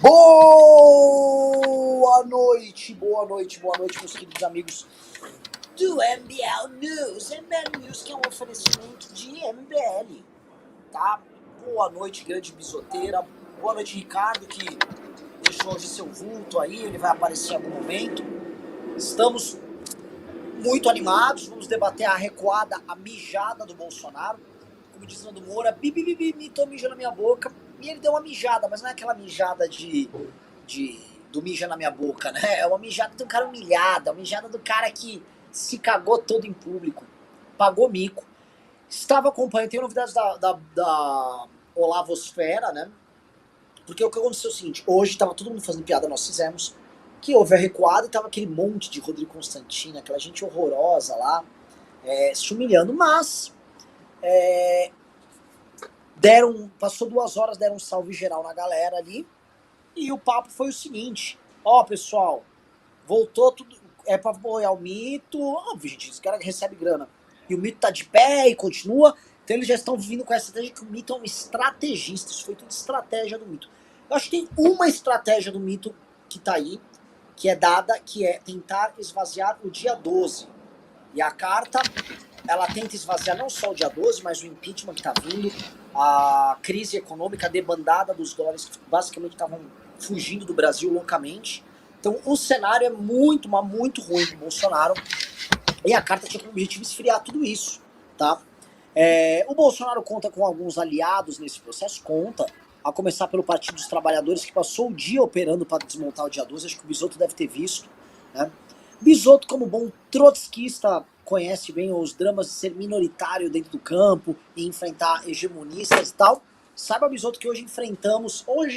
Boa noite, meus queridos amigos do MBL News. MBL News, que é um oferecimento de MBL, tá? Boa noite, grande bisoteira. Boa noite, Ricardo, que deixou hoje seu vulto aí, ele vai aparecer em algum momento. Estamos muito animados, vamos debater a recuada, a mijada do Bolsonaro. Como diz Nando Moura, tô mijando na minha boca. E ele deu uma mijada, mas não é aquela mijada do mija na minha boca, né? É uma mijada do cara humilhado, é uma mijada do cara que se cagou todo em público, pagou mico. Estava acompanhando, tem novidades da Olavosfera, né? Porque o que aconteceu é o seguinte, hoje tava todo mundo fazendo piada, nós fizemos, que houve a recuada e tava aquele monte de Rodrigo Constantino, aquela gente horrorosa lá, se humilhando, mas passou 2 horas, deram um salve geral na galera ali, e o papo foi o seguinte, pessoal, voltou tudo, pra apoiar o mito, óbvio, gente, esse cara recebe grana, e o mito tá de pé e continua, então eles já estão vindo com essa estratégia que o mito é um estrategista, isso foi tudo estratégia do mito. Eu acho que tem uma estratégia do mito que tá aí, que é dada, que é tentar esvaziar o dia 12, e a carta, ela tenta esvaziar não só o dia 12, mas o impeachment que tá vindo, a crise econômica, a debandada dos dólares que basicamente estavam fugindo do Brasil loucamente. Então o cenário é muito, mas muito ruim pro Bolsonaro. E a carta tinha como objetivo esfriar tudo isso, tá? O Bolsonaro conta com alguns aliados nesse processo, a começar pelo Partido dos Trabalhadores, que passou o dia operando para desmontar o dia 12, acho que o Bisotto deve ter visto, né? Bisotto, como bom trotskista, conhece bem os dramas de ser minoritário dentro do campo e enfrentar hegemonistas e tal. Saiba, Bisotto, que hoje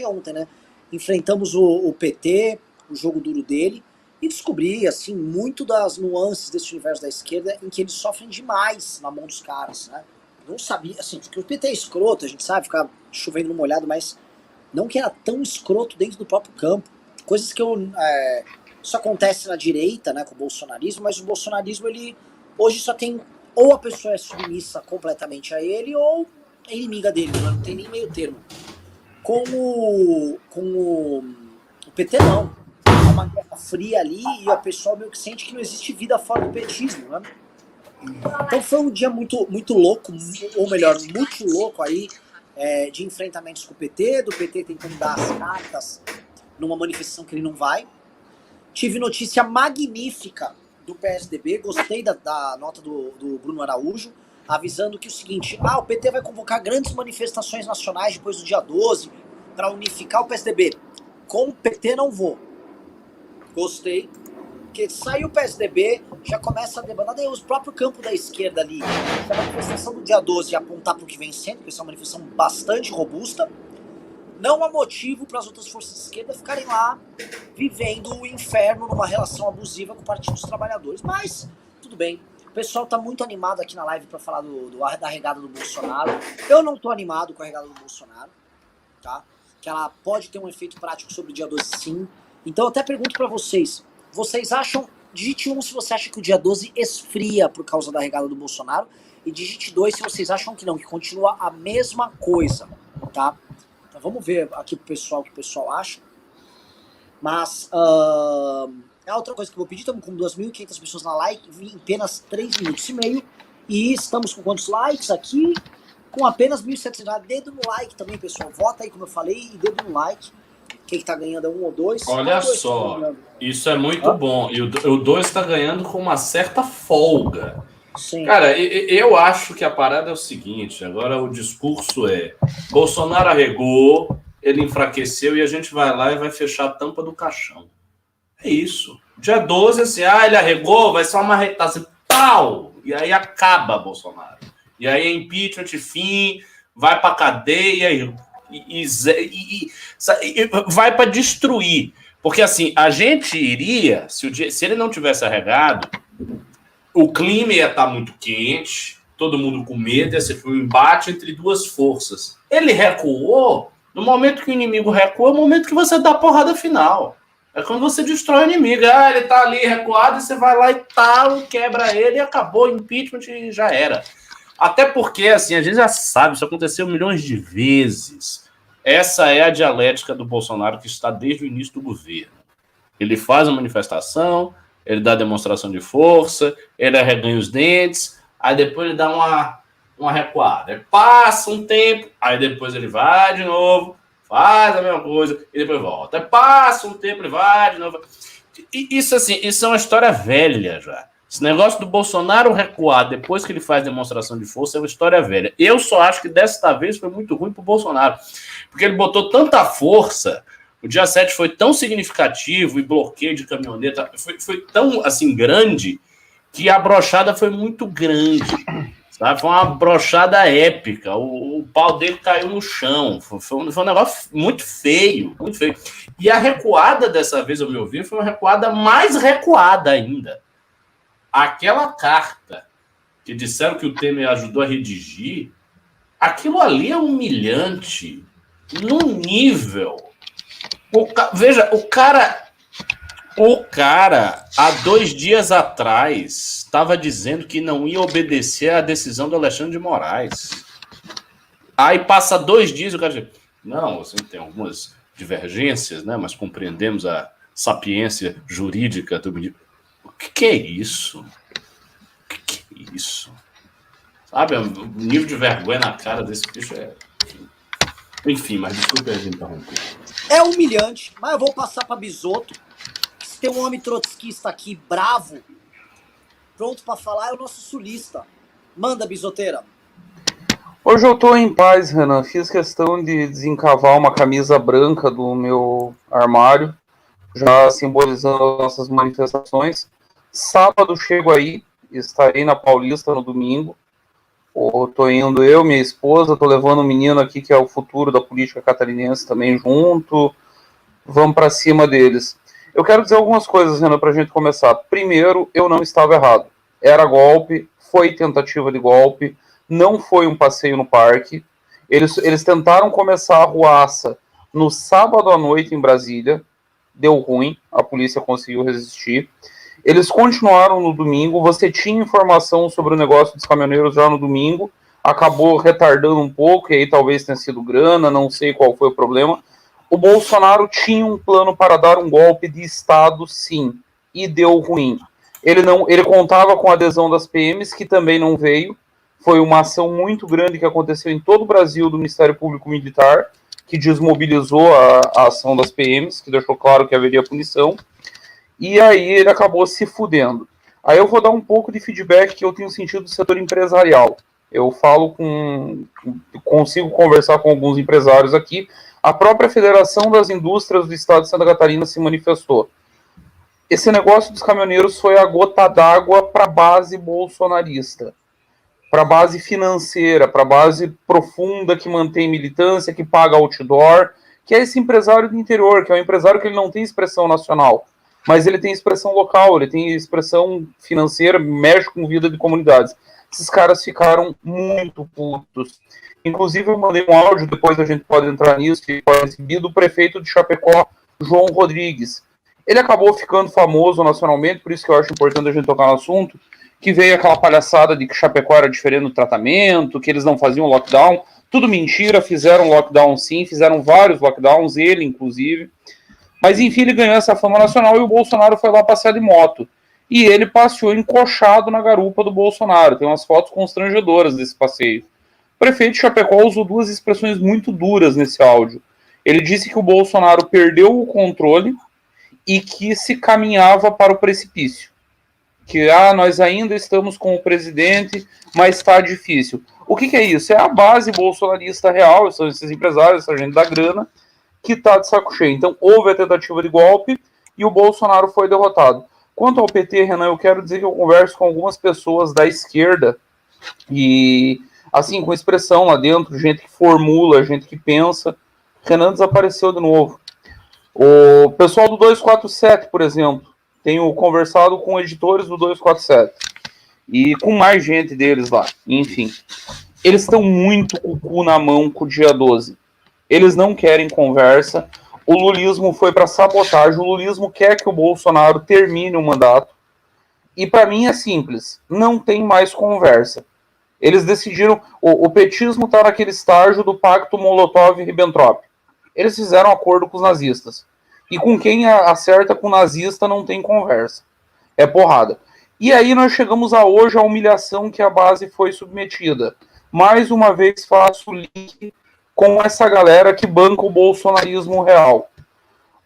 ontem, né? Enfrentamos o PT, o jogo duro dele, e descobri, assim, muito das nuances desse universo da esquerda em que eles sofrem demais na mão dos caras, né? Não sabia, assim, porque o PT é escroto, a gente sabe, ficar chovendo no molhado, mas não que era tão escroto dentro do próprio campo. Coisas que isso acontece na direita, né, com o bolsonarismo, mas o bolsonarismo, ele hoje só tem, ou a pessoa é submissa completamente a ele, ou é inimiga dele, não tem nem meio termo. Com o PT, não. É uma guerra fria ali e a pessoa meio que sente que não existe vida fora do petismo, né? Então foi um dia muito, muito louco, ou melhor, muito louco aí, de enfrentamentos com o PT, do PT tentando dar as cartas numa manifestação que ele não vai. Tive notícia magnífica do PSDB, gostei da nota do Bruno Araújo, avisando que o seguinte, o PT vai convocar grandes manifestações nacionais depois do dia 12 para unificar o PSDB. Com o PT não vou. Gostei. Porque saiu o PSDB, já começa a debater, daí o próprio campo da esquerda ali, a manifestação do dia 12 apontar para o que vem sendo, porque isso é uma manifestação bastante robusta, não há motivo para as outras forças de esquerda ficarem lá vivendo o inferno numa relação abusiva com o Partido dos Trabalhadores. Mas, tudo bem. O pessoal tá muito animado aqui na live para falar da regada do Bolsonaro. Eu não tô animado com a regada do Bolsonaro, tá? Que ela pode ter um efeito prático sobre o dia 12, sim. Então eu até pergunto para vocês acham, digite 1 se você acha que o dia 12 esfria por causa da regada do Bolsonaro, e digite 2 se vocês acham que não, que continua a mesma coisa, tá? Então vamos ver aqui pro pessoal o que o pessoal acha. Mas a outra coisa que eu vou pedir, estamos com 2.500 pessoas na live em apenas 3 minutos e meio, e estamos com quantos likes aqui? Com apenas 1.700. Dedo no like também, pessoal, vota aí como eu falei, e dedo no like. Quem que tá ganhando é 1 ou 2? Olha só, isso é muito bom. E o 2 tá ganhando com uma certa folga. Sim. Cara, eu acho que a parada é o seguinte, agora o discurso é Bolsonaro arregou, ele enfraqueceu e a gente vai lá e vai fechar a tampa do caixão. É isso. Dia 12, assim, ele arregou, vai ser uma retagem, pau! E aí acaba Bolsonaro. E aí é impeachment, fim, vai pra cadeia e vai para destruir. Porque assim, a gente iria, se ele não tivesse arregado, o clima ia estar muito quente, todo mundo com medo, ia ser um embate entre duas forças. Ele recuou, no momento que o inimigo recua, é o momento que você dá a porrada final. É quando você destrói o inimigo. Ele tá ali recuado, e você vai lá e quebra ele, e acabou o impeachment e já era. Até porque, assim, a gente já sabe, isso aconteceu milhões de vezes. Essa é a dialética do Bolsonaro que está desde o início do governo. Ele faz a manifestação, ele dá demonstração de força, ele arreganha os dentes, aí depois ele dá uma recuada. Aí passa um tempo, aí depois ele vai de novo, faz a mesma coisa, e depois volta. Aí passa um tempo, ele vai de novo. E isso, assim, isso é uma história velha já. Esse negócio do Bolsonaro recuar depois que ele faz demonstração de força é uma história velha. Eu só acho que desta vez foi muito ruim para o Bolsonaro, porque ele botou tanta força, o dia 7 foi tão significativo e bloqueio de caminhoneta foi tão, assim, grande, que a brochada foi muito grande, sabe? Foi uma brochada épica, o pau dele caiu no chão, foi um negócio muito feio, muito feio. E a recuada dessa vez, ao meu ver, foi uma recuada mais recuada ainda. Aquela carta que disseram que o Temer ajudou a redigir, aquilo ali é humilhante num nível. Veja, o cara, há 2 dias atrás, estava dizendo que não ia obedecer à decisão do Alexandre de Moraes. Aí passa 2 dias e o cara diz, não, assim, tem algumas divergências, né, mas compreendemos a sapiência jurídica do ministro. O que é isso? O que é isso? Sabe, o nível de vergonha na cara desse bicho é... Enfim, mas desculpa a gente interromper. É humilhante, mas eu vou passar para Bisotto. Se tem um homem trotskista aqui, bravo, pronto para falar, é o nosso sulista. Manda, Bisoteira. Hoje eu tô em paz, Renan. Fiz questão de desencavar uma camisa branca do meu armário, já simbolizando as nossas manifestações. Sábado chego aí, estarei na Paulista no domingo. Tô indo eu, minha esposa, tô levando um menino aqui que é o futuro da política catarinense também junto. Vamos para cima deles. Eu quero dizer algumas coisas, Renan, pra gente começar. Primeiro, eu não estava errado. Era golpe, foi tentativa de golpe, não foi um passeio no parque. Eles tentaram começar a arruaça no sábado à noite em Brasília, deu ruim, a polícia conseguiu resistir. Eles continuaram no domingo, você tinha informação sobre o negócio dos caminhoneiros já no domingo, acabou retardando um pouco, e aí talvez tenha sido grana, não sei qual foi o problema. O Bolsonaro tinha um plano para dar um golpe de Estado, sim, e deu ruim. Ele contava com a adesão das PMs, que também não veio. Foi uma ação muito grande que aconteceu em todo o Brasil do Ministério Público Militar, que desmobilizou a ação das PMs, que deixou claro que haveria punição. E aí ele acabou se fudendo. Aí eu vou dar um pouco de feedback que eu tenho sentido do setor empresarial. Eu consigo conversar com alguns empresários aqui. A própria Federação das Indústrias do Estado de Santa Catarina se manifestou. Esse negócio dos caminhoneiros foi a gota d'água para a base bolsonarista, para a base financeira, para a base profunda que mantém militância, que paga outdoor, que é esse empresário do interior, que é um empresário que ele não tem expressão nacional, mas ele tem expressão local, ele tem expressão financeira, mexe com vida de comunidades. Esses caras ficaram muito putos. Inclusive, eu mandei um áudio, depois a gente pode entrar nisso, que foi exibido, do prefeito de Chapecó, João Rodrigues. Ele acabou ficando famoso nacionalmente, por isso que eu acho importante a gente tocar no assunto, que veio aquela palhaçada de que Chapecó era diferente no tratamento, que eles não faziam lockdown. Tudo mentira, fizeram lockdown sim, fizeram vários lockdowns, ele inclusive. Mas enfim, ele ganhou essa fama nacional e o Bolsonaro foi lá passear de moto. E ele passeou encoxado na garupa do Bolsonaro. Tem umas fotos constrangedoras desse passeio. O prefeito de Chapecó usou 2 expressões muito duras nesse áudio. Ele disse que o Bolsonaro perdeu o controle e que se caminhava para o precipício. Que nós ainda estamos com o presidente, mas está difícil. O que é isso? É a base bolsonarista real, são esses empresários, essa gente da grana, que está de saco cheio. Então, houve a tentativa de golpe e o Bolsonaro foi derrotado. Quanto ao PT, Renan, eu quero dizer que eu converso com algumas pessoas da esquerda e, assim, com expressão lá dentro, gente que formula, gente que pensa. Renan desapareceu de novo. O pessoal do 247, por exemplo, tenho conversado com editores do 247 e com mais gente deles lá. Enfim, eles estão muito com o cu na mão com o dia 12. Eles não querem conversa. O lulismo foi para sabotagem. O lulismo quer que o Bolsonaro termine o mandato. E para mim é simples. Não tem mais conversa. Eles decidiram... O petismo está naquele estágio do pacto Molotov-Ribbentrop. eles fizeram acordo com os nazistas. E com quem acerta com o nazista não tem conversa. É porrada. E aí nós chegamos a hoje, a humilhação que a base foi submetida. Mais uma vez faço o link com essa galera que banca o bolsonarismo real.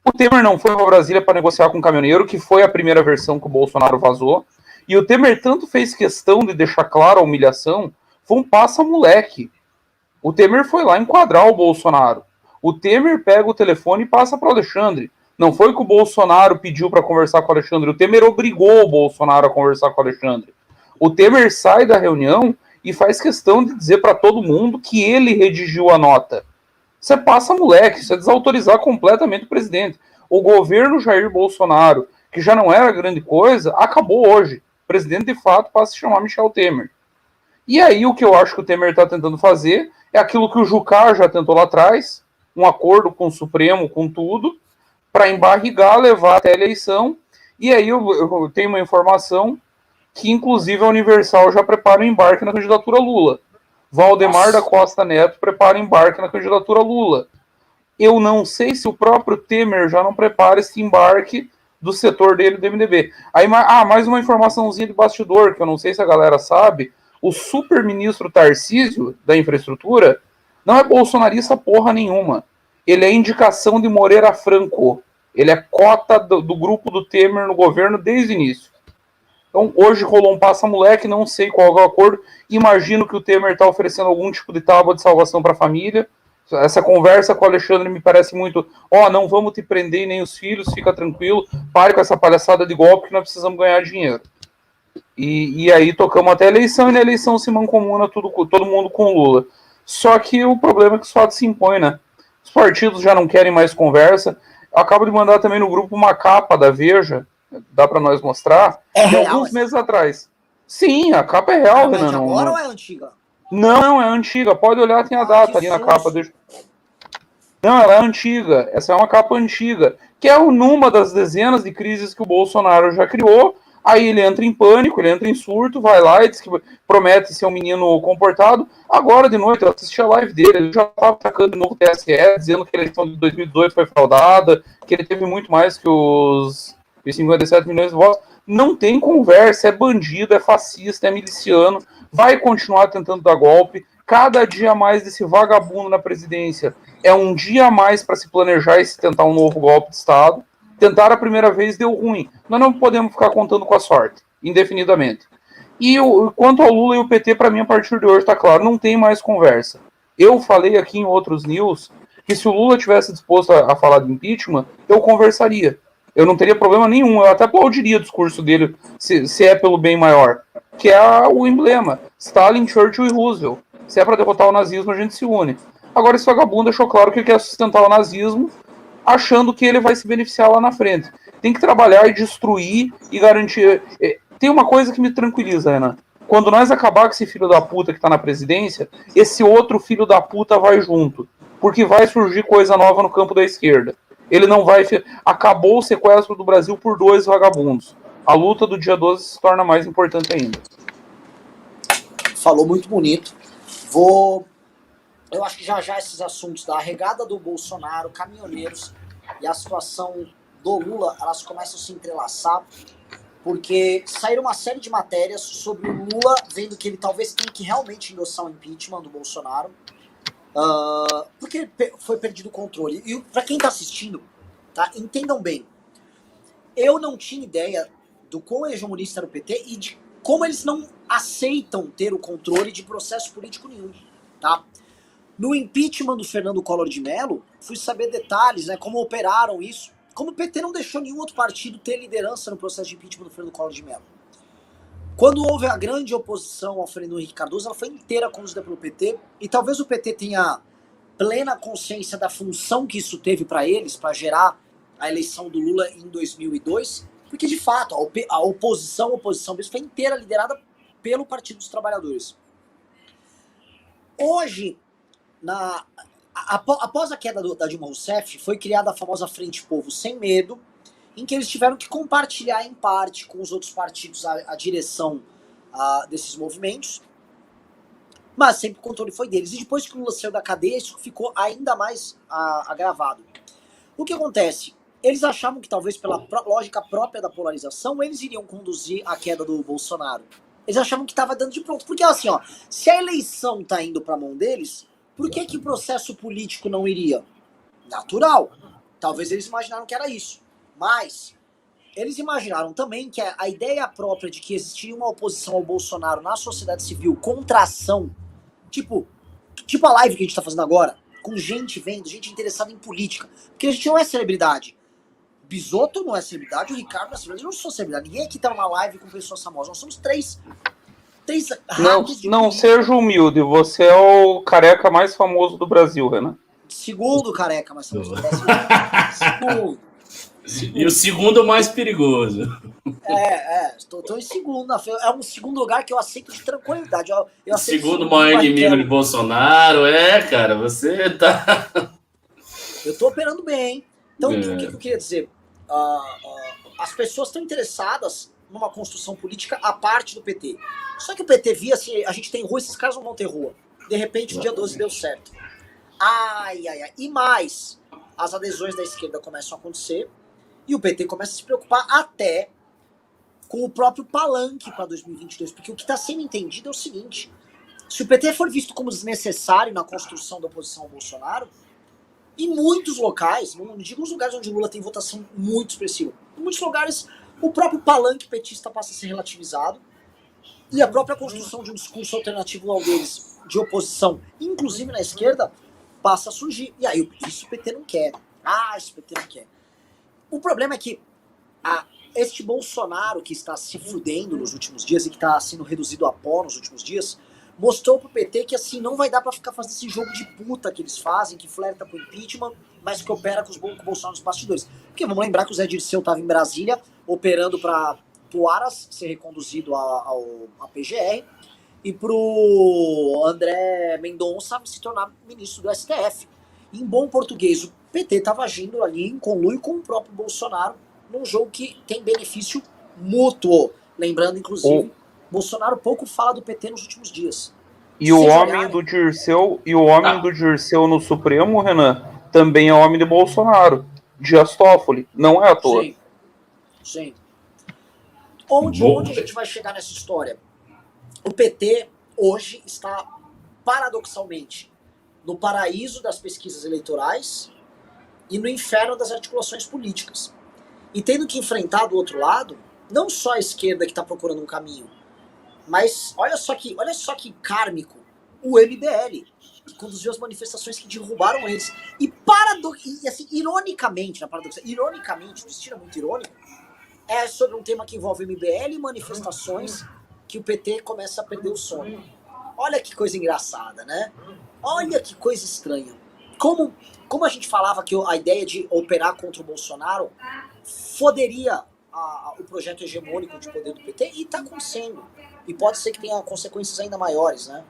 O Temer não foi para Brasília para negociar com o caminhoneiro, que foi a primeira versão que o Bolsonaro vazou. E o Temer tanto fez questão de deixar claro a humilhação, foi um passa-moleque. O Temer foi lá enquadrar o Bolsonaro. O Temer pega o telefone e passa para o Alexandre. Não foi que o Bolsonaro pediu para conversar com o Alexandre, o Temer obrigou o Bolsonaro a conversar com o Alexandre. O Temer sai da reunião e faz questão de dizer para todo mundo que ele redigiu a nota. Você passa moleque, isso é desautorizar completamente o presidente. O governo Jair Bolsonaro, que já não era grande coisa, acabou hoje. O presidente, de fato, passa a se chamar Michel Temer. E aí o que eu acho que o Temer está tentando fazer é aquilo que o Jucá já tentou lá atrás, um acordo com o Supremo, com tudo, para embarrigar, levar até a eleição. E aí eu tenho uma informação que, inclusive, a Universal já prepara o embarque na candidatura Lula. Valdemar da Costa Neto prepara o embarque na candidatura Lula. Eu não sei se o próprio Temer já não prepara esse embarque do setor dele do MDB. Aí, mais uma informaçãozinha de bastidor, que eu não sei se a galera sabe. O super-ministro Tarcísio, da infraestrutura, não é bolsonarista porra nenhuma. Ele é indicação de Moreira Franco. Ele é cota do grupo do Temer no governo desde o início. Então, hoje rolou um passa-moleque, não sei qual é o acordo. Imagino que o Temer está oferecendo algum tipo de tábua de salvação para a família. Essa conversa com o Alexandre me parece muito... não vamos te prender nem os filhos, fica tranquilo. Pare com essa palhaçada de golpe que nós precisamos ganhar dinheiro. E aí tocamos até a eleição, e na eleição se mancomuna todo mundo com o Lula. Só que o problema é que os fatos se impõem, né? Os partidos já não querem mais conversa. Eu acabo de mandar também no grupo uma capa da Veja, dá para nós mostrar, de alguns meses atrás. Sim, a capa é real, Renan. É agora ou é antiga? Não, é antiga. Pode olhar, tem a data ali na capa. Não, ela é antiga. Essa é uma capa antiga, que é numa das dezenas de crises que o Bolsonaro já criou. Aí ele entra em pânico, ele entra em surto, vai lá e diz que promete ser um menino comportado. Agora de noite eu assisti a live dele, ele já estava atacando de novo o TSE, dizendo que a eleição de 2002 foi fraudada, que ele teve muito mais que os 57 milhões de votos. Não tem conversa, é bandido, é fascista, é miliciano, vai continuar tentando dar golpe. Cada dia mais desse vagabundo na presidência é um dia a mais para se planejar e se tentar um novo golpe de Estado. Tentaram a primeira vez, deu ruim. Nós não podemos ficar contando com a sorte, indefinidamente. E quanto ao Lula e o PT, para mim, a partir de hoje, está claro, não tem mais conversa. Eu falei aqui em outros news que se o Lula tivesse disposto a falar de impeachment, eu conversaria. Eu não teria problema nenhum, eu até aplaudiria o discurso dele, se é pelo bem maior. Que é o emblema, Stalin, Churchill e Roosevelt. Se é para derrotar o nazismo, a gente se une. Agora esse vagabundo deixou claro que ele quer sustentar o nazismo, achando que ele vai se beneficiar lá na frente. Tem que trabalhar e destruir e garantir... Tem uma coisa que me tranquiliza, Renan. Quando nós acabar com esse filho da puta que tá na presidência, esse outro filho da puta vai junto. Porque vai surgir coisa nova no campo da esquerda. Ele não vai... Acabou o sequestro do Brasil por 2 vagabundos. A luta do dia 12 se torna mais importante ainda. Falou muito bonito. Eu acho que já esses assuntos da arregada do Bolsonaro, caminhoneiros e a situação do Lula, elas começam a se entrelaçar, porque saíram uma série de matérias sobre o Lula, vendo que ele talvez tenha que realmente endossar o impeachment do Bolsonaro, porque foi perdido o controle. E para quem está assistindo, tá, entendam bem, eu não tinha ideia do quão hegemonista era o PT e de como eles não aceitam ter o controle de processo político nenhum, tá? No impeachment do Fernando Collor de Mello, fui saber detalhes, né, como operaram isso, como o PT não deixou nenhum outro partido ter liderança no processo de impeachment do Fernando Collor de Mello. Quando houve a grande oposição ao Fernando Henrique Cardoso, ela foi inteira conduzida pelo PT, e talvez o PT tenha plena consciência da função que isso teve para eles, para gerar a eleição do Lula em 2002, porque de fato a oposição mesmo foi inteira liderada pelo Partido dos Trabalhadores. Hoje, após a queda da Dilma Rousseff, foi criada a famosa Frente Povo Sem Medo, em que eles tiveram que compartilhar em parte com os outros partidos a direção desses movimentos. Mas sempre o controle foi deles. E depois que o Lula saiu da cadeia, isso ficou ainda mais agravado. O que acontece? Eles achavam que talvez pela lógica própria da polarização, eles iriam conduzir a queda do Bolsonaro. Eles achavam que estava dando de pronto. Porque assim, ó, se a eleição tá indo para a mão deles, por que o processo político não iria? Natural. Talvez eles imaginaram que era isso. Mas eles imaginaram também que a ideia própria de que existiria uma oposição ao Bolsonaro na sociedade civil contra a ação, tipo a live que a gente tá fazendo agora, com gente vendo, gente interessada em política. Porque a gente não é celebridade. Bisotto não é celebridade, o Ricardo não é celebridade, eu não sou celebridade. Ninguém aqui tá numa live com pessoas famosas. Nós somos três Não seja humilde, você é o careca mais famoso do Brasil, Renan. Segundo careca mais famoso do Brasil. Segundo. E o segundo mais perigoso. Estou em segundo. É um segundo lugar que eu aceito de tranquilidade. Eu aceito segundo maior inimigo de Bolsonaro, cara, você tá... Eu tô operando bem, hein? Então, o que eu queria dizer? As pessoas estão interessadas numa construção política à parte do PT. Só que o PT via assim, a gente tem rua, esses caras não vão ter rua. De repente, o dia 12 deu certo. E mais, as adesões da esquerda começam a acontecer e o PT começa a se preocupar até com o próprio palanque para 2022. Porque o que está sendo entendido é o seguinte: se o PT for visto como desnecessário na construção da oposição ao Bolsonaro, em muitos locais, não digo os lugares onde o Lula tem votação muito expressiva, em muitos lugares o próprio palanque petista passa a ser relativizado e a própria construção de um discurso alternativo ao deles, de oposição, inclusive na esquerda, passa a surgir. E aí, isso o PT não quer. Isso o PT não quer. O problema é que este Bolsonaro que está se fudendo nos últimos dias e que está sendo reduzido a pó nos últimos dias, mostrou pro PT que assim não vai dar pra ficar fazendo esse jogo de puta que eles fazem, que flerta com o impeachment, mas que opera com o Bolsonaro nos bastidores. Porque vamos lembrar que o Zé Dirceu estava em Brasília operando para o Aras ser reconduzido à PGR e pro André Mendonça se tornar ministro do STF. Em bom português, o PT estava agindo ali em conluio com o próprio Bolsonaro num jogo que tem benefício mútuo. Lembrando, inclusive, Bolsonaro pouco fala do PT nos últimos dias. E o homem do Dirceu, do Dirceu no Supremo, Renan, também é homem de Bolsonaro. Dias Toffoli, não é à toa. Sim. Onde a gente vai chegar nessa história? O PT hoje está, paradoxalmente, no paraíso das pesquisas eleitorais e no inferno das articulações políticas. E tendo que enfrentar do outro lado, não só a esquerda que está procurando um caminho, mas olha só que kármico, o MBL, que conduziu as manifestações que derrubaram eles. E assim, ironicamente, o destino é muito irônico, é sobre um tema que envolve MBL e manifestações que o PT começa a perder o sono. Olha que coisa engraçada, né? Olha que coisa estranha. Como a gente falava que a ideia de operar contra o Bolsonaro foderia o projeto hegemônico de poder do PT, e está acontecendo. E pode ser que tenha consequências ainda maiores, né?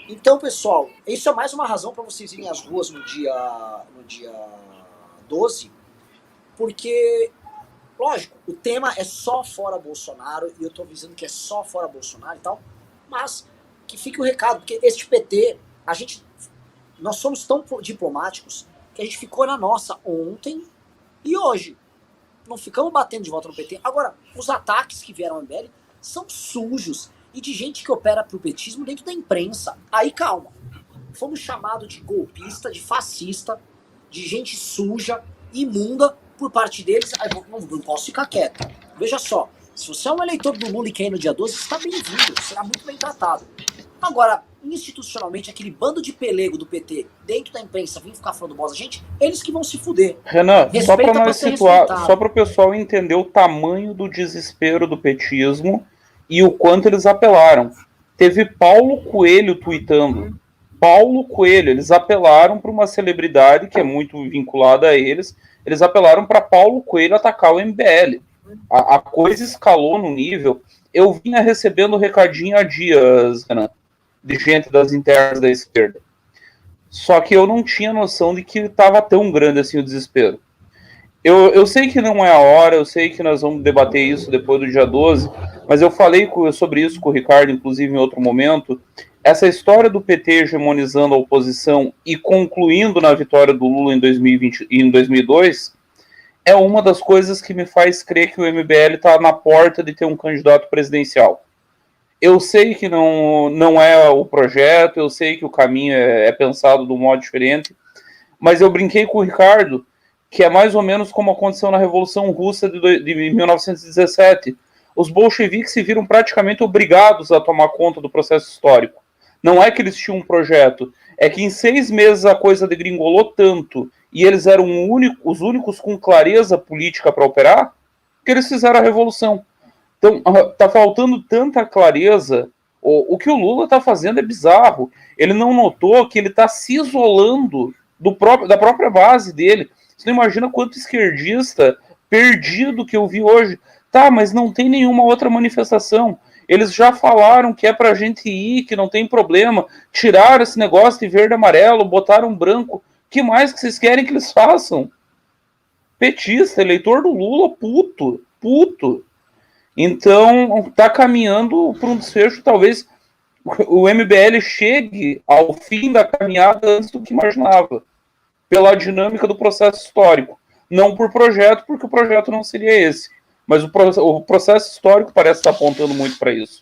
Então, pessoal, isso é mais uma razão para vocês irem às ruas no dia 12, porque, lógico, o tema é só fora Bolsonaro, e eu tô avisando que é só fora Bolsonaro e tal, mas que fique o recado, porque este PT, nós somos tão diplomáticos que a gente ficou na nossa ontem e hoje. Não ficamos batendo de volta no PT. Agora, os ataques que vieram ao MBL são sujos e de gente que opera pro petismo dentro da imprensa. Aí, calma. Fomos chamados de golpista, de fascista, de gente suja, imunda por parte deles. Aí, não posso ficar quieto. Veja só, se você é um eleitor do Lula e quer ir no dia 12, você está bem-vindo, será muito bem tratado. Agora, institucionalmente, aquele bando de pelego do PT dentro da imprensa vir ficar falando bosta, gente, eles que vão se fuder. Renan, só para nós situar, só para o pessoal entender o tamanho do desespero do petismo e o quanto eles apelaram. Teve Paulo Coelho tweetando. Paulo Coelho, eles apelaram para uma celebridade que é muito vinculada a eles, eles apelaram para Paulo Coelho atacar o MBL. A coisa escalou no nível. Eu vinha recebendo recadinho há dias, Renan, de gente das internas da esquerda. Só que eu não tinha noção de que estava tão grande assim o desespero. Eu sei que não é a hora, eu sei que nós vamos debater isso depois do dia 12, mas eu falei sobre isso com o Ricardo, inclusive, em outro momento. Essa história do PT hegemonizando a oposição e concluindo na vitória do Lula em 2020 e em 2002 é uma das coisas que me faz crer que o MBL está na porta de ter um candidato presidencial. Eu sei que não é o projeto, eu sei que o caminho é pensado de um modo diferente, mas eu brinquei com o Ricardo que é mais ou menos como aconteceu na Revolução Russa de 1917. Os bolcheviques se viram praticamente obrigados a tomar conta do processo histórico. Não é que eles tinham um projeto, é que em 6 meses a coisa degringolou tanto e eles eram os únicos com clareza política para operar, que eles fizeram a revolução. Então, tá faltando tanta clareza. O que o Lula está fazendo é bizarro. Ele não notou que ele está se isolando da própria base dele. Você não imagina quanto esquerdista perdido que eu vi hoje. Tá, mas não tem nenhuma outra manifestação. Eles já falaram que é pra gente ir, que não tem problema. Tiraram esse negócio de verde e amarelo, botaram branco. O que mais que vocês querem que eles façam? Petista, eleitor do Lula, puto. Então, tá caminhando para um desfecho, talvez o MBL chegue ao fim da caminhada antes do que imaginava, pela dinâmica do processo histórico. Não por projeto, porque o projeto não seria esse. Mas o processo histórico parece estar apontando muito para isso.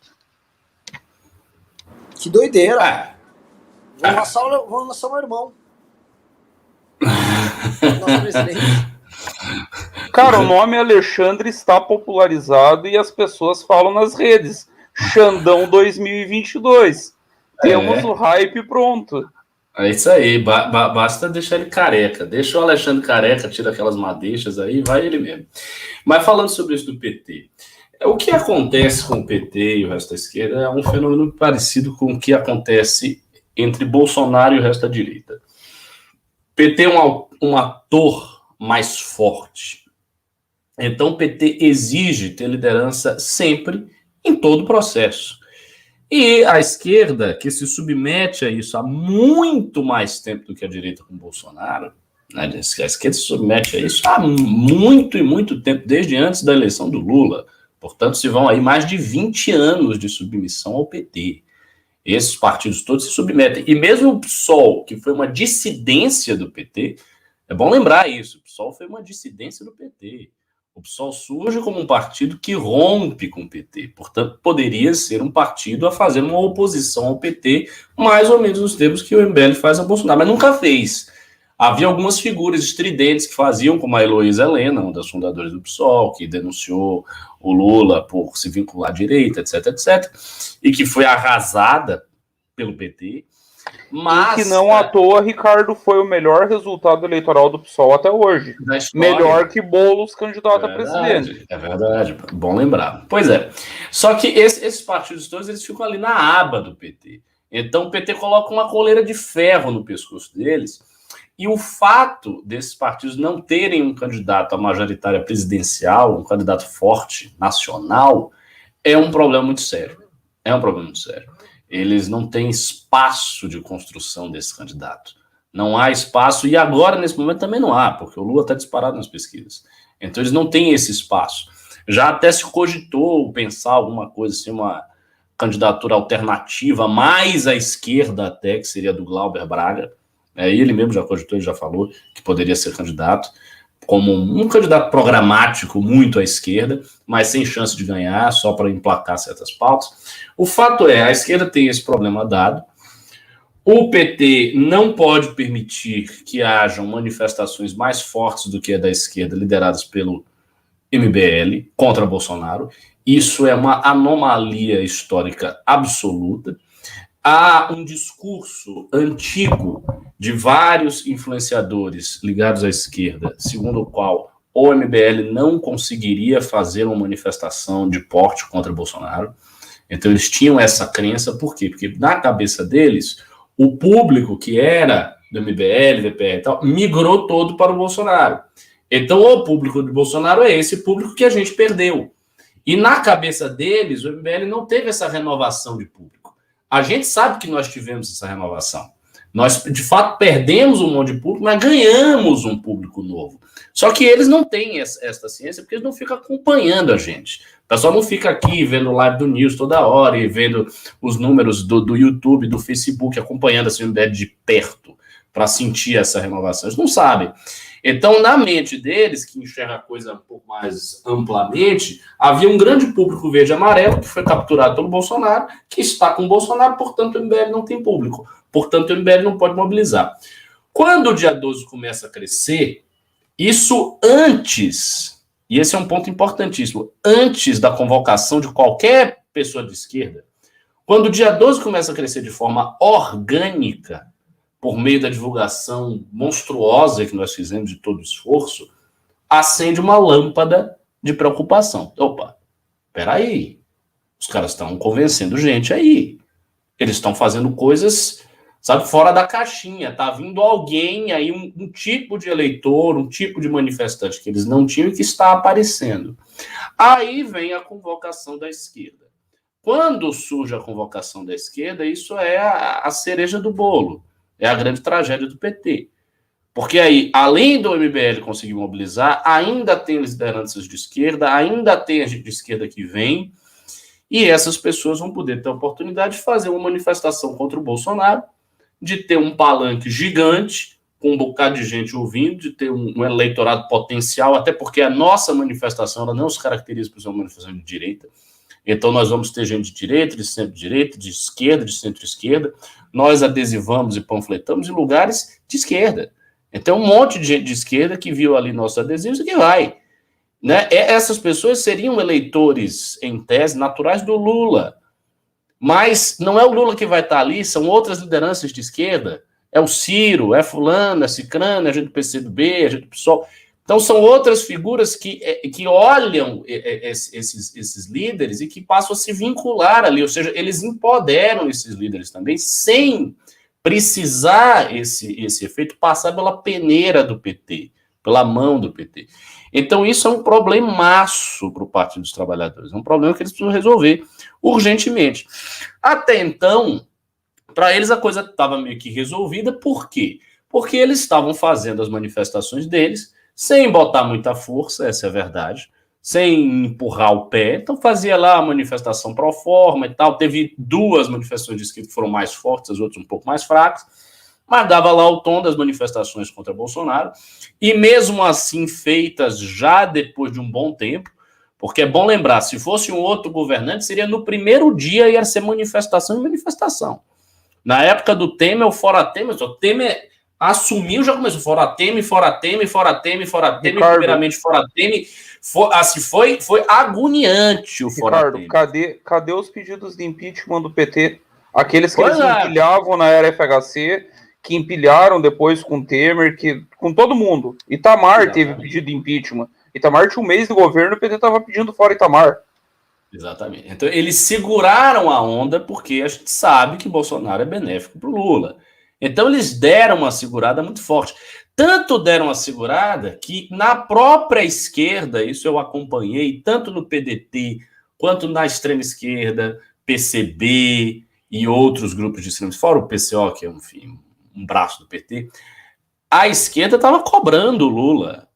Que doideira. Vou lançar meu irmão. Nosso presidente. Cara, o nome Alexandre está popularizado e as pessoas falam nas redes. Xandão 2022. Temos o hype pronto. É isso aí, basta deixar ele careca. Deixa o Alexandre careca, tira aquelas madeixas aí, vai ele mesmo. Mas falando sobre isso do PT, o que acontece com o PT e o resto da esquerda é um fenômeno parecido com o que acontece entre Bolsonaro e o resto da direita. O PT é um ator mais forte. Então o PT exige ter liderança sempre em todo o processo. E a esquerda, que se submete a isso há muito mais tempo do que a direita com Bolsonaro, né? A esquerda se submete a isso há muito tempo, desde antes da eleição do Lula. Portanto, se vão aí mais de 20 anos de submissão ao PT. Esses partidos todos se submetem. E mesmo o PSOL, que foi uma dissidência do PT, é bom lembrar isso, o PSOL foi uma dissidência do PT. O PSOL surge como um partido que rompe com o PT, portanto, poderia ser um partido a fazer uma oposição ao PT, mais ou menos nos termos que o MBL faz a Bolsonaro, mas nunca fez. Havia algumas figuras estridentes que faziam, como a Heloísa Helena, uma das fundadoras do PSOL, que denunciou o Lula por se vincular à direita, etc, e que foi arrasada pelo PT. Mas, e que não à toa, Ricardo, foi o melhor resultado eleitoral do PSOL até hoje. Melhor que Boulos, candidato a presidente. É verdade, bom lembrar. Pois é. Só que esses partidos todos, eles ficam ali na aba do PT. Então o PT coloca uma coleira de ferro no pescoço deles. E o fato desses partidos não terem um candidato à majoritária presidencial, um candidato forte, nacional, é um problema muito sério. Eles não têm espaço de construção desse candidato. Não há espaço, e agora, nesse momento, também não há, porque o Lula está disparado nas pesquisas. Então, eles não têm esse espaço. Já até se cogitou pensar alguma coisa assim, uma candidatura alternativa, mais à esquerda até, que seria do Glauber Braga. Ele mesmo já cogitou, ele já falou que poderia ser candidato, como um candidato programático muito à esquerda, mas sem chance de ganhar, só para emplacar certas pautas. O fato é, a esquerda tem esse problema dado, o PT não pode permitir que hajam manifestações mais fortes do que a da esquerda, lideradas pelo MBL, contra Bolsonaro. Isso é uma anomalia histórica absoluta. Há um discurso antigo de vários influenciadores ligados à esquerda, segundo o qual o MBL não conseguiria fazer uma manifestação de porte contra Bolsonaro. Então eles tinham essa crença, por quê? Porque na cabeça deles, o público que era do MBL, VPR e tal, migrou todo para o Bolsonaro. Então o público de Bolsonaro é esse público que a gente perdeu. E na cabeça deles, o MBL não teve essa renovação de público. A gente sabe que nós tivemos essa renovação. Nós, de fato, perdemos um monte de público, mas ganhamos um público novo. Só que eles não têm essa ciência, porque eles não ficam acompanhando a gente. O pessoal não fica aqui vendo live do News toda hora e vendo os números do YouTube, do Facebook, acompanhando assim, o MBL de perto, para sentir essa renovação. Eles não sabem. Então, na mente deles, que enxerga a coisa um pouco mais amplamente, havia um grande público verde e amarelo que foi capturado pelo Bolsonaro, que está com o Bolsonaro, portanto, o MBL não tem público. Portanto, o MBL não pode mobilizar. Quando o dia 12 começa a crescer, isso antes, e esse é um ponto importantíssimo, antes da convocação de qualquer pessoa de esquerda, quando o dia 12 começa a crescer de forma orgânica, por meio da divulgação monstruosa que nós fizemos de todo o esforço, acende uma lâmpada de preocupação. Opa, peraí, os caras estão convencendo gente aí. Eles estão fazendo coisas, sabe, fora da caixinha. Tá vindo alguém aí, um tipo de eleitor, um tipo de manifestante que eles não tinham e que está aparecendo. Aí vem a convocação da esquerda. Quando surge a convocação da esquerda, isso é a cereja do bolo. É a grande tragédia do PT. Porque aí, além do MBL conseguir mobilizar, ainda tem lideranças de esquerda, ainda tem a gente de esquerda que vem, e essas pessoas vão poder ter a oportunidade de fazer uma manifestação contra o Bolsonaro, de ter um palanque gigante, com um bocado de gente ouvindo, de ter um eleitorado potencial, até porque a nossa manifestação ela não se caracteriza por ser uma manifestação de direita. Então, nós vamos ter gente de direita, de centro-direita, de esquerda, de centro-esquerda. Nós adesivamos e panfletamos em lugares de esquerda. Então, um monte de gente de esquerda que viu ali nossos adesivos e que vai. Né? Essas pessoas seriam eleitores, em tese, naturais do Lula. Mas não é o Lula que vai estar ali, são outras lideranças de esquerda. É o Ciro, é fulano, é cicrano, é gente do PCdoB, é gente do PSOL. Então, são outras figuras que olham esses líderes e que passam a se vincular ali, ou seja, eles empoderam esses líderes também, sem precisar esse efeito passar pela peneira do PT, pela mão do PT. Então, isso é um problemaço para o Partido dos Trabalhadores, é um problema que eles precisam resolver urgentemente. Até então, para eles a coisa estava meio que resolvida, por quê? Porque eles estavam fazendo as manifestações deles, sem botar muita força, essa é a verdade, sem empurrar o pé. Então fazia lá a manifestação pro forma e tal. Teve 2 manifestações de esquerda que foram mais fortes, as outras um pouco mais fracas, mas dava lá o tom das manifestações contra Bolsonaro. E mesmo assim feitas já depois de um bom tempo, porque é bom lembrar, se fosse um outro governante, seria no primeiro dia, ia ser manifestação e manifestação. Na época do Temer, o Fora Temer, o Temer assumiu, já começou, fora Temer, primeiramente fora Temer, foi agoniante o fora Temer. Ricardo, cadê os pedidos de impeachment do PT? Aqueles que eles empilhavam na era FHC, que empilharam depois com Temer, com todo mundo. Itamar teve pedido de impeachment. Itamar tinha um mês de governo, o PT estava pedindo fora Itamar. Exatamente. Então, eles seguraram a onda porque a gente sabe que Bolsonaro é benéfico para o Lula. Então, eles deram uma segurada muito forte. Tanto deram uma segurada que na própria esquerda, isso eu acompanhei, tanto no PDT quanto na extrema esquerda, PCB e outros grupos de extrema esquerda, fora o PCO, que é um braço do PT, a esquerda estava cobrando o Lula.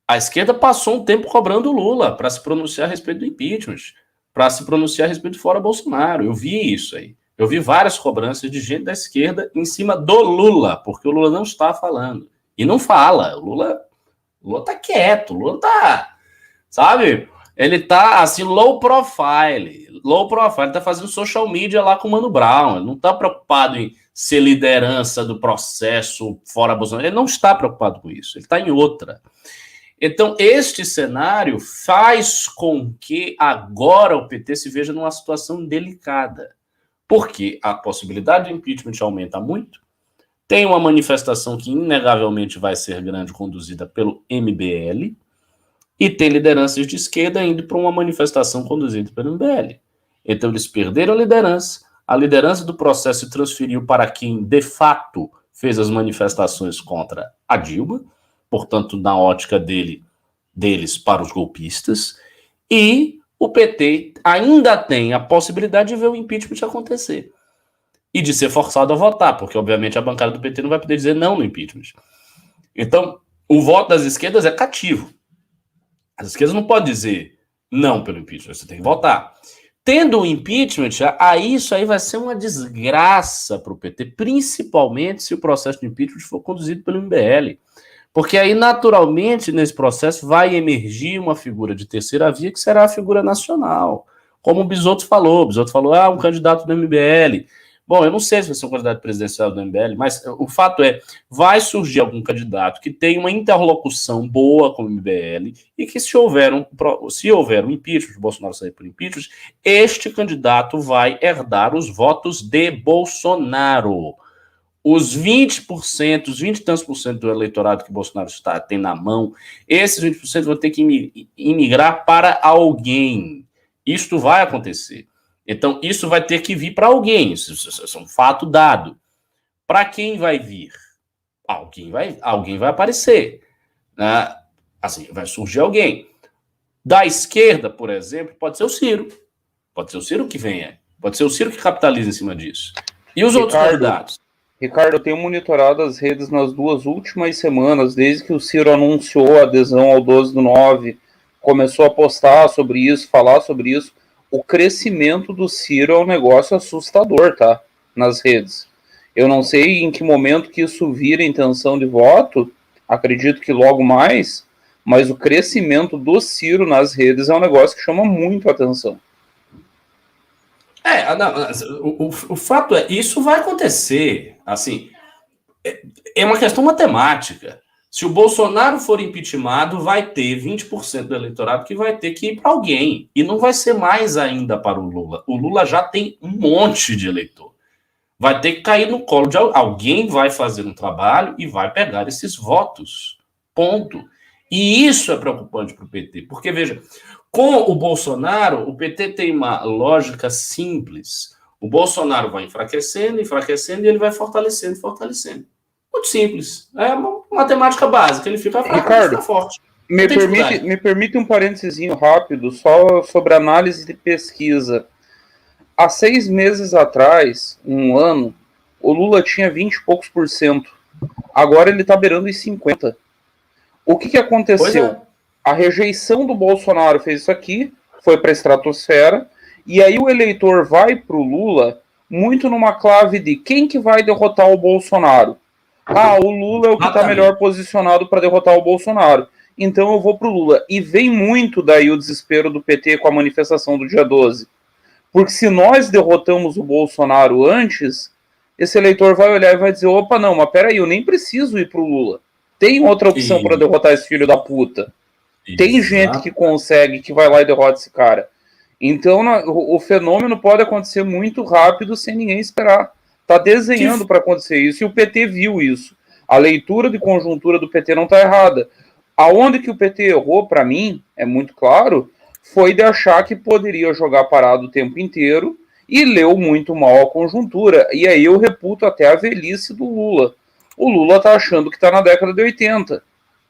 A esquerda passou um tempo cobrando o Lula para se pronunciar a respeito do impeachment, para se pronunciar a respeito do fora Bolsonaro. Eu vi isso aí. Eu vi várias cobranças de gente da esquerda em cima do Lula, porque o Lula não está falando. E não fala. O Lula tá quieto, o Lula tá, sabe? Ele tá, assim, low profile. Ele tá fazendo social media lá com o Mano Brown. Ele não tá preocupado em ser liderança do processo fora Bolsonaro. Ele não está preocupado com isso. Ele tá em outra. Então, este cenário faz com que agora o PT se veja numa situação delicada. Porque a possibilidade do impeachment aumenta muito, tem uma manifestação que inegavelmente vai ser grande, conduzida pelo MBL, e tem lideranças de esquerda indo para uma manifestação conduzida pelo MBL. Então eles perderam a liderança do processo se transferiu para quem, de fato, fez as manifestações contra a Dilma, portanto, na ótica deles para os golpistas, e o PT ainda tem a possibilidade de ver o impeachment acontecer. e de ser forçado a votar, porque obviamente a bancada do PT não vai poder dizer não no impeachment. Então, o voto das esquerdas é cativo. As esquerdas não podem dizer não pelo impeachment, você tem que votar. Tendo o impeachment, aí isso aí vai ser uma desgraça para o PT, principalmente se o processo de impeachment for conduzido pelo MBL. Porque aí, naturalmente, nesse processo vai emergir uma figura de terceira via que será a figura nacional. Como o Bisotto falou. Um candidato do MBL. Bom, eu não sei se vai ser um candidato presidencial do MBL, mas o fato é, vai surgir algum candidato que tenha uma interlocução boa com o MBL e que se houver um impeachment, o Bolsonaro sair por impeachment, este candidato vai herdar os votos de Bolsonaro. Os 20%, os 20 e tantos por cento do eleitorado que Bolsonaro tem na mão, esses 20% vão ter que imigrar para alguém. Isto vai acontecer. Então, isso vai ter que vir para alguém. Isso é um fato dado. Para quem vai vir? Alguém vai aparecer. Né? Assim, vai surgir alguém. Da esquerda, por exemplo, pode ser o Ciro. Pode ser o Ciro que venha. Pode ser o Ciro que capitaliza em cima disso. E os outros candidatos? Ricardo, eu tenho monitorado as redes nas 2 últimas semanas, desde que o Ciro anunciou a adesão ao 12/9, começou a postar sobre isso, falar sobre isso. O crescimento do Ciro é um negócio assustador, tá? Nas redes. Eu não sei em que momento que isso vira intenção de voto, acredito que logo mais, mas o crescimento do Ciro nas redes é um negócio que chama muito a atenção. O fato é, isso vai acontecer. Assim, é uma questão matemática. Se o Bolsonaro for impeachmentado, vai ter 20% do eleitorado que vai ter que ir para alguém. E não vai ser mais ainda para o Lula. O Lula já tem um monte de eleitor. Vai ter que cair no colo de alguém, vai fazer um trabalho e vai pegar esses votos. Ponto. E isso é preocupante para o PT. Porque, veja, com o Bolsonaro, o PT tem uma lógica simples. O Bolsonaro vai enfraquecendo e ele vai fortalecendo. Muito simples. É uma matemática básica. Ele fica fraco, Ricardo, ele fica forte. Me permite um parênteses rápido, só sobre análise de pesquisa. Há 6 meses atrás, 1 ano, o Lula tinha 20 e poucos por cento. Agora ele está beirando os 50%. O que aconteceu? A rejeição do Bolsonaro fez isso aqui, foi para a estratosfera, e aí o eleitor vai para o Lula muito numa clave de quem que vai derrotar o Bolsonaro. O Lula é o que está melhor posicionado para derrotar o Bolsonaro. Então eu vou para o Lula. E vem muito daí o desespero do PT com a manifestação do dia 12. Porque se nós derrotamos o Bolsonaro antes, esse eleitor vai olhar e vai dizer, opa, não, mas peraí, eu nem preciso ir para o Lula. Tem outra opção para derrotar esse filho da puta. Tem gente que consegue, que vai lá e derrota esse cara. Então o fenômeno pode acontecer muito rápido sem ninguém esperar. Está desenhando para acontecer isso e o PT viu isso. A leitura de conjuntura do PT não está errada. Aonde que o PT errou, para mim, é muito claro, foi de achar que poderia jogar parado o tempo inteiro e leu muito mal a conjuntura. E aí eu reputo até a velhice do Lula. O Lula está achando que está na década de 80.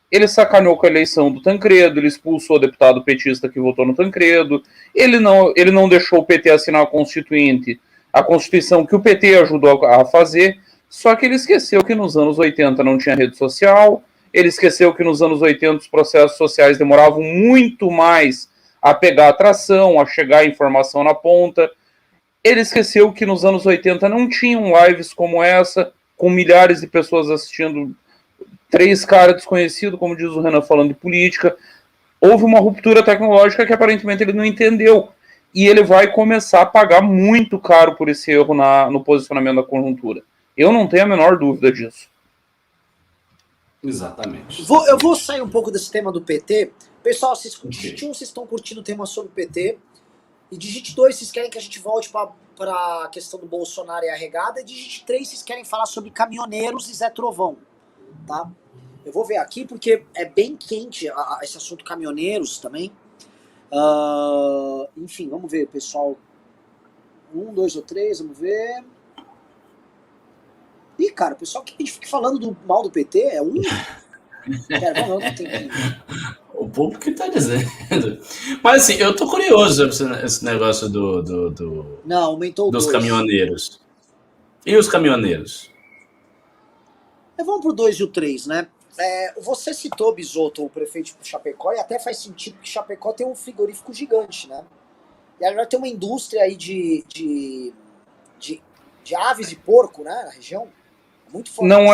Ele sacaneou com a eleição do Tancredo, ele expulsou o deputado petista que votou no Tancredo, ele não deixou o PT assinar a Constituição que o PT ajudou a fazer, só que ele esqueceu que nos anos 80 não tinha rede social, ele esqueceu que nos anos 80 os processos sociais demoravam muito mais a pegar atração, a chegar a informação na ponta, ele esqueceu que nos anos 80 não tinham lives como essa, com milhares de pessoas assistindo 3 caras desconhecidos, como diz o Renan, falando de política. Houve uma ruptura tecnológica que aparentemente ele não entendeu. E ele vai começar a pagar muito caro por esse erro no posicionamento da conjuntura. Eu não tenho a menor dúvida disso. Exatamente. Eu vou sair um pouco desse tema do PT. Pessoal, digite 1, vocês estão curtindo o tema sobre o PT. E digite 2, vocês querem que a gente volte para a questão do Bolsonaro e a regada. E digite 3, vocês querem falar sobre caminhoneiros e Zé Trovão. Tá? Eu vou ver aqui porque é bem quente esse assunto caminhoneiros também. Enfim, vamos ver, pessoal. 1, 2 ou 3, vamos ver. Ih, cara, o pessoal que a gente fica falando do mal do PT é um. Não tem. O povo que tá dizendo. Mas assim, eu tô curioso sobre esse negócio Não, aumentou dos caminhoneiros. E os caminhoneiros? Vamos pro 2 e o 3, né? Você citou, Bisotto, o prefeito de Chapecó, e até faz sentido que Chapecó tem um frigorífico gigante, né? E agora tem uma indústria aí de aves e porco, né, na região. Muito forte. Não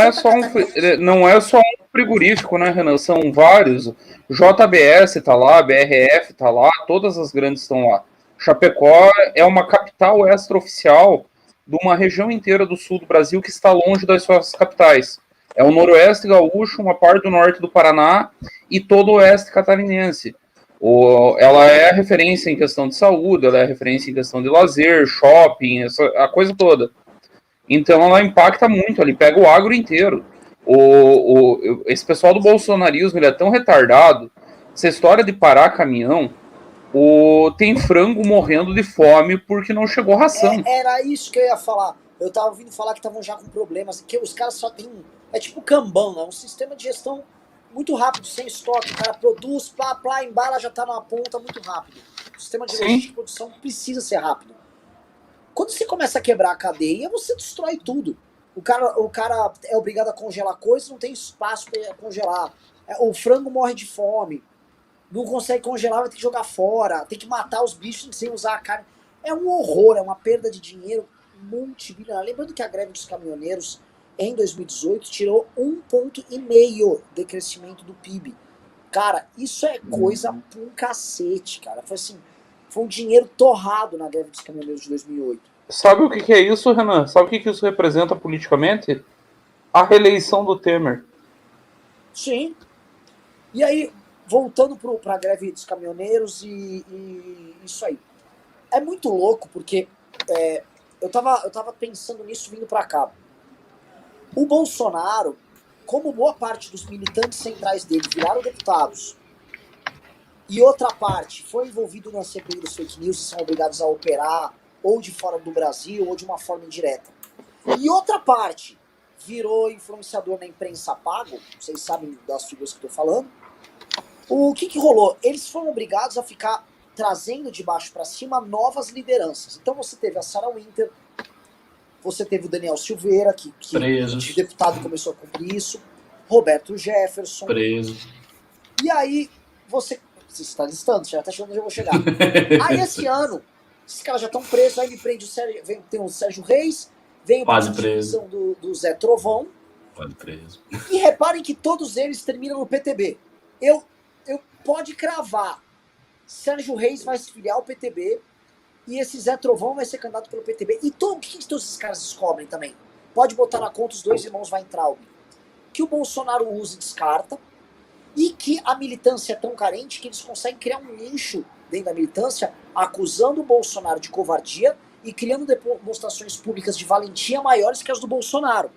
é só um frigorífico, né, Renan? São vários. JBS tá lá, BRF tá lá, todas as grandes estão lá. Chapecó é uma capital extraoficial de uma região inteira do sul do Brasil que está longe das suas capitais. É o noroeste gaúcho, uma parte do norte do Paraná e todo o oeste catarinense. Ela é referência em questão de saúde, ela é referência em questão de lazer, shopping, a coisa toda. Então ela impacta muito, ele pega o agro inteiro. Esse pessoal do bolsonarismo, ele é tão retardado, essa história de parar caminhão, tem frango morrendo de fome porque não chegou ração. Era isso que eu ia falar. Eu tava ouvindo falar que estavam já com problemas, que os caras só tem... É tipo Kanban, né? Um sistema de gestão muito rápido, sem estoque. O cara produz, plá, embala, já tá numa ponta muito rápido. O sistema de logística de produção precisa ser rápido. Quando você começa a quebrar a cadeia, você destrói tudo. O cara é obrigado a congelar coisas, não tem espaço para congelar. O frango morre de fome. Não consegue congelar, vai ter que jogar fora. Tem que matar os bichos sem usar a carne. É um horror, é uma perda de dinheiro multibilionária. Lembrando que a greve dos caminhoneiros em 2018 tirou 1,5 ponto de crescimento do PIB. Cara, isso é coisa pra um cacete, cara. Foi um dinheiro torrado na greve dos caminhoneiros de 2008. Sabe o que é isso, Renan? Sabe o que isso representa politicamente? A reeleição do Temer. Sim. E aí, voltando pra greve dos caminhoneiros e isso aí. É muito louco, porque eu tava pensando nisso vindo pra cá. O Bolsonaro, como boa parte dos militantes centrais dele viraram deputados, e outra parte foi envolvido na CPI dos fake news e são obrigados a operar ou de fora do Brasil ou de uma forma indireta. E outra parte virou influenciador na imprensa pago, vocês sabem das figuras que eu tô falando. O que rolou? Eles foram obrigados a ficar trazendo de baixo para cima novas lideranças. Então você teve a Sarah Winter, você teve o Daniel Silveira, que de deputado começou a cumprir isso, Roberto Jefferson. Preso. E aí você está listando, já está chegando onde eu vou chegar. Aí esse ano, esses caras já estão presos, aí me prende tem o Sérgio Reis, vem a prisão do Zé Trovão. Quase preso. E reparem que todos eles terminam no PTB. Eu pode cravar. Sérgio Reis vai se filiar ao PTB e esse Zé Trovão vai ser candidato pelo PTB. E o que todos esses caras descobrem também? Pode botar na conta os dois irmãos Weintraub. Que o Bolsonaro usa e descarta, e que a militância é tão carente que eles conseguem criar um nicho dentro da militância, acusando o Bolsonaro de covardia e criando demonstrações públicas de valentia maiores que as do Bolsonaro.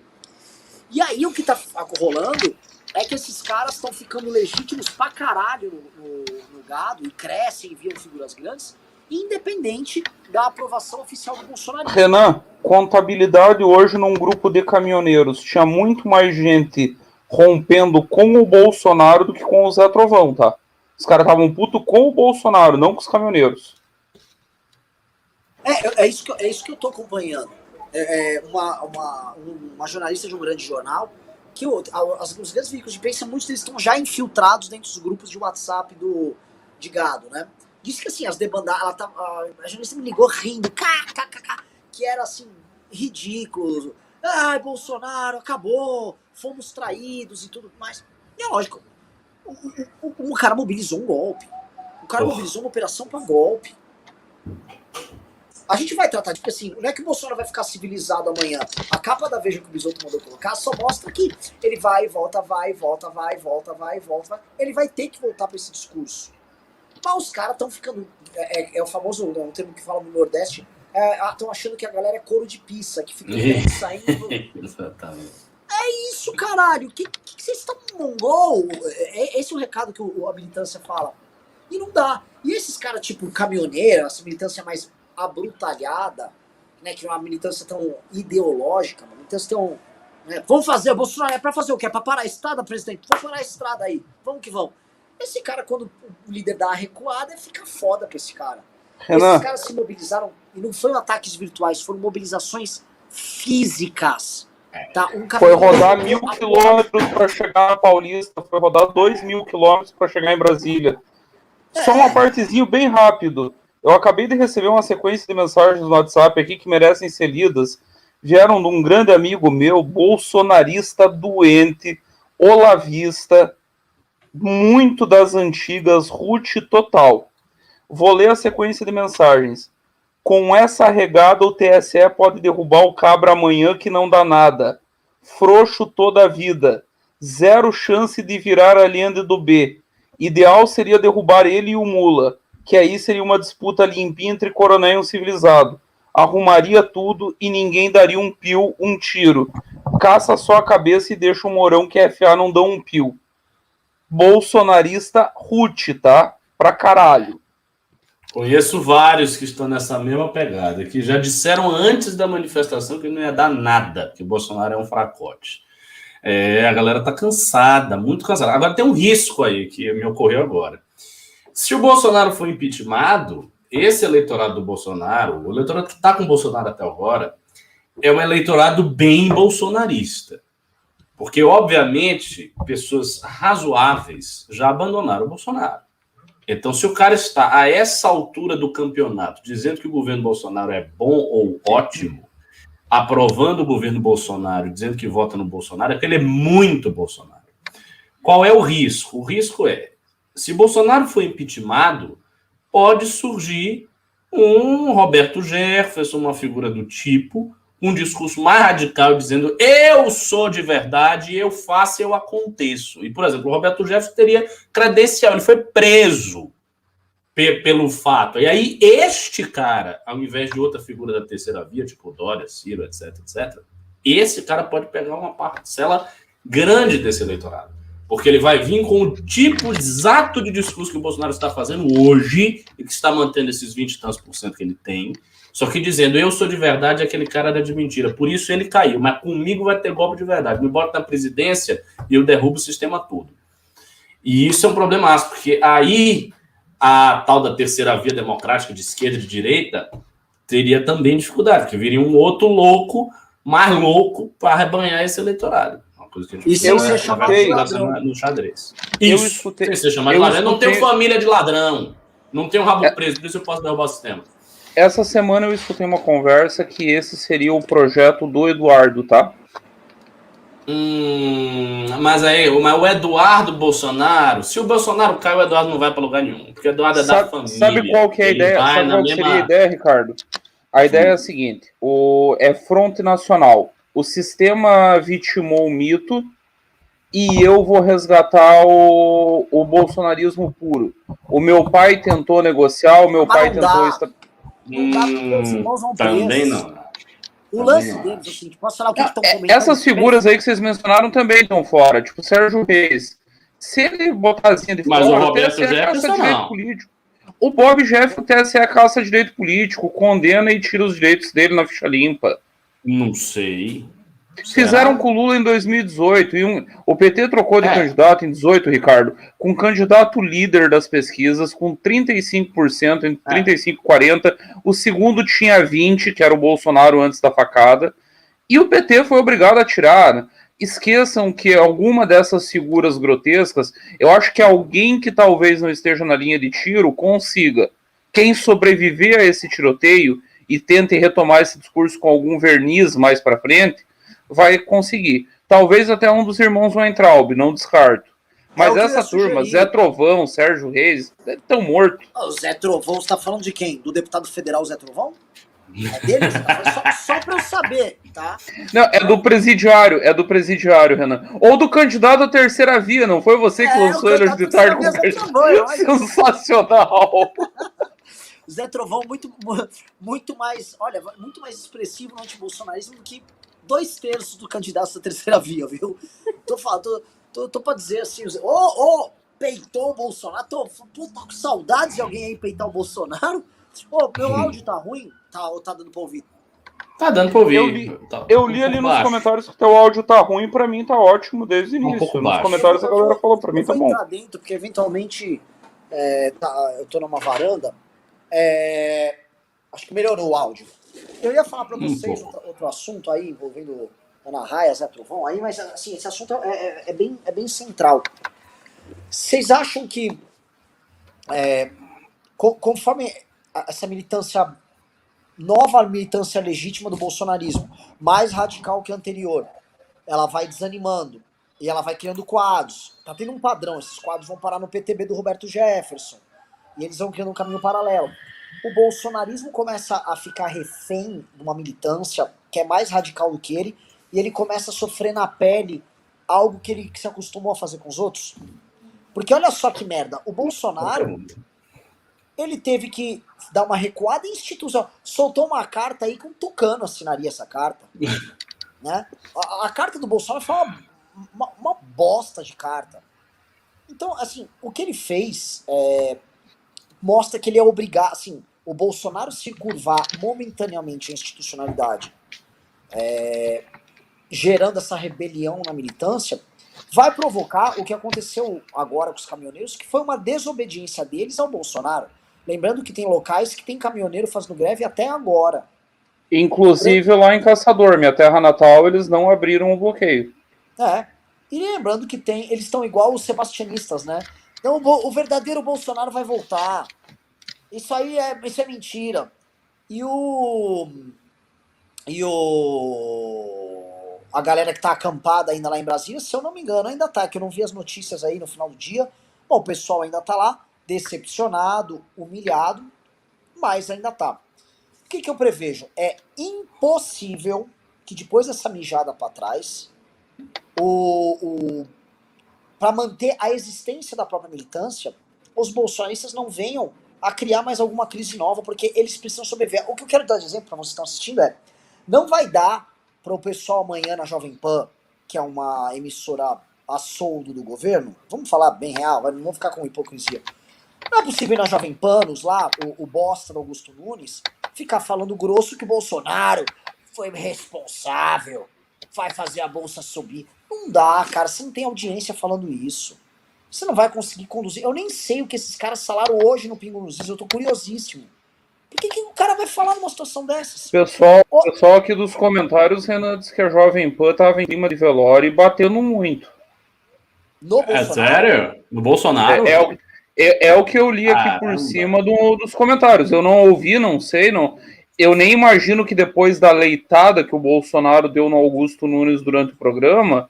E aí o que tá rolando é que esses caras estão ficando legítimos pra caralho no gado, e crescem e viram figuras grandes, independente da aprovação oficial do Bolsonaro. Renan, contabilidade hoje num grupo de caminhoneiros. Tinha muito mais gente rompendo com o Bolsonaro do que com o Zé Trovão, tá? Os caras estavam putos com o Bolsonaro, não com os caminhoneiros. É isso que eu tô acompanhando. Uma jornalista de um grande jornal, que os grandes veículos de imprensa, muitos deles estão já infiltrados dentro dos grupos de WhatsApp de gado, né? Disse que assim, as debandadas, a jornalista me ligou rindo, que era assim, ridículo. Ai, Bolsonaro, acabou, fomos traídos e tudo mais. E é lógico, o cara mobilizou um golpe. O cara mobilizou uma operação para golpe. A gente vai tratar de que assim, não é que o Bolsonaro vai ficar civilizado amanhã. A capa da Veja que o Bisotto mandou colocar só mostra que ele vai e volta, vai e volta, vai e volta, vai e volta. Ele vai ter que voltar para esse discurso. Mas os caras estão ficando... É o famoso, um termo que fala no Nordeste, estão achando que a galera é couro de pizza, que fica saindo... Exatamente. É isso, caralho! Que vocês estão mongol? Esse é o recado que a militância fala. E não dá. E esses caras, tipo, caminhoneiro, essa militância mais abrutalhada, né, que é uma militância tão ideológica, uma militância tão... Né, vamos fazer, o Bolsonaro é pra fazer o quê? É pra parar a estrada, presidente? Vamos parar a estrada aí. Vamos que vamos. Esse cara, quando o líder dá a recuada, fica foda pra esse cara. Renan. Esses caras se mobilizaram, e não foram ataques virtuais, foram mobilizações físicas. Tá? Foi rodar 1.000 quilômetros para chegar na Paulista, foi rodar 2.000 quilômetros para chegar em Brasília. Só uma partezinha bem rápido. Eu acabei de receber uma sequência de mensagens no WhatsApp aqui que merecem ser lidas. Vieram de um grande amigo meu, bolsonarista doente, olavista, muito das antigas, Ruth total. Vou ler a sequência de mensagens. Com essa regada, o TSE pode derrubar o cabra amanhã que não dá nada. Frouxo toda a vida. Zero chance de virar a lenda do B. Ideal seria derrubar ele e o Mula, que aí seria uma disputa limpinha entre coronel e um civilizado. Arrumaria tudo e ninguém daria um pio, um tiro. Caça só a cabeça e deixa o Mourão que FA não dá um pio. Bolsonarista Ruth, tá? Pra caralho. Conheço vários que estão nessa mesma pegada, que já disseram antes da manifestação que não ia dar nada, que o Bolsonaro é um fracote. A galera tá cansada, muito cansada. Agora tem um risco aí que me ocorreu agora. Se o Bolsonaro for impeachmentado, esse eleitorado do Bolsonaro, o eleitorado que está com o Bolsonaro até agora, é um eleitorado bem bolsonarista. Porque, obviamente, pessoas razoáveis já abandonaram o Bolsonaro. Então, se o cara está a essa altura do campeonato dizendo que o governo Bolsonaro é bom ou ótimo, aprovando o governo Bolsonaro, dizendo que vota no Bolsonaro, é porque ele é muito Bolsonaro. Qual é o risco? O risco é, se Bolsonaro for impeachmentado, pode surgir um Roberto Jefferson, uma figura do tipo, um discurso mais radical, dizendo eu sou de verdade, eu faço, eu aconteço. E, por exemplo, o Roberto Jefferson teria credencial, ele foi preso pelo fato. E aí, este cara, ao invés de outra figura da terceira via, tipo Dória, Ciro, etc., esse cara pode pegar uma parcela grande desse eleitorado. Porque ele vai vir com o tipo exato de discurso que o Bolsonaro está fazendo hoje e que está mantendo esses 20 e tantos % que ele tem, só que dizendo, eu sou de verdade, aquele cara era de mentira. Por isso ele caiu, mas comigo vai ter golpe de verdade. Me bota na presidência e eu derrubo o sistema todo. E isso é um problemaço, porque aí a tal da terceira via democrática de esquerda e de direita teria também dificuldade, porque viria um outro louco, mais louco, para arrebanhar esse eleitorado. E sem ser chamado de ladrão. No xadrez. Isso, sem ser chamado de ladrão. Eu não tenho família de ladrão, não tenho rabo preso, por isso eu posso derrubar o sistema. Essa semana eu escutei uma conversa que esse seria o projeto do Eduardo, tá? Mas o Eduardo Bolsonaro, se o Bolsonaro cai, o Eduardo não vai para lugar nenhum, porque o Eduardo é da família. Sabe qual que é a ideia? Sabe qual seria a ideia, Ricardo? A ideia é a seguinte, é fronte nacional. O sistema vitimou o mito e eu vou resgatar o bolsonarismo puro. O meu pai tentou negociar, o meu pai tentou... Também não. O lance deles, assim, posso falar o que estão comentando? Essas figuras aí que vocês mencionaram também estão fora, tipo Sérgio Reis. Se ele botar assim de mas fora, o Roberto Jefferson não. Político. O Bob Jeff, o TSE caça direito político, condena e tira os direitos dele na ficha limpa. Não sei. Fizeram com o Lula em 2018. O PT trocou de candidato em 2018, Ricardo, com um candidato líder das pesquisas, com 35%, entre 35% e 40%. O segundo tinha 20%, que era o Bolsonaro antes da facada. E o PT foi obrigado a tirar. Né? Esqueçam que alguma dessas figuras grotescas, eu acho que alguém que talvez não esteja na linha de tiro consiga. Quem sobreviver a esse tiroteio e tente retomar esse discurso com algum verniz mais para frente, vai conseguir. Talvez até um dos irmãos Weintraub, não descarto. Mas essa turma, Zé Trovão, Sérgio Reis, estão mortos. O Zé Trovão, você está falando de quem? Do deputado federal Zé Trovão? É dele? Só para eu saber, tá? Não, é do presidiário, Renan. Ou do candidato à terceira via, não foi você que lançou ele hoje de tarde? Sensacional! Zé Trovão muito mais expressivo no antibolsonarismo do que 2/3 do candidato da terceira via, viu? Tô pra dizer assim, peitou o Bolsonaro, tô com saudades de alguém aí peitar o Bolsonaro. Meu áudio tá ruim? Tá dando pra ouvir? Tá dando pra ouvir. Eu li ali nos comentários que o teu áudio tá ruim, pra mim tá ótimo desde o início. Nos comentários a galera falou, pra mim tá bom. Eu vou entrar dentro, porque eventualmente eu tô numa varanda, acho que melhorou o áudio. Eu ia falar para vocês outro assunto aí, envolvendo Ana Raia, Zé Trovão, aí, mas assim, esse assunto é bem central. Vocês acham que, conforme essa militância, nova militância legítima do bolsonarismo, mais radical que a anterior, ela vai desanimando e ela vai criando quadros. Tá tendo um padrão, esses quadros vão parar no PTB do Roberto Jefferson e eles vão criando um caminho paralelo. O bolsonarismo começa a ficar refém de uma militância que é mais radical do que ele e ele começa a sofrer na pele algo que ele se acostumou a fazer com os outros. Porque olha só que merda, o Bolsonaro, ele teve que dar uma recuada institucional. Soltou uma carta aí que um tucano assinaria essa carta. Né? A carta do Bolsonaro foi uma bosta de carta. Então, assim, o que ele fez mostra que ele é obrigado, assim, o Bolsonaro se curvar momentaneamente à institucionalidade, gerando essa rebelião na militância, vai provocar o que aconteceu agora com os caminhoneiros, que foi uma desobediência deles ao Bolsonaro. Lembrando que tem locais que tem caminhoneiro fazendo greve até agora. Inclusive lá em Caçador, minha terra natal, eles não abriram o bloqueio. E lembrando que eles estão igual os sebastianistas, né? Então o verdadeiro Bolsonaro vai voltar. Isso é mentira. A galera que tá acampada ainda lá em Brasília, se eu não me engano, ainda tá, que eu não vi as notícias aí no final do dia. Bom, o pessoal ainda tá lá, decepcionado, humilhado, mas ainda tá. O que eu prevejo? É impossível que depois dessa mijada pra trás, para manter a existência da própria militância, os bolsonaristas não venham a criar mais alguma crise nova, porque eles precisam sobreviver. O que eu quero dar de exemplo para vocês que estão assistindo não vai dar para o pessoal amanhã na Jovem Pan, que é uma emissora a soldo do governo, vamos falar bem real, não vamos ficar com hipocrisia. Não é possível ir na Jovem Pan, lá, o bosta do Augusto Nunes, ficar falando grosso que o Bolsonaro foi responsável, vai fazer a bolsa subir. Não dá, cara, você não tem audiência falando isso. Você não vai conseguir conduzir. Eu nem sei o que esses caras falaram hoje no Pingo nos Is, eu tô curiosíssimo. Por que o cara vai falar numa situação dessas? Pessoal aqui dos comentários, Renan disse que a Jovem Pan tava em cima de velório e batendo muito. No Bolsonaro? Sério? No Bolsonaro? É o que eu li aqui por cima dos comentários. Eu não ouvi, não sei, não. Eu nem imagino que depois da leitada que o Bolsonaro deu no Augusto Nunes durante o programa,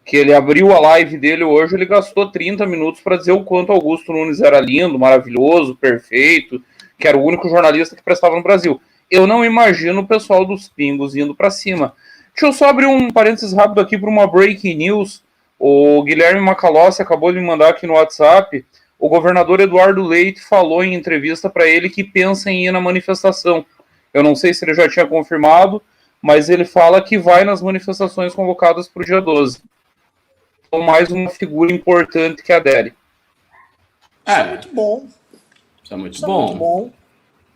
que ele abriu a live dele hoje, ele gastou 30 minutos para dizer o quanto Augusto Nunes era lindo, maravilhoso, perfeito, que era o único jornalista que prestava no Brasil. Eu não imagino o pessoal dos pingos indo para cima. Deixa eu só abrir um parênteses rápido aqui para uma breaking news. O Guilherme Macalossi acabou de me mandar aqui no WhatsApp. O governador Eduardo Leite falou em entrevista para ele que pensa em ir na manifestação. Eu não sei se ele já tinha confirmado, mas ele fala que vai nas manifestações convocadas para o dia 12. Então, mais uma figura importante que adere. Isso é muito bom. Isso é muito bom.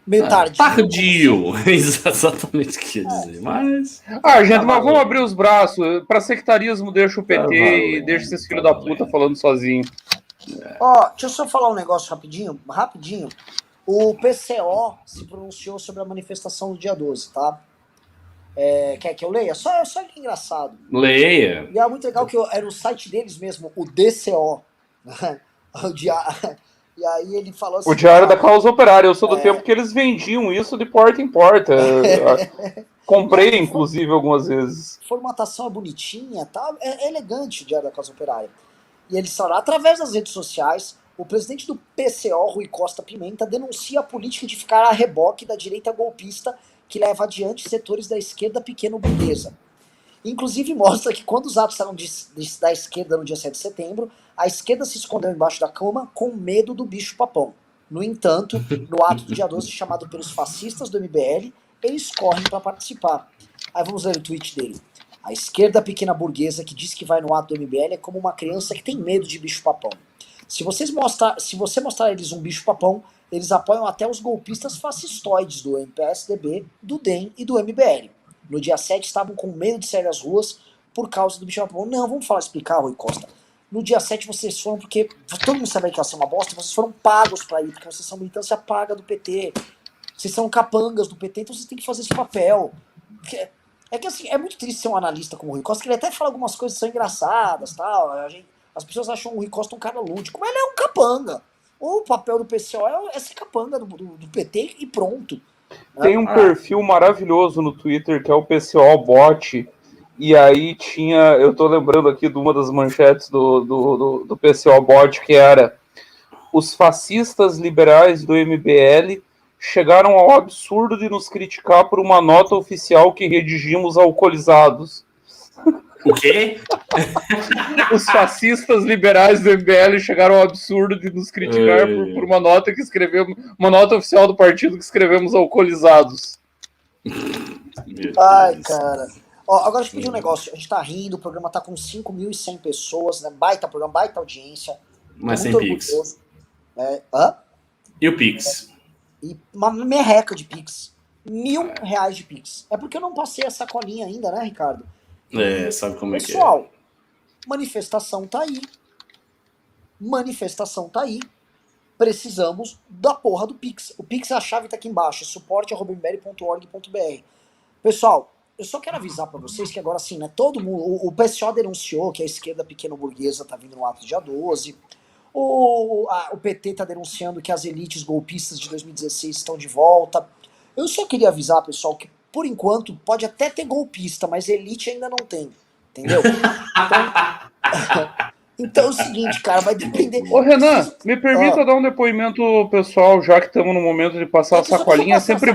Meio tardio. Tardio. Exatamente o que eu ia dizer. Mas. Gente, mas vamos abrir os braços. Para sectarismo, deixa o PT e deixa esses filhos da puta falando sozinho. Deixa eu só falar um negócio rapidinho. O PCO se pronunciou sobre a manifestação do dia 12, tá? Quer que eu leia? Só que engraçado. Leia. E é muito legal que era o site deles mesmo, o DCO. E aí ele falou assim... O Diário da Causa Operária. Eu sou do tempo que eles vendiam isso de porta em porta. Comprei, inclusive, algumas vezes. A formatação é bonitinha, tá? É elegante o Diário da Causa Operária. E eles falaram, através das redes sociais, o presidente do PCO, Rui Costa Pimenta, denuncia a política de ficar a reboque da direita golpista que leva adiante setores da esquerda pequeno-burguesa. Inclusive mostra que quando os atos saíram da esquerda no dia 7 de setembro, a esquerda se escondeu embaixo da cama com medo do bicho-papão. No entanto, no ato do dia 12, chamado pelos fascistas do MBL, eles correm para participar. Aí vamos ler o tweet dele. A esquerda pequena burguesa que diz que vai no ato do MBL é como uma criança que tem medo de bicho-papão. Se você mostrar a eles um bicho-papão, eles apoiam até os golpistas fascistoides do MPSDB, do DEM e do MBL. No dia 7 estavam com medo de sair às ruas por causa do bicho-papão. Não, vamos explicar, Rui Costa. No dia 7 vocês foram porque todo mundo sabia que ia ser uma bosta, vocês foram pagos pra ir, porque vocês são militância paga do PT. Vocês são capangas do PT, então vocês têm que fazer esse papel. É que assim, é muito triste ser um analista como o Rui Costa, que ele até fala algumas coisas que são engraçadas, tal. As pessoas acham o Rui Costa um cara lúdico, mas ele é um capanga. O papel do PCO é ser capanga do PT e pronto. Tem um perfil maravilhoso no Twitter que é o PCO Bot. E aí tinha, eu tô lembrando aqui de uma das manchetes do PCO Bot, que era: os fascistas liberais do MBL chegaram ao absurdo de nos criticar por uma nota oficial que redigimos alcoolizados. O quê? Os fascistas liberais do MBL chegaram ao absurdo de nos criticar por uma nota que escrevemos, uma nota oficial do partido que escrevemos alcoolizados. Ai, cara. Ó, agora deixa eu pedir um negócio. A gente tá rindo, o programa tá com 5.100 pessoas, né? Baita programa, baita audiência. Mas sem Pix. Hã? E o Pix? E uma merreca de Pix. R$1.000 de Pix. É porque eu não passei a sacolinha ainda, né, Ricardo? Sabe como é que é. Pessoal, manifestação tá aí. Manifestação tá aí. Precisamos da porra do Pix. O Pix, a chave tá aqui embaixo. suporte@mbl.org.br. Pessoal, eu só quero avisar pra vocês que agora assim, né, todo mundo, o PSO denunciou que a esquerda pequeno-burguesa tá vindo no ato dia 12. O PT tá denunciando que as elites golpistas de 2016 estão de volta. Eu só queria avisar, pessoal, que por enquanto pode até ter golpista, mas elite ainda não tem. Entendeu? Então é o seguinte, cara, vai depender... Ô, Renan, me permita dar um depoimento pessoal, já que estamos no momento de passar a sacolinha. É sempre...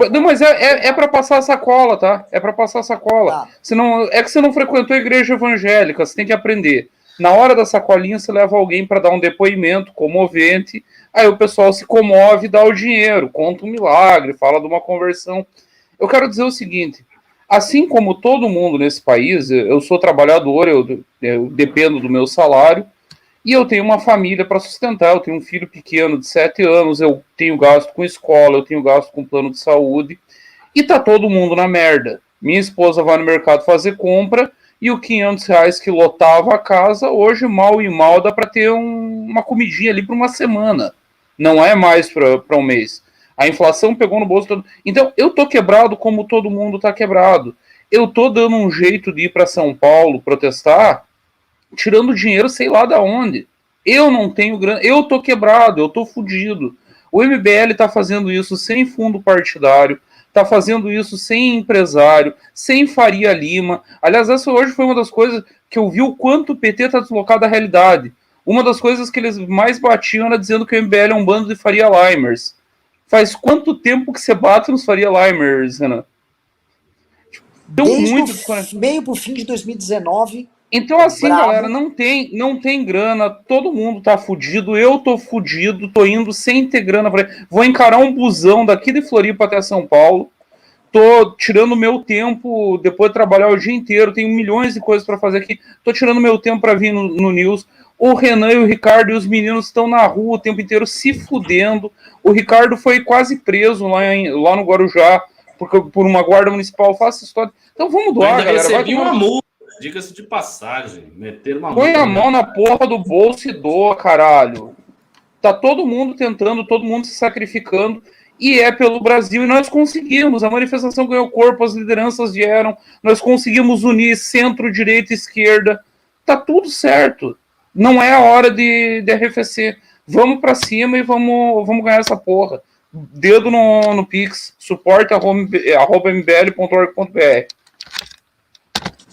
Não, mas é para passar a sacola, tá? É para passar a sacola. Tá. Senão, é que você não frequentou a igreja evangélica, você tem que aprender. Na hora da sacolinha, você leva alguém para dar um depoimento comovente, aí o pessoal se comove e dá o dinheiro, conta um milagre, fala de uma conversão. Eu quero dizer o seguinte, assim como todo mundo nesse país, eu sou trabalhador, eu dependo do meu salário, e eu tenho uma família para sustentar, eu tenho um filho pequeno de 7 anos, eu tenho gasto com escola, eu tenho gasto com plano de saúde, e tá todo mundo na merda. Minha esposa vai no mercado fazer compra, e o R$500 que lotava a casa, hoje, mal e mal, dá para ter uma comidinha ali para uma semana. Não é mais para um mês. A inflação pegou no bolso todo. Então, eu tô quebrado como todo mundo tá quebrado. Eu tô dando um jeito de ir para São Paulo protestar, tirando dinheiro sei lá da onde. Eu não tenho grana. Eu tô quebrado, eu tô fudido. O MBL tá fazendo isso sem fundo partidário, tá fazendo isso sem empresário, sem Faria Lima. Aliás, essa hoje foi uma das coisas que eu vi o quanto o PT tá deslocado da realidade. Uma das coisas que eles mais batiam era dizendo que o MBL é um bando de Faria Limers. Faz quanto tempo que você bate nos Faria Limers, Renan? Deu desde muito... meio pro fim de 2019... Então, assim, bravo. Galera, não tem grana, todo mundo tá fudido, eu tô fudido, tô indo sem ter grana. Vou encarar um busão daqui de Floripa até São Paulo, tô tirando meu tempo, depois de trabalhar o dia inteiro, tenho milhões de coisas para fazer aqui, tô tirando meu tempo para vir no News. O Renan e o Ricardo e os meninos estão na rua o tempo inteiro se fudendo. O Ricardo foi quase preso lá no Guarujá por uma guarda municipal. Faça história. Então vamos doar, galera. Recebi uma multa. Diga-se de passagem, meter uma põe a mão na porra do bolso e doa, caralho. Tá todo mundo tentando, todo mundo se sacrificando, e é pelo Brasil, e nós conseguimos. A manifestação ganhou corpo, as lideranças vieram, nós conseguimos unir centro, direita e esquerda. Tá tudo certo. Não é a hora de arrefecer. Vamos pra cima e vamos ganhar essa porra. Dedo no Pix, suporte@mbl.org.br.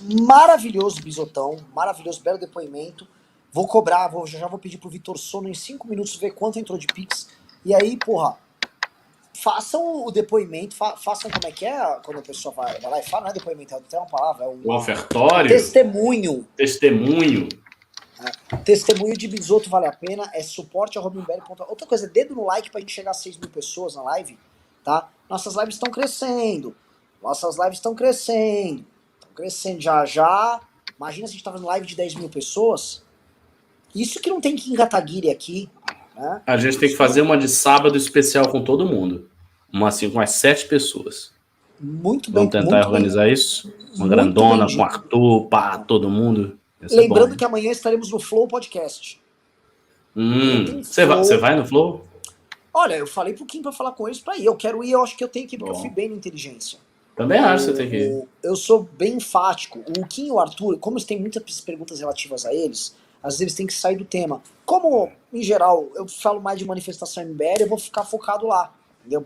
Maravilhoso, Bisotão. Maravilhoso, belo depoimento. Vou cobrar, já vou pedir pro Vitor Sono em 5 minutos ver quanto entrou de Pix. E aí, porra, façam o depoimento, façam como é que é quando a pessoa vai lá e fala, não é depoimento, tem uma palavra, é um ofertório. Testemunho. Testemunho de Bisoto vale a pena, é suporte@mbl.org. Outra coisa, dedo no like pra gente chegar a 6.000 pessoas na live, tá? Nossas lives estão crescendo. Crescendo já. Imagina se a gente tava no live de 10.000 pessoas. Isso que não tem Kim Kataguiri aqui, né? A gente tem que fazer uma de sábado especial com todo mundo. Uma assim, com as 7 pessoas. Muito bem. Vamos tentar organizar isso? Uma grandona com Arthur, pá, todo mundo. Lembrando que amanhã estaremos no Flow Podcast. Você vai no Flow? Olha, eu falei pro Kim pra falar com eles pra ir. Eu quero ir, eu acho que eu tenho que ir, porque eu fui bem na inteligência. Também acho que você tem que ir. Eu sou bem enfático. O Kim e o Arthur, como eles têm muitas perguntas relativas a eles, às vezes eles têm que sair do tema. Como, em geral, eu falo mais de manifestação MBL, eu vou ficar focado lá, entendeu?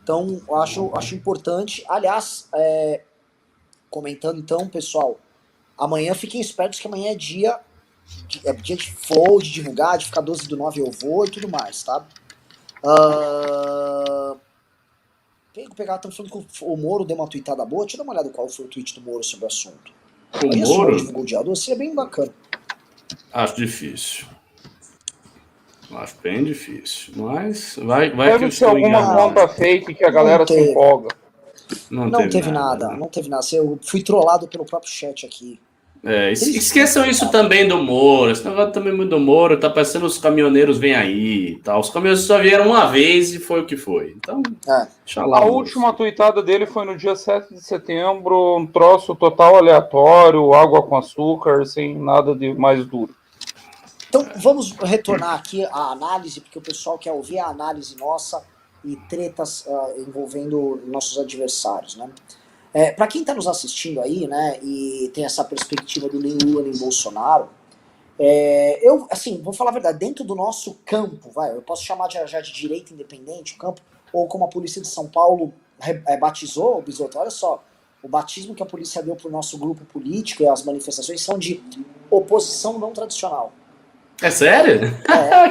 Então, eu acho importante. Aliás, comentando então, pessoal, amanhã fiquem espertos que amanhã é dia de flow, de divulgar, de ficar 12/9 eu vou e tudo mais, tá? Estão falando que o Moro deu uma tweetada boa. Deixa eu dar uma olhada qual foi o tweet do Moro sobre o assunto. O Moro divulgou o dia 12, seria bem bacana. Acho difícil. Acho bem difícil. Mas vai Deve que eu ser estou alguma enganado. conta fake que a galera se empolga. Não teve nada. Não teve nada. Eu fui trollado pelo próprio chat aqui. Esqueçam isso também do Moro. Esse negócio também do Moro tá parecendo os caminhoneiros vêm aí. Tá? Os caminhoneiros só vieram uma vez e foi o que foi. Então, a última tweetada dele foi no dia 7 de setembro, um troço total aleatório, água com açúcar, sem nada de mais duro. Então, vamos retornar aqui à análise, porque o pessoal quer ouvir a análise nossa e tretas envolvendo nossos adversários, né? Para quem está nos assistindo aí, né, e tem essa perspectiva do nem Lula nem Bolsonaro, eu, assim, vou falar a verdade, dentro do nosso campo, eu posso chamar já de direita independente, o campo, ou como a polícia de São Paulo batizou o Bisotto, olha só, o batismo que a polícia deu para o nosso grupo político e as manifestações são de oposição não tradicional. É sério?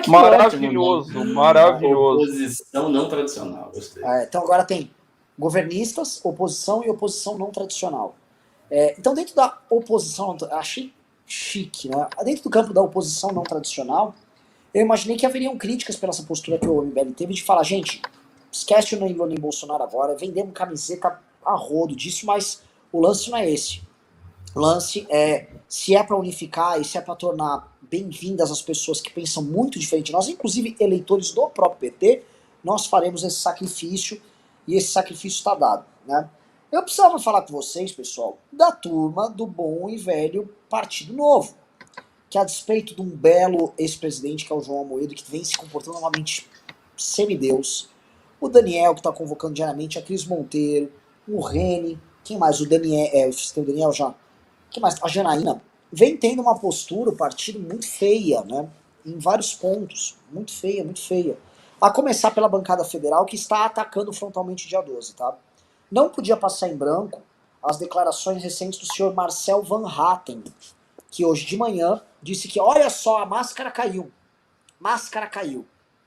Maravilhoso, maravilhoso. Oposição não tradicional, gostei. Então agora tem governistas, oposição e oposição não tradicional. Então dentro da oposição, achei chique, né? Dentro do campo da oposição não tradicional, eu imaginei que haveriam críticas pela essa postura que o MBL teve de falar, gente, esquece o nem Lula nem Bolsonaro agora, vendemos camiseta a rodo disso, mas o lance não é esse. O lance é, se é para unificar e se é para tornar bem-vindas as pessoas que pensam muito diferente de nós, inclusive eleitores do próprio PT, nós faremos esse sacrifício e esse sacrifício está dado, né? Eu precisava falar com vocês, pessoal, da turma do bom e velho Partido Novo, que a despeito de um belo ex-presidente, que é o João Amoedo, que vem se comportando novamente semideus, o Daniel, que está convocando diariamente, a Cris Monteiro, o Reni, quem mais? O Daniel, tem o Daniel já, quem mais? A Janaína, vem tendo uma postura, o partido, muito feia, né? Em vários pontos, muito feia, muito feia. A começar pela bancada federal, que está atacando frontalmente dia 12, tá? Não podia passar em branco as declarações recentes do senhor Marcel Van Hatten, que hoje de manhã disse que, olha só, a máscara caiu,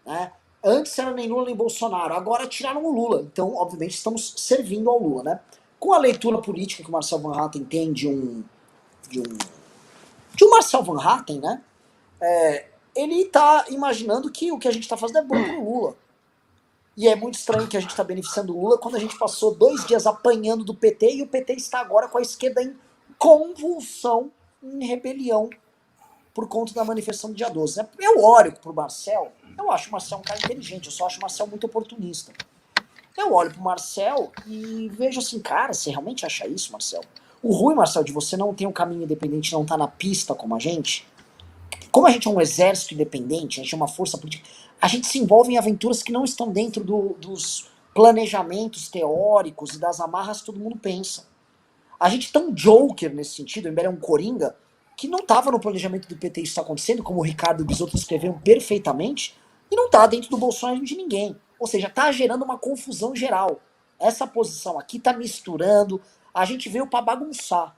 né? Antes era nem Lula nem Bolsonaro, agora tiraram o Lula, então obviamente estamos servindo ao Lula, né? Com a leitura política que o Marcel Van Hatten tem de um Marcel Van Hatten, né? Ele tá imaginando que o que a gente tá fazendo é bom pro Lula. E é muito estranho que a gente tá beneficiando o Lula quando a gente passou 2 dias apanhando do PT e o PT está agora com a esquerda em convulsão, em rebelião, por conta da manifestação do dia 12. Né? Eu olho pro Marcel, eu acho o Marcel um cara inteligente, eu só acho o Marcel muito oportunista. Eu olho pro Marcel e vejo assim, cara, você realmente acha isso, Marcel? O ruim, Marcel, de você não ter um caminho independente, não tá na pista como a gente, como a gente é um exército independente, a gente é uma força política, a gente se envolve em aventuras que não estão dentro dos planejamentos teóricos e das amarras que todo mundo pensa. A gente é tão Joker nesse sentido, o MBL é um coringa, que não estava no planejamento do PT isso está acontecendo, como o Ricardo e o Bisotto escreveram perfeitamente, e não está dentro do Bolsonaro de ninguém. Ou seja, está gerando uma confusão geral. Essa posição aqui está misturando, a gente veio para bagunçar.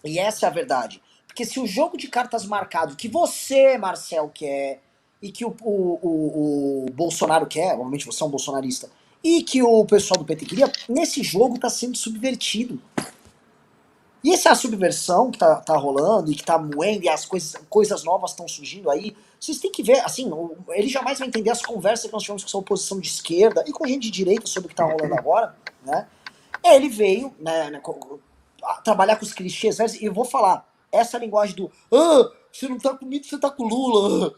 E essa é a verdade. Porque se o jogo de cartas marcado que você, Marcel, quer, e que o Bolsonaro quer, obviamente você é um bolsonarista, e que o pessoal do PT queria, nesse jogo está sendo subvertido. E essa subversão que tá rolando e que tá moendo e as coisas novas estão surgindo aí, vocês têm que ver, assim, ele jamais vai entender as conversas que nós tivemos com essa oposição de esquerda e com gente de direita sobre o que tá rolando agora, né? Ele veio, né, trabalhar com os clichês, e eu vou falar, essa linguagem do você não tá comigo, você tá com o Lula.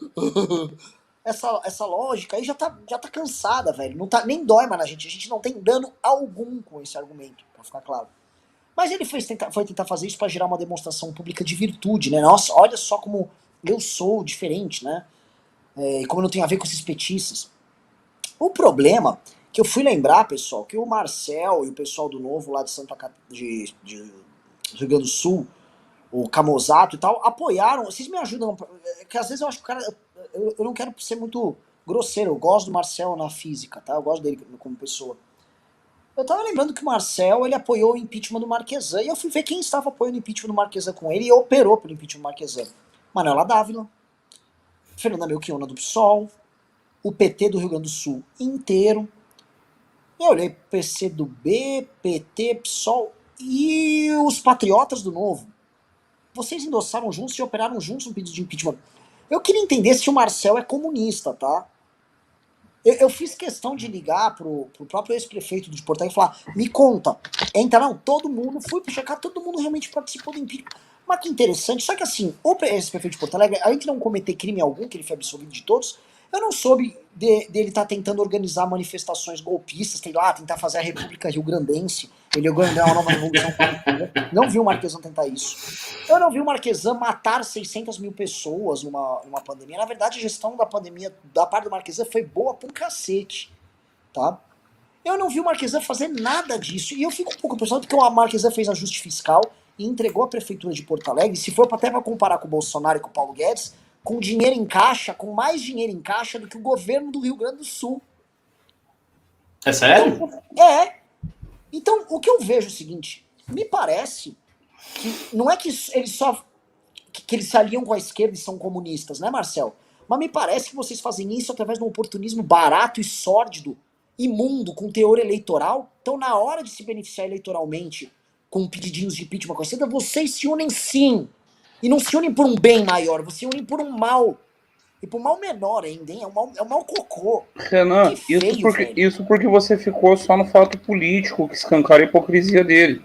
Essa lógica aí já tá cansada, velho. Não tá, nem dói mais na gente. A gente não tem dano algum com esse argumento, pra ficar claro. Mas ele foi tentar fazer isso pra gerar uma demonstração pública de virtude, né? Nossa, olha só como eu sou diferente, né? E como não tem a ver com esses petistas. O problema que eu fui lembrar, pessoal, que o Marcel e o pessoal do Novo lá de de Rio Grande do Sul, o Camozato e tal, apoiaram. Vocês me ajudam, que às vezes eu acho que o cara. Eu não quero ser muito grosseiro, eu gosto do Marcel na física, tá? Eu gosto dele como pessoa. Eu tava lembrando que o Marcel, ele apoiou o impeachment do Marquesan, e eu fui ver quem estava apoiando o impeachment do Marquesan com ele, e operou pelo impeachment do Marquesan. Manuela Dávila, Fernanda Melchiona do PSOL, o PT do Rio Grande do Sul inteiro. Eu olhei PC do B, PT, PSOL e os patriotas do Novo. Vocês endossaram juntos e operaram juntos no pedido de impeachment. Eu queria entender se o Marcel é comunista, tá? Eu fiz questão de ligar pro próprio ex-prefeito de Porto Alegre e falar, me conta, entraram todo mundo, fui checar, todo mundo realmente participou do impeachment. Mas que interessante, só que assim, o ex-prefeito de Porto Alegre, além de não cometer crime algum, que ele foi absolvido de todos, eu não soube dele estar tentando organizar manifestações golpistas, sei lá, tentar fazer a República Rio-Grandense, ele organizar uma nova revolução. Não vi o Marquesan tentar isso. Eu não vi o Marquesan matar 600 mil pessoas numa pandemia. Na verdade, a gestão da pandemia da parte do Marquesan foi boa pra um cacete, tá? Eu não vi o Marquesan fazer nada disso. E eu fico um pouco impressionado que o Marquesan fez ajuste fiscal e entregou a prefeitura de Porto Alegre, se for até pra comparar com o Bolsonaro e com o Paulo Guedes, com dinheiro em caixa, com mais dinheiro em caixa do que o governo do Rio Grande do Sul. É sério? Então, o que eu vejo é o seguinte, me parece que não é que eles só que eles se aliam com a esquerda e são comunistas, né, Marcel? Mas me parece que vocês fazem isso através de um oportunismo barato e sórdido, imundo, com teor eleitoral. Então, na hora de se beneficiar eleitoralmente com pedidinhos de impeachment com a esquerda, vocês se unem sim. E não se unem por um bem maior, vocês se unem por um mal. E por um mal menor ainda, hein? É um mal cocô. Renan, isso porque você ficou só no fato político que escancara a hipocrisia dele.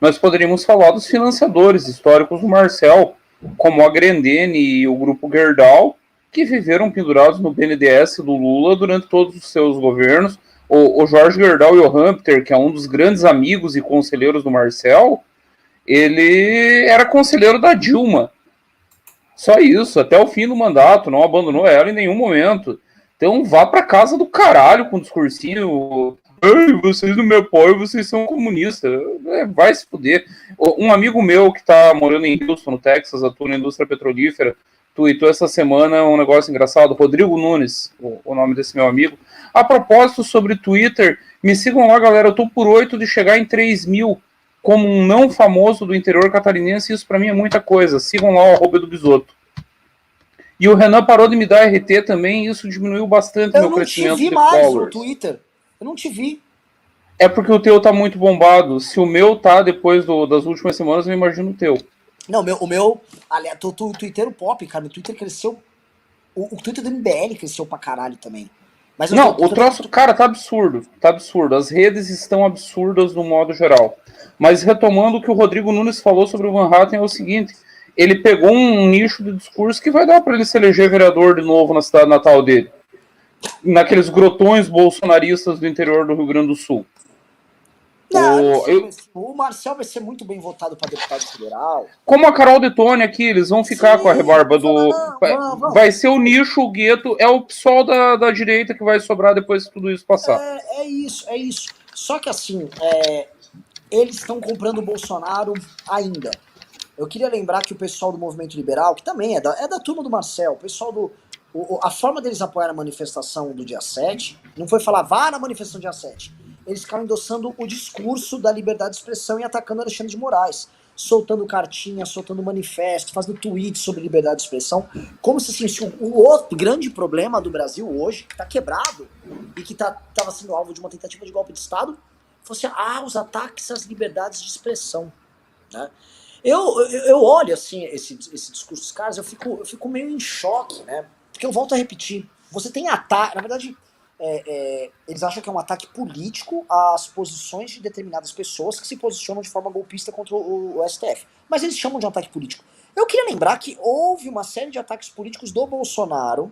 Nós poderíamos falar dos financiadores históricos do Marcel, como a Grendene e o Grupo Gerdau, que viveram pendurados no BNDES do Lula durante todos os seus governos. O Jorge Gerdau e o Hamper, que é um dos grandes amigos e conselheiros do Marcel, ele era conselheiro da Dilma. Só isso, até o fim do mandato, não abandonou ela em nenhum momento. Então vá pra casa do caralho com o discursinho. Ai, vocês não me apoiam, vocês são comunistas. Vai se fuder. Um amigo meu que tá morando em Houston, no Texas, atua na indústria petrolífera, tweetou essa semana um negócio engraçado. Rodrigo Nunes, o nome desse meu amigo. A propósito sobre Twitter, me sigam lá, galera. Eu tô por 8 de chegar em 3.000 como um não famoso do interior catarinense. Isso pra mim é muita coisa. Sigam lá o @do Bisoto. E o Renan parou de me dar RT também, e isso diminuiu bastante o meu crescimento de followers. Eu não te vi mais no Twitter. Eu não te vi. É porque o teu tá muito bombado. Se o meu tá depois das últimas semanas, eu imagino o teu. Não, o meu aliás, o Twitter pop, cara, o Twitter cresceu. O Twitter do MBL cresceu pra caralho também. Mas não, o troço, cara, tá absurdo. Tá absurdo. As redes estão absurdas no modo geral. Mas retomando o que o Rodrigo Nunes falou sobre o Van Hatten, é o seguinte: ele pegou um nicho de discurso que vai dar para ele se eleger vereador de novo na cidade natal dele. Naqueles grotões bolsonaristas do interior do Rio Grande do Sul. Não, o Marcel vai ser muito bem votado para deputado federal. Como a Carol Detone aqui, eles vão ficar com a rebarba do... Vai ser o nicho, o gueto, é o PSOL da direita que vai sobrar depois que tudo isso passar. É isso. Só que assim, eles estão comprando o Bolsonaro ainda. Eu queria lembrar que o pessoal do Movimento Liberal, que também é da turma do Marcel, o pessoal do... a forma deles apoiar a manifestação do dia 7, não foi falar, vá na manifestação do dia 7. Eles ficaram endossando o discurso da liberdade de expressão e atacando Alexandre de Moraes. Soltando cartinha, soltando manifesto, fazendo tweets sobre liberdade de expressão. Como se assim, o outro grande problema do Brasil hoje, que está quebrado, e que estava sendo alvo de uma tentativa de golpe de Estado, fosse os ataques às liberdades de expressão. Né? Eu olho assim esse discurso dos caras, eu fico meio em choque, né? Porque eu volto a repetir, você tem ataque, na verdade, eles acham que é um ataque político às posições de determinadas pessoas que se posicionam de forma golpista contra o STF. Mas eles chamam de um ataque político. Eu queria lembrar que houve uma série de ataques políticos do Bolsonaro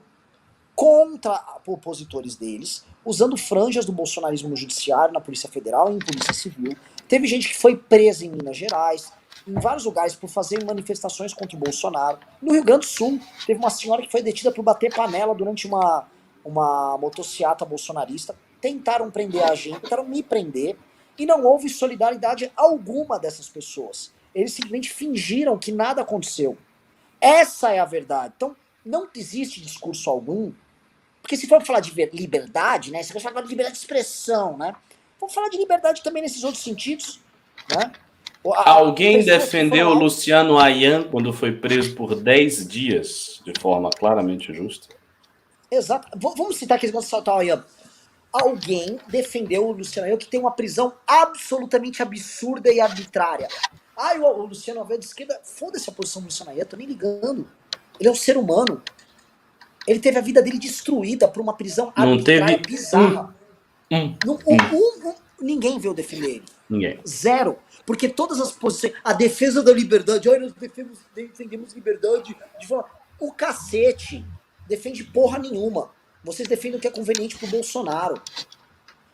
contra opositores deles, usando franjas do bolsonarismo no judiciário, na Polícia Federal e em Polícia Civil. Teve gente que foi presa em Minas Gerais, em vários lugares por fazer manifestações contra o Bolsonaro. No Rio Grande do Sul, teve uma senhora que foi detida por bater panela durante uma uma motociata bolsonarista, tentaram prender a gente, tentaram me prender, e não houve solidariedade alguma dessas pessoas. Eles simplesmente fingiram que nada aconteceu. Essa é a verdade. Então, não existe discurso algum, porque se for falar de liberdade, né, se for falar de liberdade de expressão, né, vamos falar de liberdade também nesses outros sentidos, né? Alguém defendeu o Luciano Ayan quando foi preso por 10 dias, de forma claramente justa? Exato. Vamos citar aqui esse saltar o Ayan. Alguém defendeu o Luciano Ayan, que tem uma prisão absolutamente absurda e arbitrária. O Luciano Ayan de esquerda, foda-se a posição do Luciano Ayan, tô nem ligando. Ele é um ser humano. Ele teve a vida dele destruída por uma prisão arbitrária bizarra. Ninguém veio defender ele. Ninguém. Zero. Porque todas as posições. A defesa da liberdade. Nós defendemos liberdade de falar. O cacete. Defende porra nenhuma. Vocês defendem o que é conveniente pro Bolsonaro.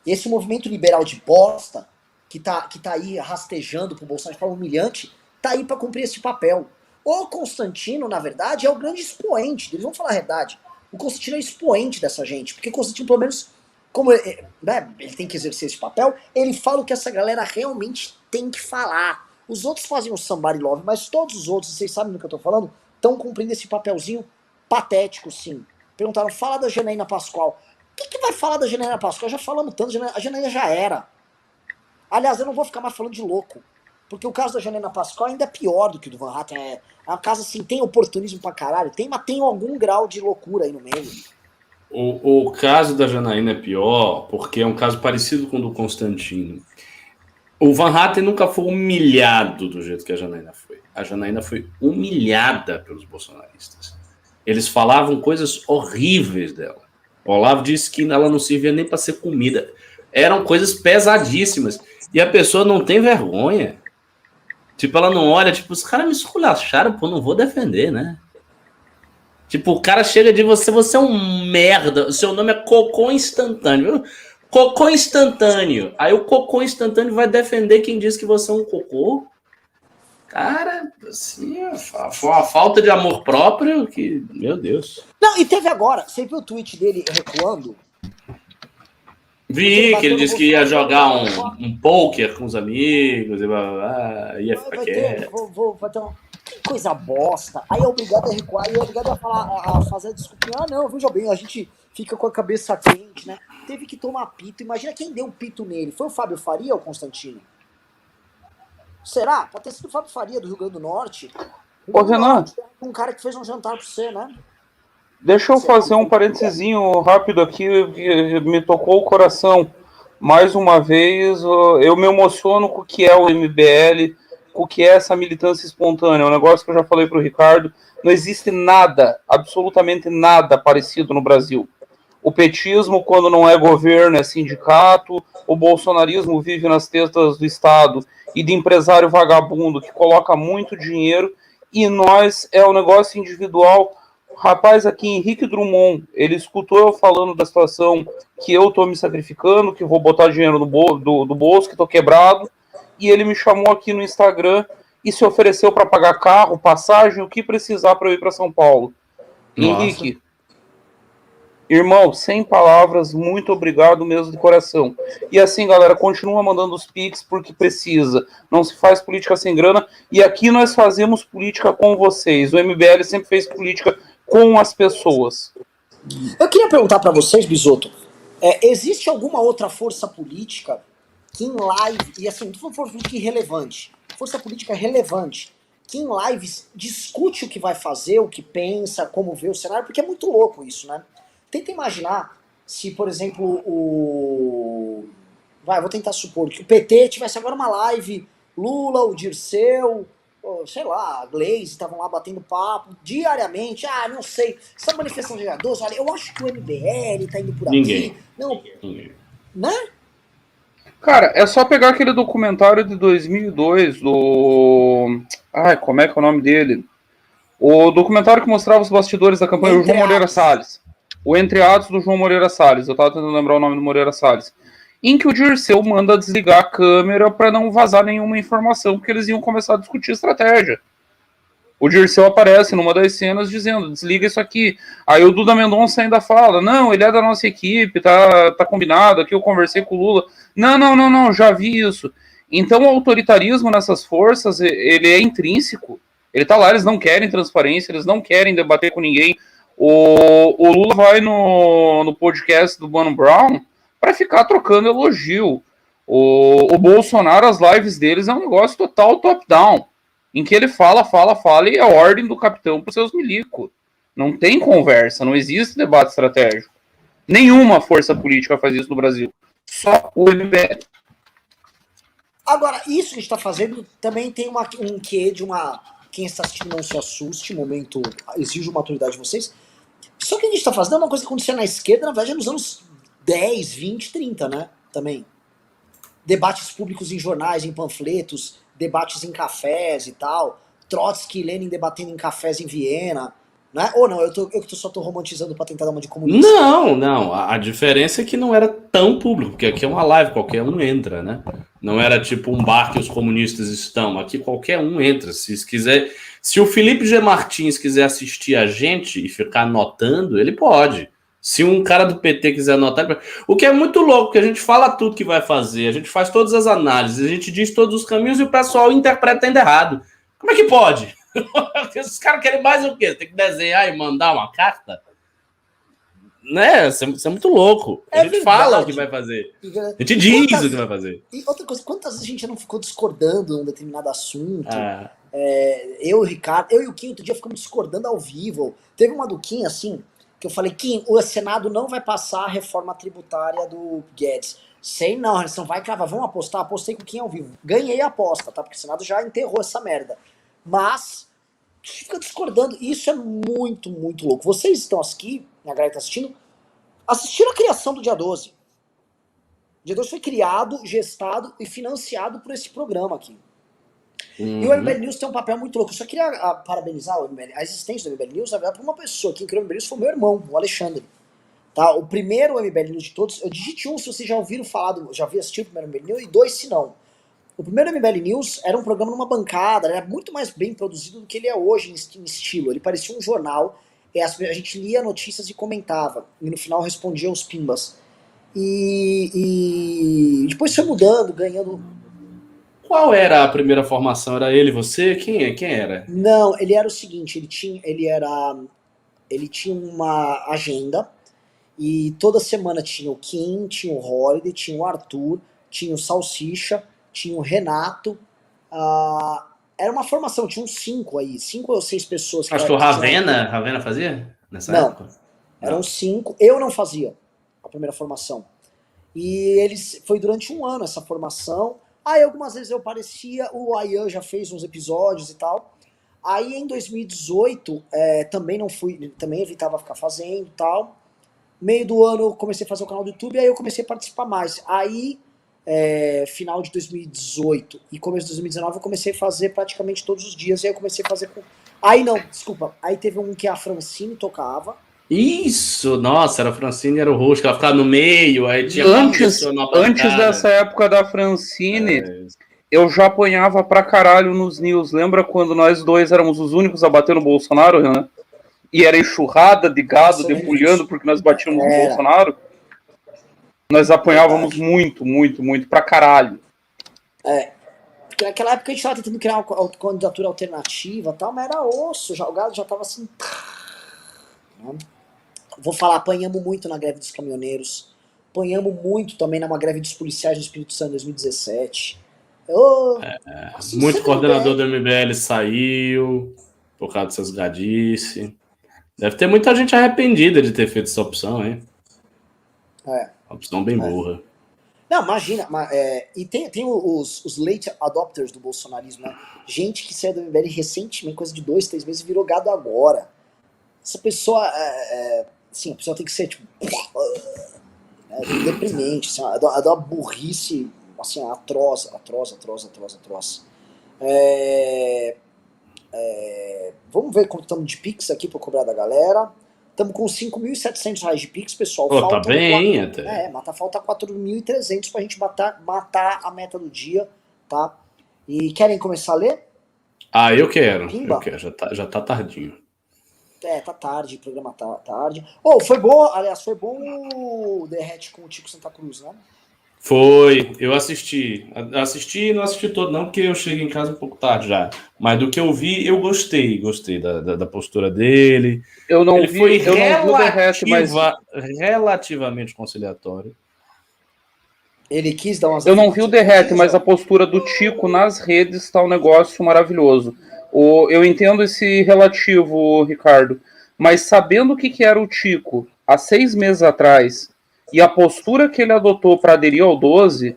E esse movimento liberal de bosta, que tá aí rastejando pro Bolsonaro de forma humilhante, tá aí pra cumprir esse papel. O Constantino, na verdade, é o grande expoente. Eles vão falar a verdade. O Constantino é o expoente dessa gente. Porque o Constantino, pelo menos, como ele tem que exercer esse papel, ele fala o que essa galera realmente tem que falar. Os outros fazem o somebody love, mas todos os outros, vocês sabem do que eu tô falando, estão cumprindo esse papelzinho patético, sim. Perguntaram, fala da Janaína Pascoal. O que vai falar da Janaína Pascoal? Já falamos tanto, a Janaína já era. Aliás, eu não vou ficar mais falando de louco. Porque o caso da Janaína Pascoal ainda é pior do que o do Van Hatten. É uma casa assim, tem oportunismo pra caralho, mas tem algum grau de loucura aí no meio. O caso da Janaína é pior porque é um caso parecido com o do Constantino. O Van Hatten nunca foi humilhado do jeito que a Janaína foi. A Janaína foi humilhada pelos bolsonaristas. Eles falavam coisas horríveis dela. O Olavo disse que ela não servia nem para ser comida. Eram coisas pesadíssimas. E a pessoa não tem vergonha. Tipo, ela não olha, tipo, os caras me esculacharam, pô, não vou defender, né? Tipo, o cara chega de você é um merda, o seu nome é Cocô Instantâneo. Cocô Instantâneo. Aí o Cocô Instantâneo vai defender quem diz que você é um cocô. Cara, assim, foi uma falta de amor próprio que, meu Deus. Não, e teve agora, você viu o tweet dele recuando? Vi que ele disse que ia jogar um poker com os amigos e blá, blá, blá, ia ficar quieto. Vai ter que coisa bosta. Aí é obrigado a recuar, e é obrigado a fazer a desculpinha. Não, veja bem, a gente fica com a cabeça quente, né? Teve que tomar pito. Imagina quem deu um pito nele. Foi o Fábio Faria ou o Constantino? Será? Pode ter sido o Fábio Faria, do Rio Grande do Norte. Ô, Renan. Um cara que fez um jantar pra você, né? Deixa eu fazer um parentezinho rápido aqui, que me tocou o coração. Mais uma vez, eu me emociono com o que é o MBL, com o que é essa militância espontânea. É um negócio que eu já falei para o Ricardo. Não existe nada, absolutamente nada parecido no Brasil. O petismo, quando não é governo, é sindicato. O bolsonarismo vive nas tetas do Estado e de empresário vagabundo que coloca muito dinheiro. E nós é um negócio individual. Rapaz, aqui, Henrique Drummond, ele escutou eu falando da situação que eu tô me sacrificando, que vou botar dinheiro do bolso, que tô quebrado, e ele me chamou aqui no Instagram e se ofereceu para pagar carro, passagem, o que precisar para eu ir para São Paulo. Nossa. Henrique, irmão, sem palavras, muito obrigado mesmo de coração. E assim, galera, continua mandando os Pix porque precisa. Não se faz política sem grana, e aqui nós fazemos política com vocês. O MBL sempre fez política com as pessoas. Eu queria perguntar para vocês, Bisotto, existe alguma outra força política que em live, e assim, não foi força política irrelevante, força política relevante, que em lives discute o que vai fazer, o que pensa, como vê o cenário, porque é muito louco isso, né? Tenta imaginar se, por exemplo, vou tentar supor que o PT tivesse agora uma live, Lula, o Dirceu, sei lá, a Glaze, estavam lá batendo papo diariamente. Não sei, essa manifestação de Cardoso, olha, eu acho que o MBL tá indo por aqui. Ninguém. Não, né? Cara, é só pegar aquele documentário de 2002 do... como é que é o nome dele? O documentário que mostrava os bastidores da campanha do João Moreira Salles. O Entre Atos do João Moreira Salles. Eu tava tentando lembrar o nome do Moreira Salles. Em que o Dirceu manda desligar a câmera para não vazar nenhuma informação, porque eles iam começar a discutir estratégia. O Dirceu aparece numa das cenas dizendo, desliga isso aqui. Aí o Duda Mendonça ainda fala, não, ele é da nossa equipe, tá combinado, aqui eu conversei com o Lula. Não, já vi isso. Então o autoritarismo nessas forças, ele é intrínseco. Ele tá lá, eles não querem transparência, eles não querem debater com ninguém. O Lula vai no podcast do Mano Brown para ficar trocando elogio. O Bolsonaro, as lives deles é um negócio total top-down, em que ele fala e é a ordem do capitão para os seus milicos. Não tem conversa, não existe debate estratégico. Nenhuma força política faz isso no Brasil. Só o MBL. Agora, isso que a gente está fazendo também tem um quê de uma... Quem está assistindo não se assuste, o momento exige maturidade de vocês. Só que a gente está fazendo uma coisa que acontecia na esquerda, na verdade, nos anos 10, 20, 30, né? Também. Debates públicos em jornais, em panfletos, debates em cafés e tal. Trotsky e Lenin debatendo em cafés em Viena. Né? Ou não, eu só tô romantizando pra tentar dar uma de comunista. Não. A diferença é que não era tão público, porque aqui é uma live, qualquer um entra, né? Não era tipo um bar que os comunistas estão. Aqui qualquer um entra. Se o Felipe G. Martins quiser assistir a gente e ficar anotando, ele pode. Se um cara do PT quiser anotar... O que é muito louco, porque a gente fala tudo que vai fazer, a gente faz todas as análises, a gente diz todos os caminhos e o pessoal interpreta ainda errado. Como é que pode? Esses caras querem mais o quê? Tem que desenhar e mandar uma carta? Né? Isso é muito louco. A gente fala o que vai fazer. A gente diz o que vai fazer. E outra coisa, quantas vezes a gente já não ficou discordando em um determinado assunto? Eu e o Ricardo, eu e o Kim, outro dia ficamos discordando ao vivo. Teve uma do Kim, assim, que eu falei, Kim, o Senado não vai passar a reforma tributária do Guedes. Sei não, eles não vai cravar, vamos apostar? Apostei com o Kim ao vivo. Ganhei a aposta, tá? Porque o Senado já enterrou essa merda. Mas, a gente fica discordando. Isso é muito, muito louco. Vocês estão aqui, a galera que tá assistindo, assistiram a criação do Dia 12. O Dia 12 foi criado, gestado e financiado por esse programa aqui. E o MBL News tem um papel muito louco. Eu só queria parabenizar a existência do MBL News, na verdade, por uma pessoa. Quem criou o MBL News foi meu irmão, o Alexandre. Tá? O primeiro MBL News de todos, eu digite um se vocês já ouviram falar, já vi assistir o primeiro MBL News, e 2 se não. O primeiro MBL News era um programa numa bancada, era muito mais bem produzido do que ele é hoje em estilo. Ele parecia um jornal, a gente lia notícias e comentava, e no final respondia os pimbas. E depois foi mudando, ganhando... Qual era a primeira formação? Era ele, você? Quem era? Não, ele era o seguinte, ele tinha uma agenda, e toda semana tinha o Kim, tinha o Holiday, tinha o Arthur, tinha o Salsicha, tinha o Renato, era uma formação, tinha uns 5 aí, 5 ou 6 pessoas. Acho que o Ravena fazia nessa época? Eram 5, eu não fazia a primeira formação. E foi durante um ano essa formação, aí algumas vezes eu aparecia, o Ayan já fez uns episódios e tal. Aí em 2018, também não fui, também evitava ficar fazendo e tal. Meio do ano eu comecei a fazer o canal do YouTube, aí eu comecei a participar mais. Aí, final de 2018 e começo de 2019, eu comecei a fazer praticamente todos os dias, e aí eu comecei a fazer com... Aí teve um que a Francine tocava. Isso, nossa, era a Francine, era o rosto, ela ficava no meio, aí tinha... Antes dessa época da Francine, eu já apanhava pra caralho nos news. Lembra quando nós dois éramos os únicos a bater no Bolsonaro, né? E era enxurrada de gado, debulhando, porque nós batíamos no Bolsonaro? Nós apanhávamos muito pra caralho. Porque naquela época a gente tava tentando criar uma candidatura alternativa e tal, mas era osso, o gado já tava assim... Vou falar, apanhamos muito na greve dos caminhoneiros, apanhamos muito também numa greve dos policiais no Espírito Santo em 2017. Muito coordenador do MBL saiu por causa dessas gadices. Deve ter muita gente arrependida de ter feito essa opção, hein? Uma opção bem burra. Não, imagina. E tem os late adopters do bolsonarismo, né? Gente que saiu do MBL recentemente, coisa de 2, 3 meses, virou gado agora. Essa pessoa, assim, a pessoa tem que ser, tipo, deprimente, assim, é uma burrice, assim, atroz. Vamos ver quanto estamos de Pix aqui pra cobrar da galera. Estamos com R$5.700 de Pix, pessoal. Tá bem, até. Mas falta 4.300 pra gente matar a meta do dia, tá? E querem começar a ler? Ah, eu quero. Pimba. Eu quero. Já tá tardinho. Tá tarde, o programa tá tarde. Foi bom, aliás, foi bom o Derrete com o Tico Santa Cruz, né? Foi, eu assisti. Assisti, não assisti todo, não, porque eu cheguei em casa um pouco tarde já. Mas do que eu vi, eu gostei da postura dele. Eu não Ele vi, foi eu não vi o Derrete, mas relativamente conciliatório. Ele quis dar umas eu não vi o Derrete, mas a postura do Tico nas redes está um negócio maravilhoso. Eu entendo esse relativo, Ricardo, mas sabendo o que era o Tico há 6 meses atrás e a postura que ele adotou para aderir ao 12,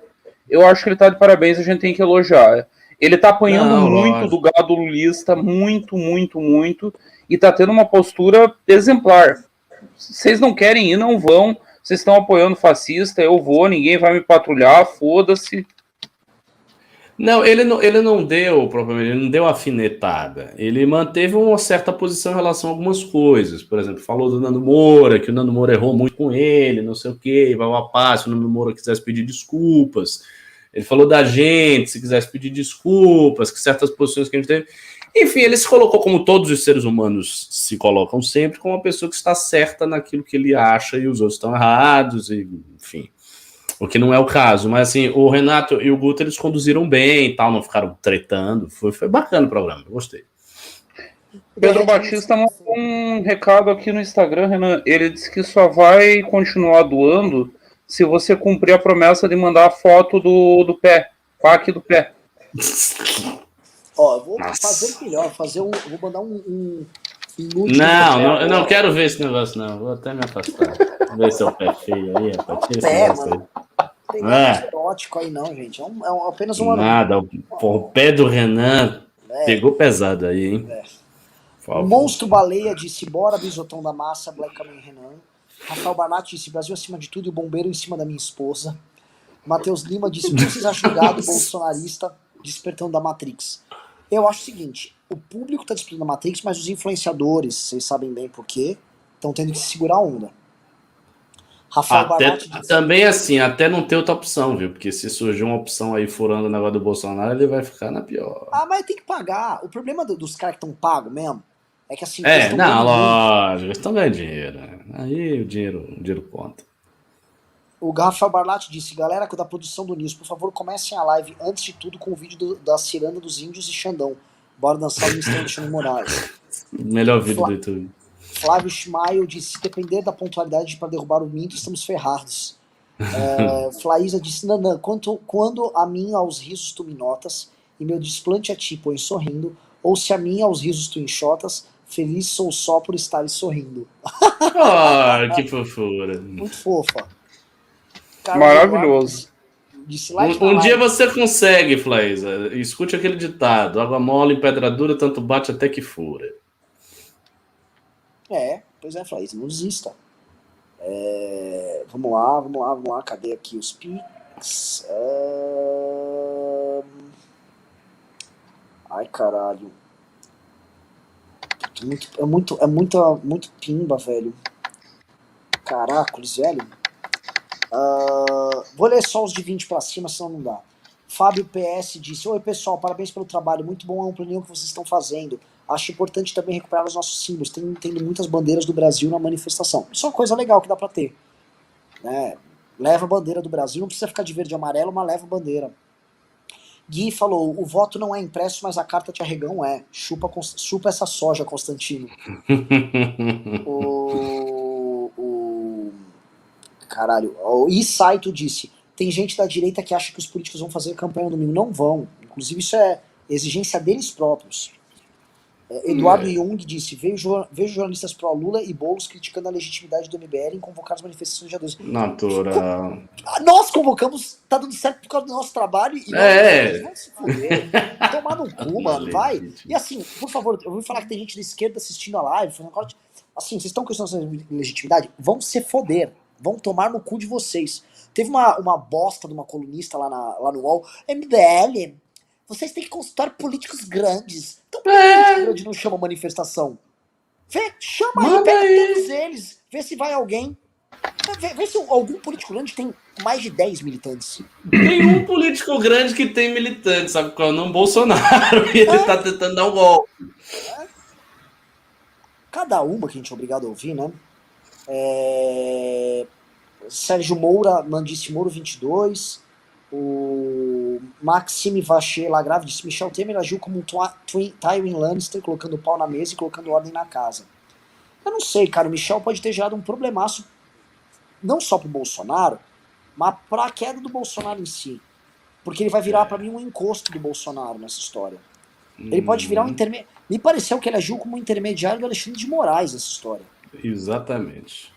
eu acho que ele está de parabéns, a gente tem que elogiar. Ele está apanhando muito do gado lulista, muito, muito, muito, e está tendo uma postura exemplar. Vocês não querem ir, não vão. Vocês estão apoiando fascista, eu vou, ninguém vai me patrulhar, foda-se. Não, ele não deu, propriamente, ele não deu afinetada. Ele manteve uma certa posição em relação a algumas coisas. Por exemplo, falou do Nando Moura, que o Nando Moura errou muito com ele, não sei o quê, vai ao passo, se o Nando Moura quisesse pedir desculpas. Ele falou da gente, se quisesse pedir desculpas, que certas posições que a gente teve. Enfim, ele se colocou, como todos os seres humanos se colocam sempre, como uma pessoa que está certa naquilo que ele acha e os outros estão errados, e, enfim. O que não é o caso, mas assim, o Renato e o Guto, eles conduziram bem e tal, não ficaram tretando, foi bacana o programa, eu gostei. Pedro Batista mandou um recado aqui no Instagram, Renan, ele disse que só vai continuar doando se você cumprir a promessa de mandar a foto do pé, pack do pé. Eu vou fazer melhor, vou mandar um não, não quero ver esse negócio, não. Vou até me afastar. Ver seu pé feio aí, rapaz. Tira esse negócio aí. Não tem nada erótico aí, não, gente. É apenas uma. Nada, o pé do Renan pegou pesado aí, hein? O Monstro Baleia disse: bora, bisotão da massa, Black Kamen Renan. Rafael Barnatti disse: Brasil acima de tudo e o bombeiro em cima da minha esposa. Matheus Lima disse: o que vocês acham do gado bolsonarista despertando da Matrix? Eu acho o seguinte: o público está despertando da Matrix, mas os influenciadores, vocês sabem bem por quê, estão tendo que segurar a onda. Rafael Barnatti disse: também assim, até não ter outra opção, viu? Porque se surgir uma opção aí furando o negócio do Bolsonaro, ele vai ficar na pior. Mas tem que pagar. O problema dos caras que estão pagos mesmo é que assim. Lógico, eles estão ganhando dinheiro. Aí o dinheiro conta. O Rafael Barlatti disse: galera da produção do News, por favor, comecem a live antes de tudo com o vídeo da Ciranda dos Índios e Xandão. Bora dançar no instante no Moraes. Melhor vídeo do YouTube. Flávio Schmail disse: se depender da pontualidade para derrubar o Minto, estamos ferrados. Flaísa disse: Nanã, quando a mim aos risos tu me notas, e meu desplante a ti põe sorrindo, ou se a mim aos risos tu enxotas, feliz sou só por estares sorrindo. Que fofura. Muito fofa. Maravilhoso. Um dia você consegue, Flaísa. Escute aquele ditado: água mole em pedra dura, tanto bate até que fura. Pois é, Flaísa, não desista. Vamos lá. Cadê aqui os pics? Ai, caralho. É muito pimba, velho. Caracoles, velho. Vou ler só os de 20 pra cima, senão não dá. Fábio PS disse: oi pessoal, parabéns pelo trabalho, muito bom a ampliação que vocês estão fazendo. Acho importante também recuperar os nossos símbolos, tendo muitas bandeiras do Brasil na manifestação. Isso é uma coisa legal que dá pra ter, né? Leva a bandeira do Brasil, não precisa ficar de verde e amarelo, mas leva a bandeira. Gui falou: o voto não é impresso, mas a carta de arregão é. Chupa essa soja, Constantino. Caralho, o Isaito disse: tem gente da direita que acha que os políticos vão fazer campanha no domingo. Não vão. Inclusive, isso é exigência deles próprios. Eduardo Jung disse: vejo jornalistas pró-Lula e Boulos criticando a legitimidade do MBL em convocar as manifestações de dia 12. Natural. Nós convocamos, tá dando certo por causa do nosso trabalho e nós vamos se foder. Tomar no cu, mano, vai. E assim, por favor, eu ouvi falar que tem gente da esquerda assistindo a live, fazendo corte. Assim, vocês estão questionando essa legitimidade? Vão se foder. Vão tomar no cu de vocês. Teve uma bosta de uma colunista lá no UOL. MBL, vocês têm que consultar políticos grandes. Então por que político grande não chama manifestação? Chama aí, pega todos eles. Vê se vai alguém. Vê se algum político grande tem mais de 10 militantes. Tem um político grande que tem militantes, sabe qual? Não, Bolsonaro. E ele tá tentando dar um golpe. Cada uma que a gente é obrigado a ouvir, né? Sérgio Moura, Mandice Moro 22. O Maxime Vacher Lagrave disse: Michel Temer agiu como um Tywin Lannister, colocando o pau na mesa e colocando ordem na casa. Eu não sei, cara. O Michel pode ter gerado um problemaço, não só pro Bolsonaro, mas pra queda do Bolsonaro em si. Porque ele vai virar pra mim um encosto do Bolsonaro nessa história. Ele pode virar um intermediário. Me pareceu que ele agiu como um intermediário do Alexandre de Moraes nessa história. Exatamente.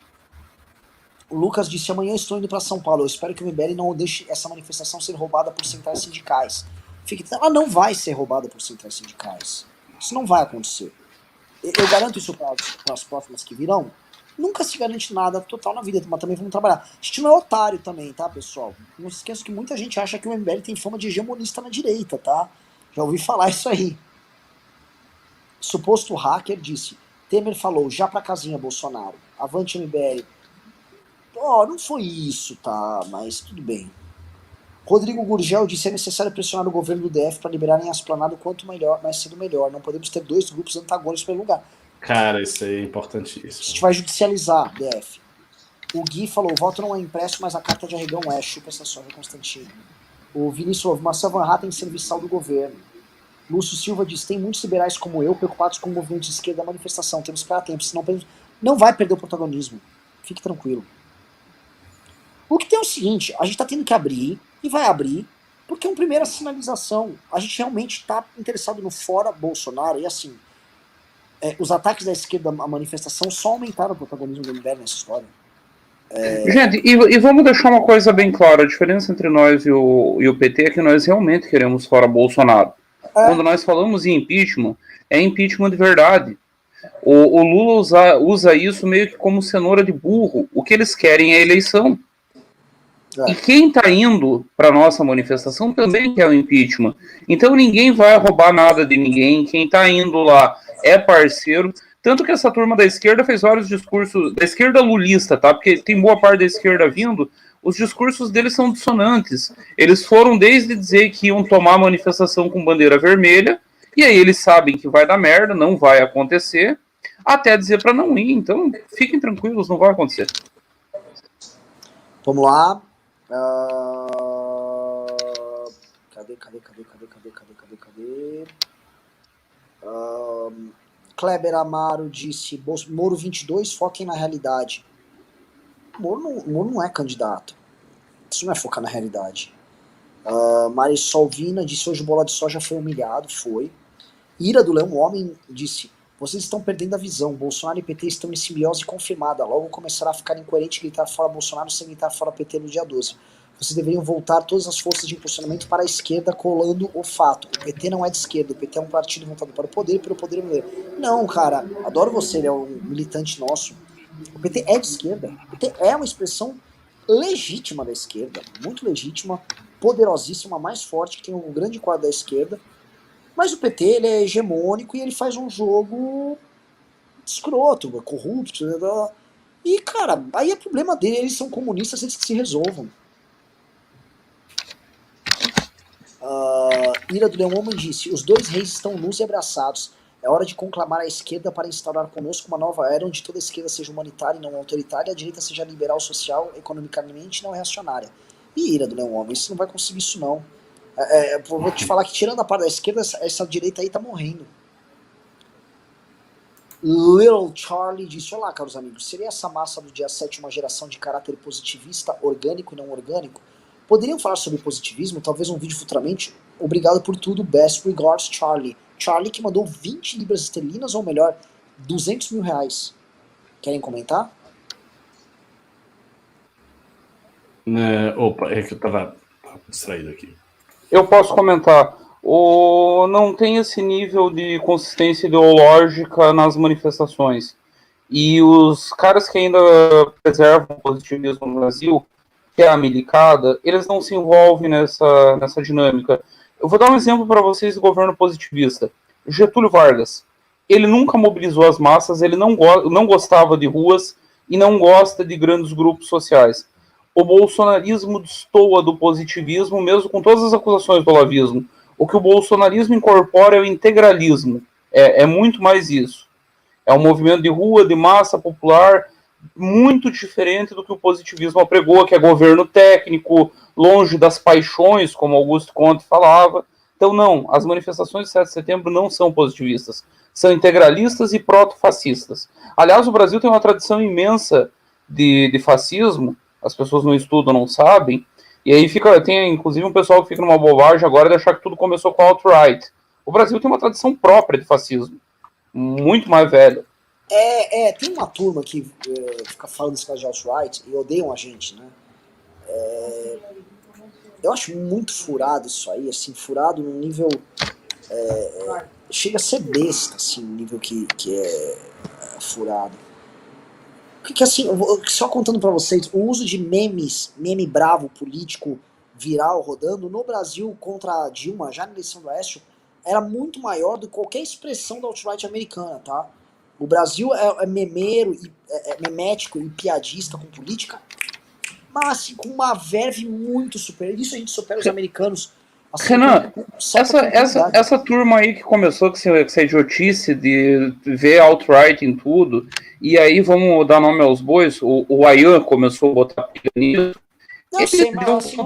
O Lucas disse: amanhã estou indo para São Paulo. Eu espero que o MBL não deixe essa manifestação ser roubada por centrais sindicais. Ela não vai ser roubada por centrais sindicais. Isso não vai acontecer. Eu garanto isso para as próximas que virão. Nunca se garante nada total na vida, mas também vamos trabalhar. A gente não é otário também, tá, pessoal? Não se esqueça que muita gente acha que o MBL tem fama de hegemonista na direita, tá? Já ouvi falar isso aí. Suposto hacker disse: Temer falou, já pra casinha, Bolsonaro. Avante MBL. Não foi isso, tá? Mas tudo bem. Rodrigo Gurgel disse: é necessário pressionar o governo do DF para liberarem a esplanada o quanto melhor, mais cedo melhor. Não podemos ter dois grupos antagônicos pelo lugar. Cara, isso aí é importantíssimo. A gente vai judicializar, DF. O Gui falou: o voto não é impresso, mas a carta de arregão é. Chupa essa soja, Constantino. O Vinícius Marcel Van Hatten, serviçal do governo. Lúcio Silva diz: tem muitos liberais como eu preocupados com o movimento de esquerda da manifestação. Temos que esperar tempo, senão não vai perder o protagonismo. Fique tranquilo. O que tem é o seguinte: a gente está tendo que abrir, e vai abrir, porque é uma primeira sinalização. A gente realmente está interessado no fora Bolsonaro, e assim, os ataques da esquerda à manifestação só aumentaram o protagonismo do MBL nessa história. Gente, e vamos deixar uma coisa bem clara: a diferença entre nós e o PT é que nós realmente queremos fora Bolsonaro. Quando nós falamos em impeachment, é impeachment de verdade. O Lula usa isso meio que como cenoura de burro. O que eles querem é a eleição. E quem está indo para a nossa manifestação também quer o impeachment. Então ninguém vai roubar nada de ninguém. Quem está indo lá é parceiro. Tanto que essa turma da esquerda fez vários discursos, da esquerda lulista, tá? Porque tem boa parte da esquerda vindo. Os discursos deles são dissonantes. Eles foram desde dizer que iam tomar a manifestação com bandeira vermelha, e aí eles sabem que vai dar merda, não vai acontecer, até dizer para não ir. Então, fiquem tranquilos, não vai acontecer. Vamos lá. Cadê? Kleber Amaro disse: Moro 22, foquem na realidade. Moro não é candidato. Isso não é focar na realidade. Marisol Vina disse: hoje o Bola de Soja foi humilhado. Foi. Ira do Leão Homem disse: vocês estão perdendo a visão. Bolsonaro e PT estão em simbiose confirmada. Logo começará a ficar incoerente gritar fora Bolsonaro sem gritar fora PT no dia 12. Vocês deveriam voltar todas as forças de impulsionamento para a esquerda, colando o fato. O PT não é de esquerda. O PT é um partido voltado para o poder e pelo poder mulher. Não, cara. Adoro você. Ele é um militante nosso. O PT é de esquerda. O PT é uma expressão legítima da esquerda. Muito legítima. Poderosíssima. Mais forte que tem um grande quadro da esquerda. Mas o PT, ele é hegemônico e ele faz um jogo escroto, corrupto. E, cara, aí é problema dele. Eles são comunistas, eles que se resolvam. Ira do Leão Homem disse: os dois reis estão nus e abraçados. É hora de conclamar a esquerda para instaurar conosco uma nova era onde toda a esquerda seja humanitária e não autoritária, a direita seja liberal, social, economicamente não reacionária. E Ira do Leão Homem, você não vai conseguir isso não. Vou te falar que tirando a parte da esquerda, essa direita aí tá morrendo. Little Charlie disse: olá, caros amigos, seria essa massa do dia 7 uma geração de caráter positivista, orgânico e não orgânico? Poderiam falar sobre positivismo? Talvez um vídeo futuramente? Obrigado por tudo, best regards, Charlie. Charlie que mandou 20 libras esterlinas, ou melhor, 200 mil reais. Querem comentar? Opa, é que eu tava distraído aqui. Eu posso comentar. Não tem esse nível de consistência ideológica nas manifestações. E os caras que ainda preservam o positivismo no Brasil, que é a milicada, eles não se envolvem nessa dinâmica. Eu vou dar um exemplo para vocês do governo positivista. Getúlio Vargas. Ele nunca mobilizou as massas, ele não gostava de ruas, e não gosta de grandes grupos sociais. O bolsonarismo destoa do positivismo, mesmo com todas as acusações do olavismo. O que o bolsonarismo incorpora é o integralismo. É muito mais isso. É um movimento de rua, de massa popular, muito diferente do que o positivismo apregou, que é governo técnico, longe das paixões, como Augusto Conte falava. Então, não, as manifestações de 7 de setembro não são positivistas. São integralistas e proto-fascistas. Aliás, o Brasil tem uma tradição imensa de fascismo, as pessoas não estudam, não sabem, e aí tem inclusive um pessoal que fica numa bobagem agora de achar que tudo começou com a alt-right. O Brasil tem uma tradição própria de fascismo, muito mais velha. Tem uma turma que fica falando desse caso de alt-right e odeiam a gente, né? Eu acho muito furado isso aí, assim, furado no nível... chega a ser besta, assim, o nível que é furado. Porque assim, só contando pra vocês, o uso de meme bravo político viral rodando no Brasil contra a Dilma, já na eleição do Aécio, era muito maior do que qualquer expressão da alt-right americana, tá? O Brasil é memeiro, memético e piadista com política, mas assim, com uma verve muito superior. Isso a gente supera os americanos. Assim, Renan, essa turma aí que começou com essa idiotice de ver alt-right em tudo, e aí vamos dar nome aos bois, o Ayan começou a botar pilha nisso. Não, eu sei, mas assim,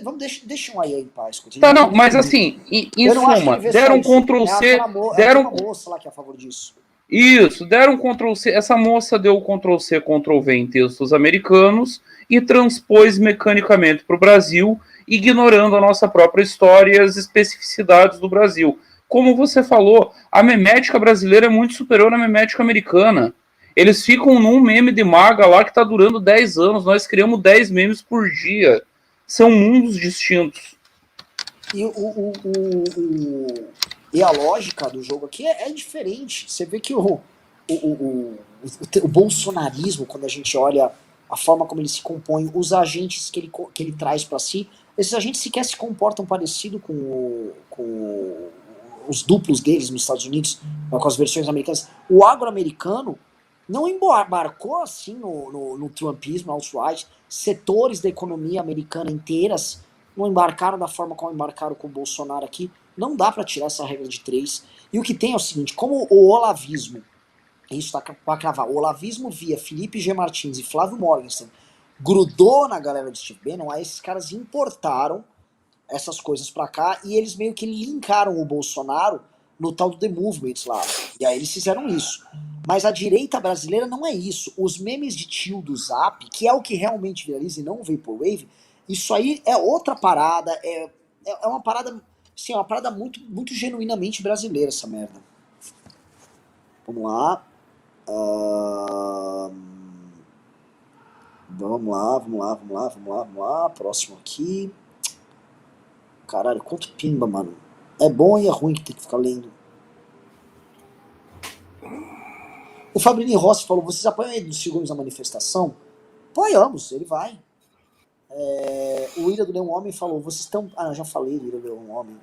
vamos deixar um Ayan em paz. Tá, não, mas assim, em suma, deram Ctrl+C, deram uma moça lá que é a favor disso. Isso, deram Ctrl+C, essa moça deu Ctrl+C, Ctrl+V em textos americanos e transpôs mecanicamente para o Brasil, ignorando a nossa própria história e as especificidades do Brasil. Como você falou, a memética brasileira é muito superior à memética americana. Eles ficam num meme de maga lá que está durando 10 anos, nós criamos 10 memes por dia. São mundos distintos. E a lógica do jogo aqui é diferente. Você vê que o bolsonarismo, quando a gente olha a forma como ele se compõe, os agentes que ele traz para si, esses agentes sequer se comportam parecido com os duplos deles nos Estados Unidos, com as versões americanas. O agro-americano não embarcou assim no trumpismo, alt-right. Setores da economia americana inteiras não embarcaram da forma como embarcaram com o Bolsonaro aqui. Não dá para tirar essa regra de 3. E o que tem é o seguinte, como o olavismo, isso tá para cravar, o olavismo via Felipe G. Martins e Flávio Morgenstern grudou na galera do Steve Bannon, aí esses caras importaram essas coisas pra cá e eles meio que linkaram o Bolsonaro no tal do The Movements lá. E aí eles fizeram isso. Mas a direita brasileira não é isso. Os memes de tio do Zap, que é o que realmente viraliza e não o Vaporwave, isso aí é outra parada, é uma parada, assim, é uma parada muito, muito genuinamente brasileira, essa merda. Vamos lá. Vamos lá. Próximo aqui. Caralho, quanto pimba, mano. É bom e é ruim que tem que ficar lendo. O Fabrini Rossi falou, vocês apoiam ele dos segundos na manifestação? Apoiamos, ele vai. O William do Leão Homem falou, vocês estão... Ah, eu já falei do William do Leão Homem.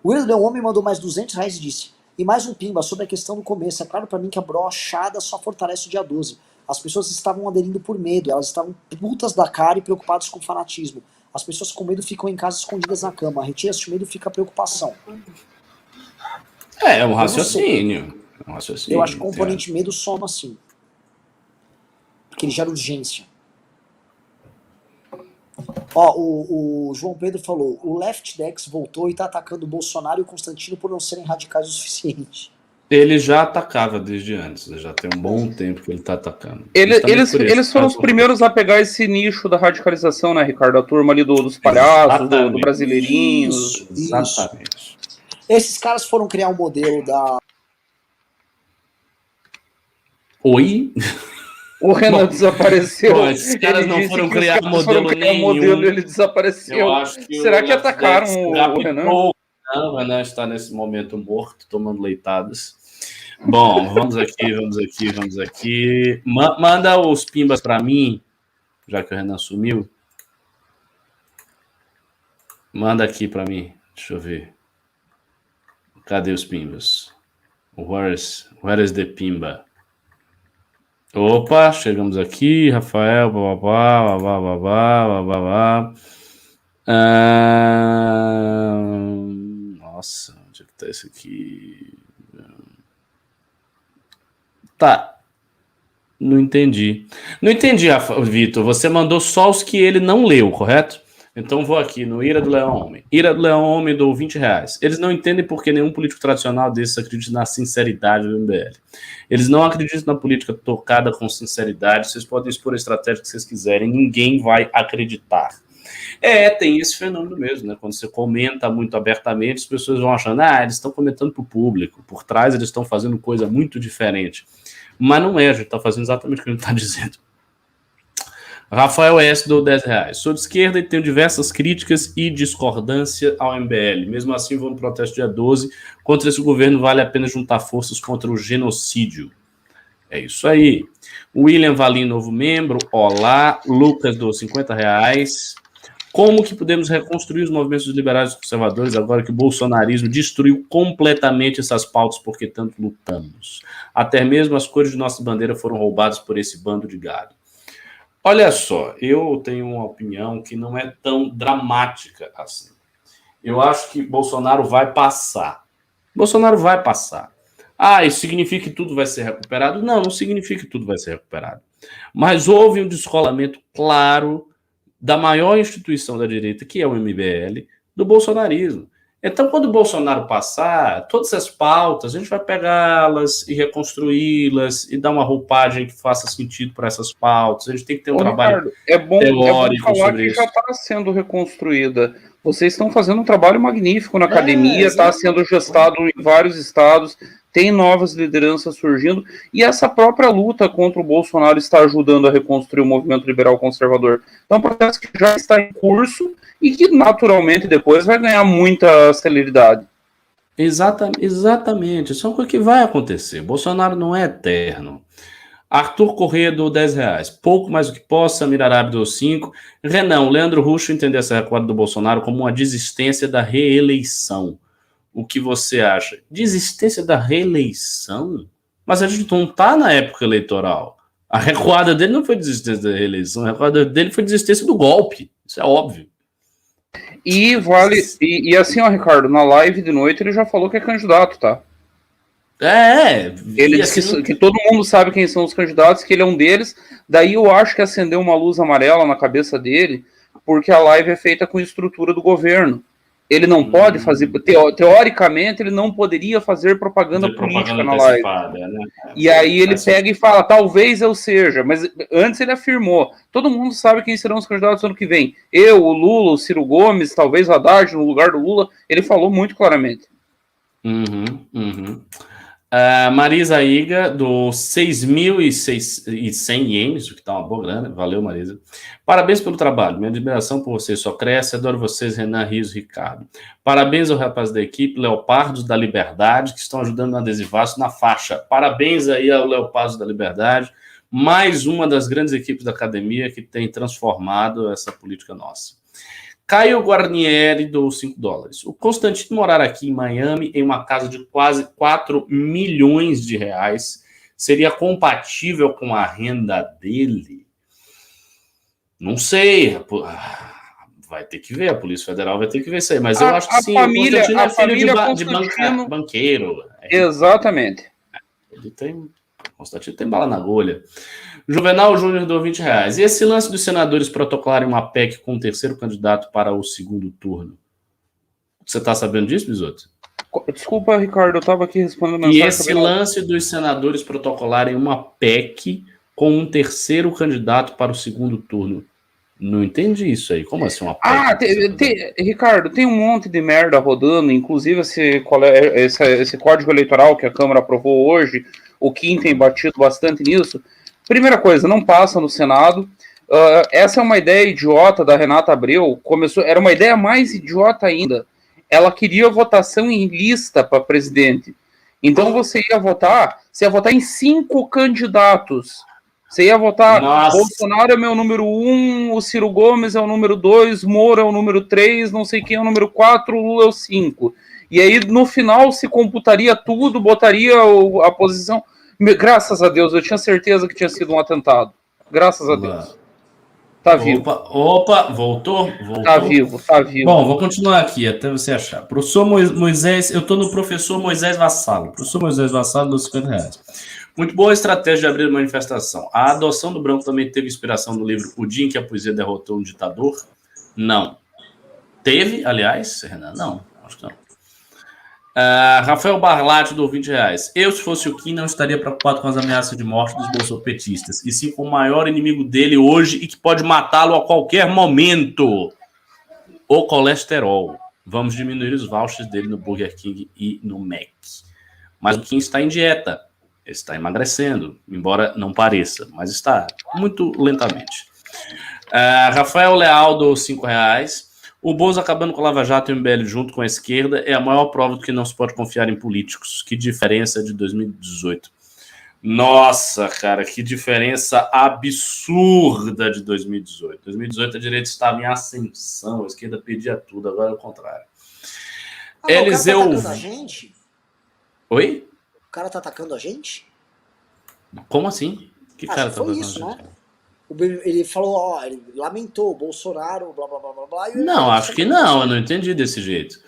O William do Leão Homem mandou mais R$200 e disse, e mais um pimba sobre a questão do começo. É claro pra mim que a brochada só fortalece o dia 12. As pessoas estavam aderindo por medo, elas estavam putas da cara e preocupadas com fanatismo. As pessoas com medo ficam em casa escondidas na cama. Retira-se o medo, fica a preocupação. É um raciocínio. Eu acho que o componente medo soma assim. Porque ele gera urgência. Ó, o João Pedro falou, o Left Dex voltou e tá atacando o Bolsonaro e o Constantino por não serem radicais o suficiente. Ele já atacava desde antes, já tem um bom tempo que ele tá atacando. Eles foram os primeiros a pegar esse nicho da radicalização, né, Ricardo? A turma ali dos palhaços, do brasileirinhos. Exatamente. Esses caras foram criar um modelo da... Oi? O Renan desapareceu. Bom, esses caras não foram criar modelo nenhum. Ele desapareceu. Eu acho que será que atacaram o Renan? Não, o Renan está nesse momento morto, tomando leitadas. Bom, vamos aqui. Manda os pimbas para mim, já que o Renan sumiu. Manda aqui para mim. Deixa eu ver. Cadê os pimbas? Where is the pimba? Opa, chegamos aqui, Rafael, bababá, bababá, bababá. Nossa, onde é que tá isso aqui? Tá. Não entendi. Não entendi, Vitor. Você mandou só os que ele não leu, correto? Então vou aqui no Ira do Leão Homem. Ira do Leão Homem dou R$20. Eles não entendem porque nenhum político tradicional desses acredita na sinceridade do MBL. Eles não acreditam na política tocada com sinceridade. Vocês podem expor a estratégia que vocês quiserem. Ninguém vai acreditar. Tem esse fenômeno mesmo, né? Quando você comenta muito abertamente, as pessoas vão achando, eles estão comentando para o público. Por trás eles estão fazendo coisa muito diferente. Mas não é, a gente está fazendo exatamente o que ele está dizendo. Rafael S. dou R$10. Sou de esquerda e tenho diversas críticas e discordância ao MBL. Mesmo assim, vou no protesto dia 12. Contra esse governo, vale a pena juntar forças contra o genocídio. É isso aí. William Valim, novo membro. Olá. Lucas dou R$50. Como que podemos reconstruir os movimentos liberais e conservadores agora que o bolsonarismo destruiu completamente essas pautas porque tanto lutamos? Até mesmo as cores de nossa bandeira foram roubadas por esse bando de gado. Olha só, eu tenho uma opinião que não é tão dramática assim. Eu acho que Bolsonaro vai passar. Bolsonaro vai passar. Isso significa que tudo vai ser recuperado? Não, não significa que tudo vai ser recuperado. Mas houve um descolamento claro da maior instituição da direita, que é o MBL, do bolsonarismo. Então, quando o Bolsonaro passar, todas as pautas, a gente vai pegá-las e reconstruí-las e dar uma roupagem que faça sentido para essas pautas. A gente tem que ter um trabalho teórico falar sobre que isso. Já está sendo reconstruída. Vocês estão fazendo um trabalho magnífico na academia, está sendo gestado em vários estados, tem novas lideranças surgindo, e essa própria luta contra o Bolsonaro está ajudando a reconstruir o movimento liberal conservador. Então, é um processo que já está em curso e que, naturalmente, depois vai ganhar muita celeridade. Exatamente. Isso é uma coisa que vai acontecer. Bolsonaro não é eterno. Arthur Corrêa dou R$10. Pouco mais do que posso, Samir Arabi dou 5. Renan, Leandro Russo entender essa recuada do Bolsonaro como uma desistência da reeleição. O que você acha? Desistência da reeleição? Mas a gente não está na época eleitoral. A recuada dele não foi desistência da reeleição, a recuada dele foi desistência do golpe. Isso é óbvio. E assim, Ricardo, na live de noite ele já falou que é candidato, tá? Ele disse assim, que todo mundo sabe quem são os candidatos, que ele é um deles. Daí eu acho que acendeu uma luz amarela na cabeça dele, porque a live é feita com estrutura do governo. Ele não pode fazer, teoricamente, ele não poderia fazer propaganda política na live. Né? E aí ele pega e fala, talvez eu seja, mas antes ele afirmou, todo mundo sabe quem serão os candidatos ano que vem. Eu, o Lula, o Ciro Gomes, talvez o Haddad no lugar do Lula, ele falou muito claramente. Marisa Iga, do 6.100 ienes, o que está uma boa grana. Valeu, Marisa. Parabéns pelo trabalho. Minha admiração por vocês só cresce. Adoro vocês, Renan, Rios, Ricardo. Parabéns ao rapaz da equipe, Leopardos da Liberdade, que estão ajudando no adesivaço na faixa. Parabéns aí ao Leopardos da Liberdade. Mais uma das grandes equipes da academia que tem transformado essa política nossa. Caio Guarnieri dou $5. O Constantino morar aqui em Miami em uma casa de quase 4 milhões de reais seria compatível com a renda dele? Não sei. Vai ter que ver, a Polícia Federal vai ter que ver isso aí. Mas eu acho que sim, o Constantino é filho de banqueiro. Exatamente. Constantino tem bala na agulha. Juvenal Júnior deu R$20. E esse lance dos senadores protocolarem uma PEC com o terceiro candidato para o segundo turno? Você está sabendo disso, Bisoto? Desculpa, Ricardo, eu estava aqui respondendo mensagem. E esse lance dos senadores protocolarem uma PEC com um terceiro candidato para o segundo turno? Não entendi isso aí. Como assim uma PEC? Ricardo, tem um monte de merda rodando, inclusive esse código eleitoral que a Câmara aprovou hoje, o Kim tem batido bastante nisso. Primeira coisa, não passa no Senado. Essa é uma ideia idiota da Renata Abreu. Era uma ideia mais idiota ainda. Ela queria votação em lista para presidente. Então você ia votar em 5 candidatos. Você ia votar, Bolsonaro é meu número 1, o Ciro Gomes é o número 2, Moro é o número 3, não sei quem é o número 4, o Lula é o 5. E aí, no final, se computaria tudo, botaria a posição. Graças a Deus, eu tinha certeza que tinha sido um atentado. Graças a Deus. Tá vivo. Opa, voltou? Tá vivo. Bom, vou continuar aqui até você achar. Professor Moisés, eu estou no professor Moisés Vassalo. Professor Moisés Vassalo, dos R$50. Muito boa estratégia de abrir manifestação. A adoção do branco também teve inspiração no livro O Dia em que a Poesia Derrotou um Ditador? Não. Teve, aliás, Renan? Não, acho que não. Rafael Barlatti, do R$20. Eu, se fosse o Kim, não estaria preocupado com as ameaças de morte dos bolsopetistas, e sim com o maior inimigo dele hoje e que pode matá-lo a qualquer momento: o colesterol. Vamos diminuir os vouchers dele no Burger King e no Mac. Mas o Kim está em dieta. Ele está emagrecendo, embora não pareça, mas está muito lentamente. Rafael Leal, do R$5. O Bozo acabando com o Lava Jato e o MBL junto com a esquerda é a maior prova do que não se pode confiar em políticos. Que diferença de 2018. Nossa, cara, que diferença absurda de 2018. 2018 a direita estava em ascensão, a esquerda pedia tudo, agora é o contrário. Eliseu... O cara tá atacando a gente? Oi? O cara tá atacando a gente? Como assim? Que cara tá atacando isso, a gente? Né? Ele falou, ele lamentou o Bolsonaro, blá blá blá blá blá. Não, acho que não, eu não entendi desse jeito.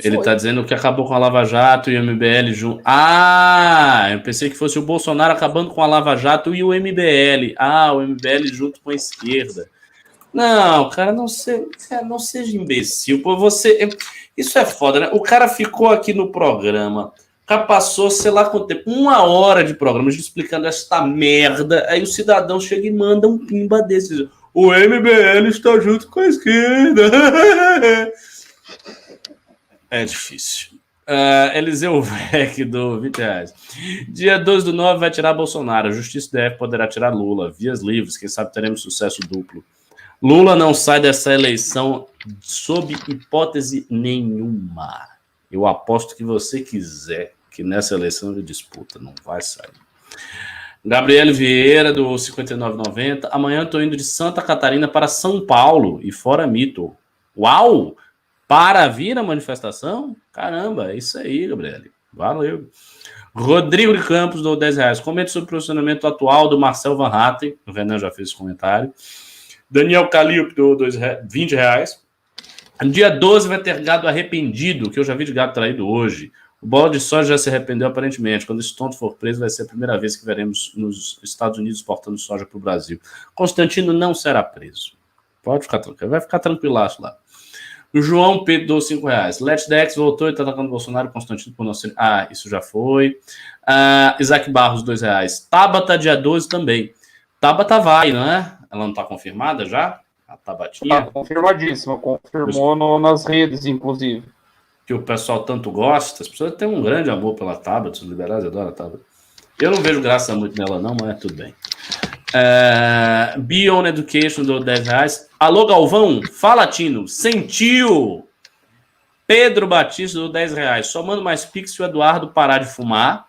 Ele tá dizendo que acabou com a Lava Jato e o MBL junto. Eu pensei que fosse o Bolsonaro acabando com a Lava Jato e o MBL. O MBL junto com a esquerda. Não, cara, não seja imbecil. Pô, isso é foda, né? O cara ficou aqui no programa. O cara passou, sei lá quanto tempo, 1 hora de programa explicando esta merda. Aí o cidadão chega e manda um pimba desses. O MBL está junto com a esquerda. É difícil. Eliseu Vec, do R$20. Dia 12/9 vai tirar Bolsonaro. A Justiça DF poderá tirar Lula. Vias livres, quem sabe teremos sucesso duplo. Lula não sai dessa eleição sob hipótese nenhuma. Eu aposto que você quiser que nessa eleição ele disputa. Não vai sair. Gabriel Vieira, do 59,90. Amanhã eu tô indo de Santa Catarina para São Paulo e fora mito. Uau! Para vir a manifestação? Caramba, é isso aí, Gabriel. Valeu. Rodrigo de Campos, do R$10. Comente sobre o posicionamento atual do Marcel Van Hatten. O Renan já fez esse comentário. Daniel Calil, do R$20. Dia 12 vai ter gado arrependido, que eu já vi de gado traído hoje. O Bola de Soja já se arrependeu aparentemente. Quando esse tonto for preso, vai ser a primeira vez que veremos nos Estados Unidos exportando soja para o Brasil. Constantino não será preso. Pode ficar tranquilo. Vai ficar tranquilaço lá. O João Pedro, do R$5. Let's Dex voltou e está atacando o Bolsonaro. Constantino por não ser... isso já foi. Isaac Barros, R$2. Tabata, dia 12 também. Tabata vai, não é? Ela não está confirmada já? A Tabatinha? Tá confirmadíssima. Confirmou nas redes, inclusive. Que o pessoal tanto gosta. As pessoas têm um grande amor pela Tabata. Os liberais adoram a Tabata. Eu não vejo graça muito nela não, mas é tudo bem. Beyond Education, do R$10. Alô, Galvão? Fala, Tino. Sentiu? Pedro Batista, do R$10. Só manda mais pix se o Eduardo parar de fumar.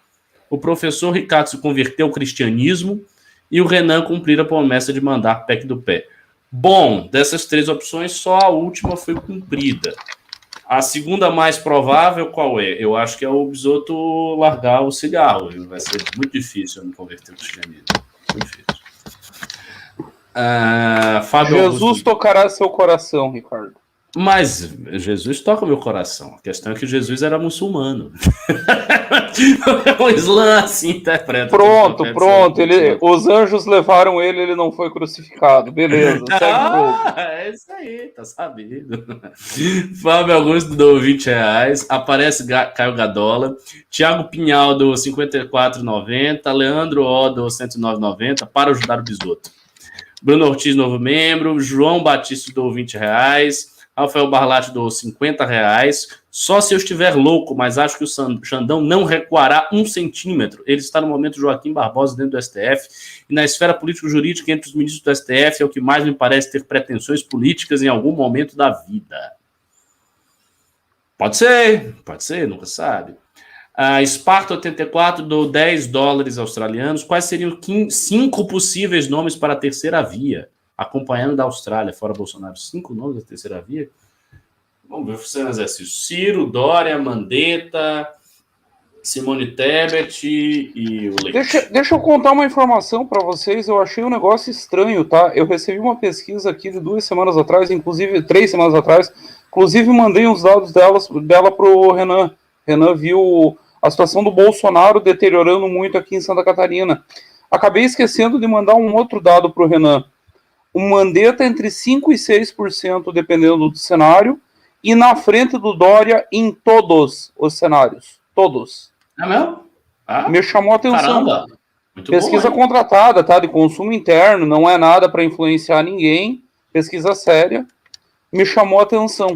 O professor Ricardo se converteu ao cristianismo. E o Renan cumprir a promessa de mandar PEC do pé. Bom, dessas 3 opções, só a última foi cumprida. A segunda mais provável, qual é? Eu acho que é o Bisotto largar o cigarro. Vai ser muito difícil eu me converter ao cristianismo. Muito difícil. Fábio Jesus Augusto... tocará seu coração, Ricardo. Mas Jesus toca o meu coração. A questão é que Jesus era muçulmano. O Islã assim interpreta. Pronto. Os anjos levaram ele não foi crucificado. Beleza, segue é isso aí, tá sabido. Fábio Augusto, do R$20. Aparece Caio Gadola. Thiago Pinhal, do 54,90. Leandro O, do 109,90. Para ajudar o Bisotto. Bruno Ortiz, novo membro. João Batista, do R$20. Rafael Barlatti, do R$50. Só se eu estiver louco, mas acho que o Xandão não recuará 1 centímetro. Ele está no momento Joaquim Barbosa dentro do STF. E na esfera político-jurídica, entre os ministros do STF, é o que mais me parece ter pretensões políticas em algum momento da vida. Pode ser, nunca sabe. Sparta 84, do $10 australianos. Quais seriam 5 possíveis nomes para a terceira via? Acompanhando da Austrália, fora Bolsonaro. 5 nomes da terceira via? Vamos ver se é um exercício. Ciro, Dória, Mandetta, Simone Tebet e o Leite. Deixa eu contar uma informação para vocês. Eu achei um negócio estranho, tá? Eu recebi uma pesquisa aqui de 2 semanas atrás, inclusive 3 semanas atrás. Inclusive mandei uns dados dela pro Renan. Renan viu a situação do Bolsonaro deteriorando muito aqui em Santa Catarina. Acabei esquecendo de mandar um outro dado pro Renan. O Mandetta entre 5% e 6%, dependendo do cenário, e na frente do Dória em todos os cenários. Todos. É mesmo? Ah, me chamou a atenção. Caramba. Muito pesquisa bom, contratada, tá? De consumo interno, não é nada para influenciar ninguém. Pesquisa séria. Me chamou a atenção.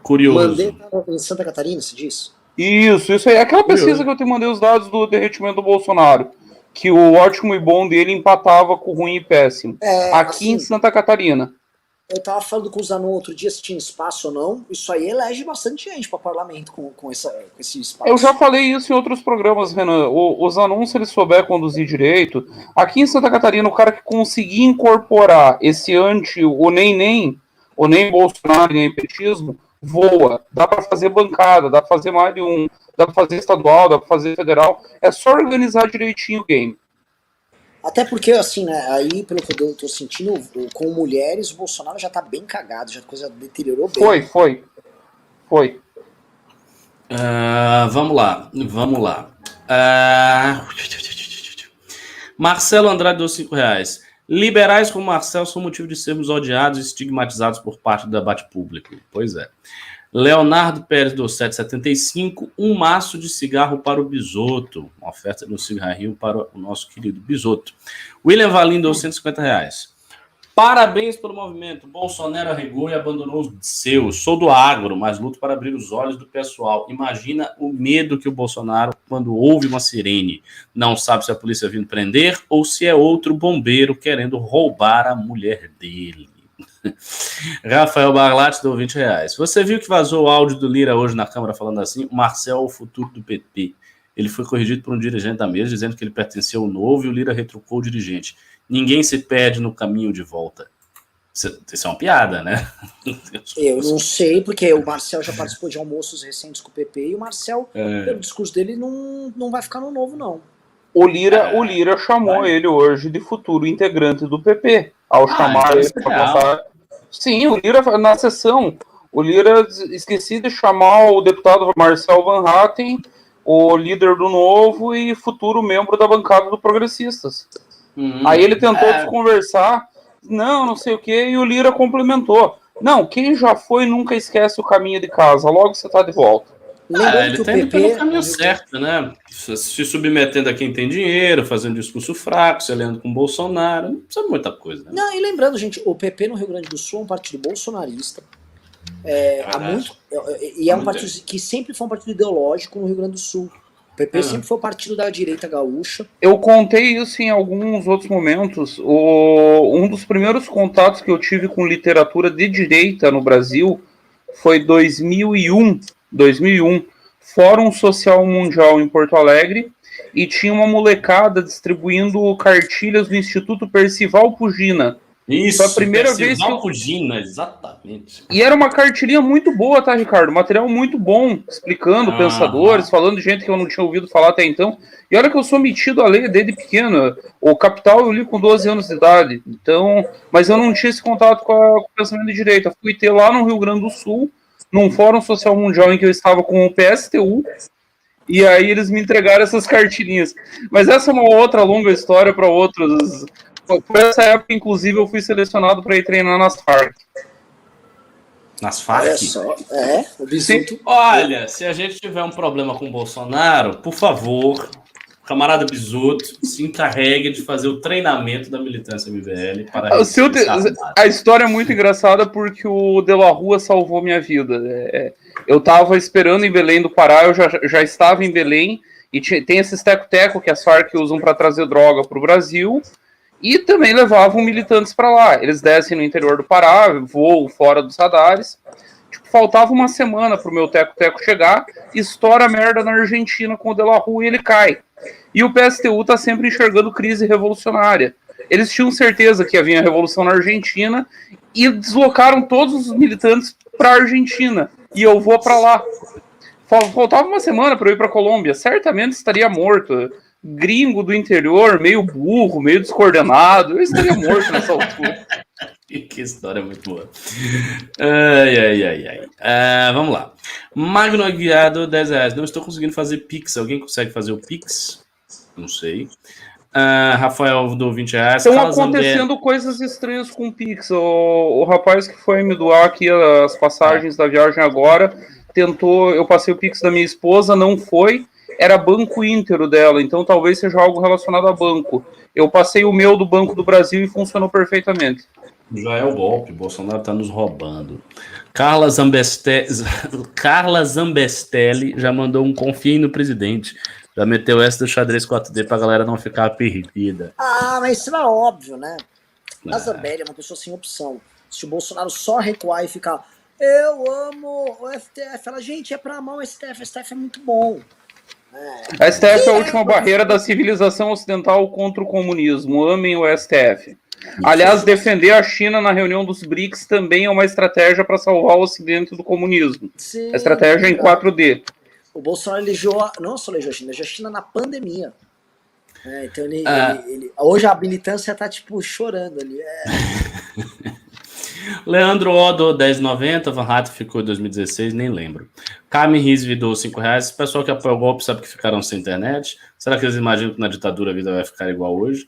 Curioso. Mandetta em Santa Catarina, se diz? Isso aí. Aquela pesquisa que eu te mandei os dados do derretimento do Bolsonaro. Que o ótimo e bom dele empatava com o ruim e péssimo. Aqui assim, em Santa Catarina. Eu tava falando com o Zanon outro dia se tinha espaço ou não. Isso aí elege bastante gente para parlamento com esse espaço. Eu já falei isso em outros programas, Renan. O Zanon, se ele souber conduzir direito, aqui em Santa Catarina, o cara que conseguir incorporar esse o nem Bolsonaro, nem petismo, voa. Dá para fazer bancada, dá para fazer mais de um, dá para fazer estadual, dá para fazer federal. É só organizar direitinho o game. Até porque, assim, né, aí, pelo que eu tô sentindo, com mulheres, o Bolsonaro já tá bem cagado, já a coisa deteriorou bem. Foi. Vamos lá. Marcelo Andrade deu R$5. Liberais como Marcelo são motivo de sermos odiados e estigmatizados por parte do debate público. Pois é. Leonardo Pérez do 7,75, um maço de cigarro para o Bisoto. Uma oferta no cigarrinho para o nosso querido Bisoto. William Valim deu R$150. Parabéns pelo movimento. Bolsonaro arregou e abandonou os seus. Sou do agro, mas luto para abrir os olhos do pessoal. Imagina o medo que o Bolsonaro, quando ouve uma sirene, não sabe se a polícia vindo prender ou se é outro bombeiro querendo roubar a mulher dele. Rafael Barlatti deu R$20. Você viu que vazou o áudio do Lira hoje na Câmara falando assim? O Marcel é o futuro do PT. Ele foi corrigido por um dirigente da mesa dizendo que ele pertencia ao Novo e o Lira retrucou o dirigente. Ninguém se perde no caminho de volta. Isso é uma piada, né? Eu não sei, porque o Marcel já participou de almoços recentes com o PP e o Marcel, pelo discurso dele, não vai ficar no Novo, não. O Lira chamou ele hoje de futuro integrante do PP. Ao chamar ele para votar. Sim, o Lira, na sessão, o Lira esqueci de chamar o deputado Marcel Van Hatten, o líder do Novo e futuro membro da bancada do Progressistas. Aí ele tentou conversar, não sei o que, e o Lira complementou. Não, quem já foi nunca esquece o caminho de casa, logo você tá de volta. Ele está indo pelo caminho certo, né? Se submetendo a quem tem dinheiro, fazendo discurso fraco, se aliando com o Bolsonaro, não precisa de muita coisa, né? Não, e lembrando, gente, o PP no Rio Grande do Sul é um partido bolsonarista. E é um partido que sempre foi um partido ideológico no Rio Grande do Sul. O PP sempre foi o partido da direita gaúcha. Eu contei isso em alguns outros momentos. Um dos primeiros contatos que eu tive com literatura de direita no Brasil foi 2001, Fórum Social Mundial em Porto Alegre, e tinha uma molecada distribuindo cartilhas do Instituto Percival Pugina. Isso, foi a primeira vez que Pugina, exatamente. E era uma cartilhinha muito boa, tá, Ricardo? Material muito bom, explicando pensadores, falando de gente que eu não tinha ouvido falar até então. E olha que eu sou metido a ler desde pequeno. O Capital eu li com 12 anos de idade. Então, mas eu não tinha esse contato com o pensamento de direita. Fui ter lá no Rio Grande do Sul, num Fórum Social Mundial em que eu estava com o PSTU, e aí eles me entregaram essas cartilhinhas. Mas essa é uma outra longa história para outros. Por essa época, inclusive, eu fui selecionado para ir treinar nas Farc. Nas Farc? Olha só, o Bisoto. Olha, se a gente tiver um problema com o Bolsonaro, por favor, camarada Bisoto se encarregue de fazer o treinamento da militância MBL para a história é muito engraçada porque o De La Rua salvou minha vida. Eu estava esperando em Belém do Pará, eu já estava em Belém, e tem esses teco-teco que as Farc usam para trazer droga para o Brasil, e também levavam militantes para lá. Eles descem no interior do Pará, voam fora dos radares. Faltava uma semana para o meu teco-teco chegar, estoura a merda na Argentina com o De La Rua e ele cai. E o PSTU está sempre enxergando crise revolucionária. Eles tinham certeza que havia revolução na Argentina e deslocaram todos os militantes para a Argentina. E eu vou para lá. Faltava uma semana para eu ir para Colômbia. Certamente estaria morto. Gringo do interior, meio burro, meio descoordenado. Eu estaria morto nessa altura. Que história muito boa. Ai. Vamos lá. Magno Aguiado, R$10. Não estou conseguindo fazer Pix. Alguém consegue fazer o Pix? Não sei. Rafael do R$20. Estão acontecendo coisas estranhas com o Pix. O rapaz que foi me doar aqui as passagens da viagem agora tentou. Eu passei o Pix da minha esposa, não foi. Era Banco Inter dela, então talvez seja algo relacionado a banco. Eu passei o meu do Banco do Brasil e funcionou perfeitamente. Já é o golpe, Bolsonaro está nos roubando. Carla Zambestelli já mandou um confie no presidente. Já meteu essa do xadrez 4D pra galera não ficar perdida. Mas isso era óbvio, né? A Zambelli é uma pessoa sem opção. Se o Bolsonaro só recuar e ficar, eu amo o STF, ela, gente, é pra amar o STF é muito bom. A STF é a última barreira da civilização ocidental contra o comunismo. Amem o STF. Aliás, defender a China na reunião dos BRICS também é uma estratégia para salvar o ocidente do comunismo. Sim, a estratégia em 4D. O Bolsonaro não só elegeu a China na pandemia. Então ele hoje a militância tá tipo chorando ali. Leandro Odo, 10,90. Van Hatt ficou em 2016, nem lembro. Carmen Rizvi dou R$5. O pessoal que apoia o golpe sabe que ficaram sem internet. Será que eles imaginam que na ditadura a vida vai ficar igual hoje?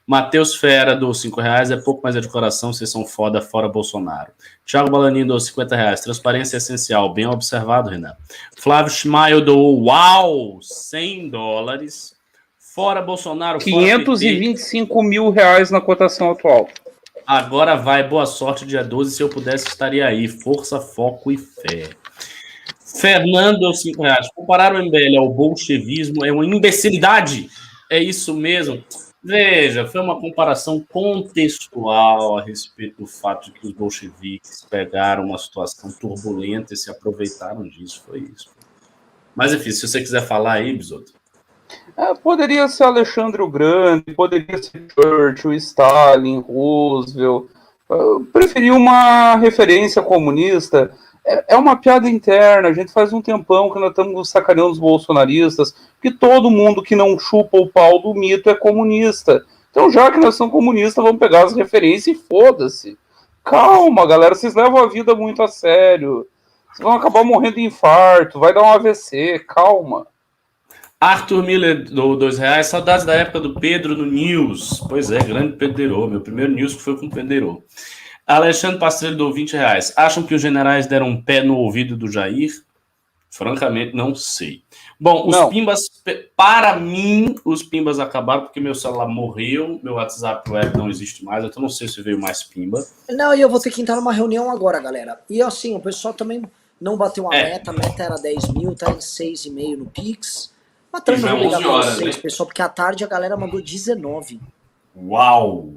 Matheus Fera dou R$5. É pouco, mas é de coração. Vocês são foda, fora Bolsonaro. Thiago Balanin dou R$50. Transparência é essencial. Bem observado, Renan. Flávio Schmail dou $100. Fora Bolsonaro. R$525 mil na cotação atual. Agora vai, boa sorte, dia 12. Se eu pudesse, estaria aí. Força, foco e fé. Fernando, R$5. Comparar o MBL ao bolchevismo é uma imbecilidade. É isso mesmo. Veja, foi uma comparação contextual a respeito do fato de que os bolcheviques pegaram uma situação turbulenta e se aproveitaram disso. Foi isso. Mas, enfim, se você quiser falar aí, Bisotto. Poderia ser Alexandre o Grande, poderia ser Churchill, Stalin, Roosevelt. Preferi uma referência comunista. É uma piada interna. A gente faz um tempão que nós estamos sacaneando os bolsonaristas, que todo mundo que não chupa o pau do mito é comunista. Então, já que nós somos comunistas, vamos pegar as referências e foda-se. Calma, galera, vocês levam a vida muito a sério. Vocês vão acabar morrendo de infarto, vai dar um AVC, calma. Arthur Miller do R$2. Saudades da época do Pedro no News. Pois é, grande Pedro. Meu primeiro News foi com o Pedro. Alexandre Pastrello do R$20. Acham que os generais deram um pé no ouvido do Jair? Francamente, não sei. Bom, os pimbas, para mim, os pimbas acabaram porque meu celular morreu, meu WhatsApp web não existe mais, então não sei se veio mais pimba. Não, e eu vou ter que entrar numa reunião agora, galera. E assim, o pessoal também não bateu a meta era 10 mil, tá em 6,5 no Pix. Mas também não vou ligar pra vocês, pessoal, porque à tarde a galera mandou 19. Uau.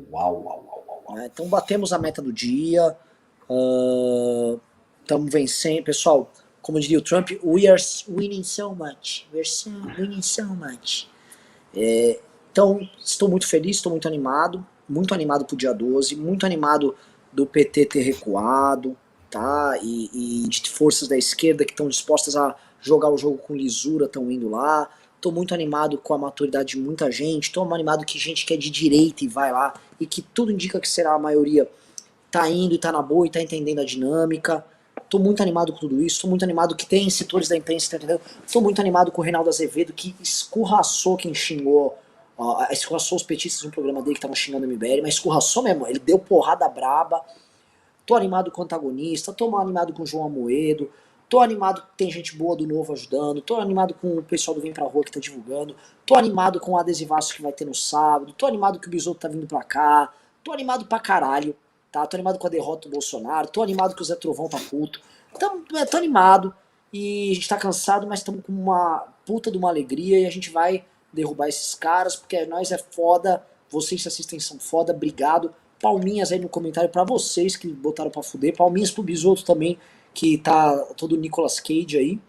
Então batemos a meta do dia, estamos vencendo, pessoal. Como diria o Trump, we are winning so much. We're winning so much. Então, estou muito feliz, estou muito animado pro dia 12, muito animado do PT ter recuado, tá? E de forças da esquerda que estão dispostas a jogar o jogo com lisura, estão indo lá. Estou muito animado com a maturidade de muita gente, estou animado que gente que é de direita e vai lá, e que tudo indica que será a maioria, tá indo e tá na boa e tá entendendo a dinâmica. Estou muito animado com tudo isso, estou muito animado que tem setores da imprensa, tá entendendo? Estou muito animado com o Reinaldo Azevedo, que escorraçou quem xingou, escorraçou os petistas no programa dele que estavam xingando o MBL, mas escorraçou mesmo, ele deu porrada braba. Estou animado com o antagonista, estou animado com o João Amoedo, tô animado que tem gente boa do Novo ajudando, tô animado com o pessoal do Vem Pra Rua que tá divulgando, tô animado com o adesivaço que vai ter no sábado, tô animado que o Bisotto tá vindo pra cá, tô animado pra caralho, tá? Tô animado com a derrota do Bolsonaro, tô animado que o Zé Trovão tá puto, então, tô animado e a gente tá cansado, mas estamos com uma puta de uma alegria e a gente vai derrubar esses caras, porque nós é foda, vocês que assistem são foda, obrigado, palminhas aí no comentário pra vocês que botaram pra fuder, palminhas pro Bisotto também, que tá todo Nicolas Cage aí.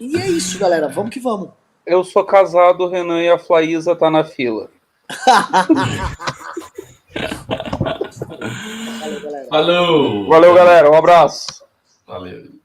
E é isso, galera. Vamos que vamos. Eu sou casado, Renan, e a Flaísa tá na fila. Valeu, galera. Falou! Valeu, galera. Um abraço. Valeu.